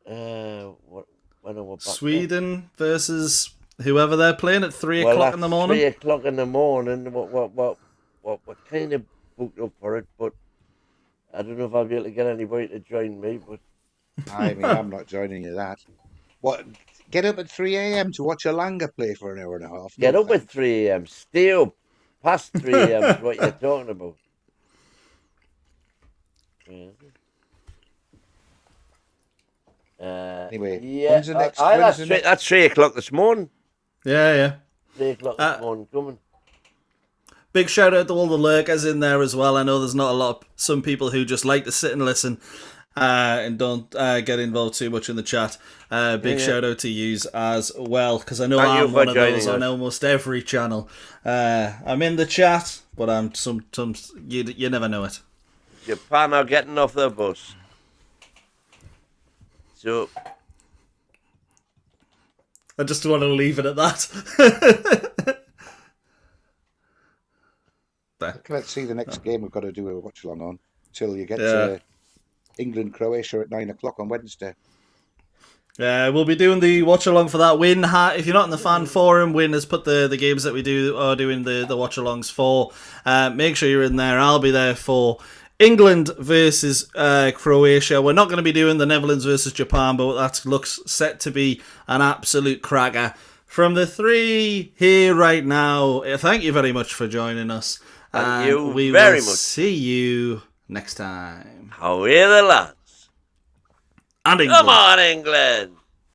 when are we back? Sweden versus whoever they're playing at 3:00 in the morning. 3:00 in the morning. What kind of booked up for it, but I don't know if I'll be able to get anybody to join me. But I mean, I'm not joining you that. What? Get up at 3 a.m. to watch a Langa play for an hour and a half. Get No up at thanks. 3 a.m. Stay up past 3 a.m. is what you're talking about. Anyway, yeah, when's the next? that's 3:00 this morning. Yeah. 3:00 this morning coming. Big shout out to all the lurkers in there as well. I know there's not a lot of some people who just like to sit and listen and don't get involved too much in the chat. Big shout out to yous as well, because I know I'm one of those on almost every channel. I'm in the chat, but I'm sometimes you never know it. Japan are getting off the bus. So I just want to leave it at that. Let's see the next game we've got to do a watch along on until you get to England Croatia at 9:00 on Wednesday. We'll be doing the watch along for that. Win, if you're not in the fan forum, Win has put the games that we are doing the watch alongs for. Make sure you're in there. I'll be there for England versus Croatia. We're not going to be doing the Netherlands versus Japan, but that looks set to be an absolute cracker. From the three here right now, thank you very much for joining us. Thank you we very will much. See you next time. How are the lads? And England. Come on, England!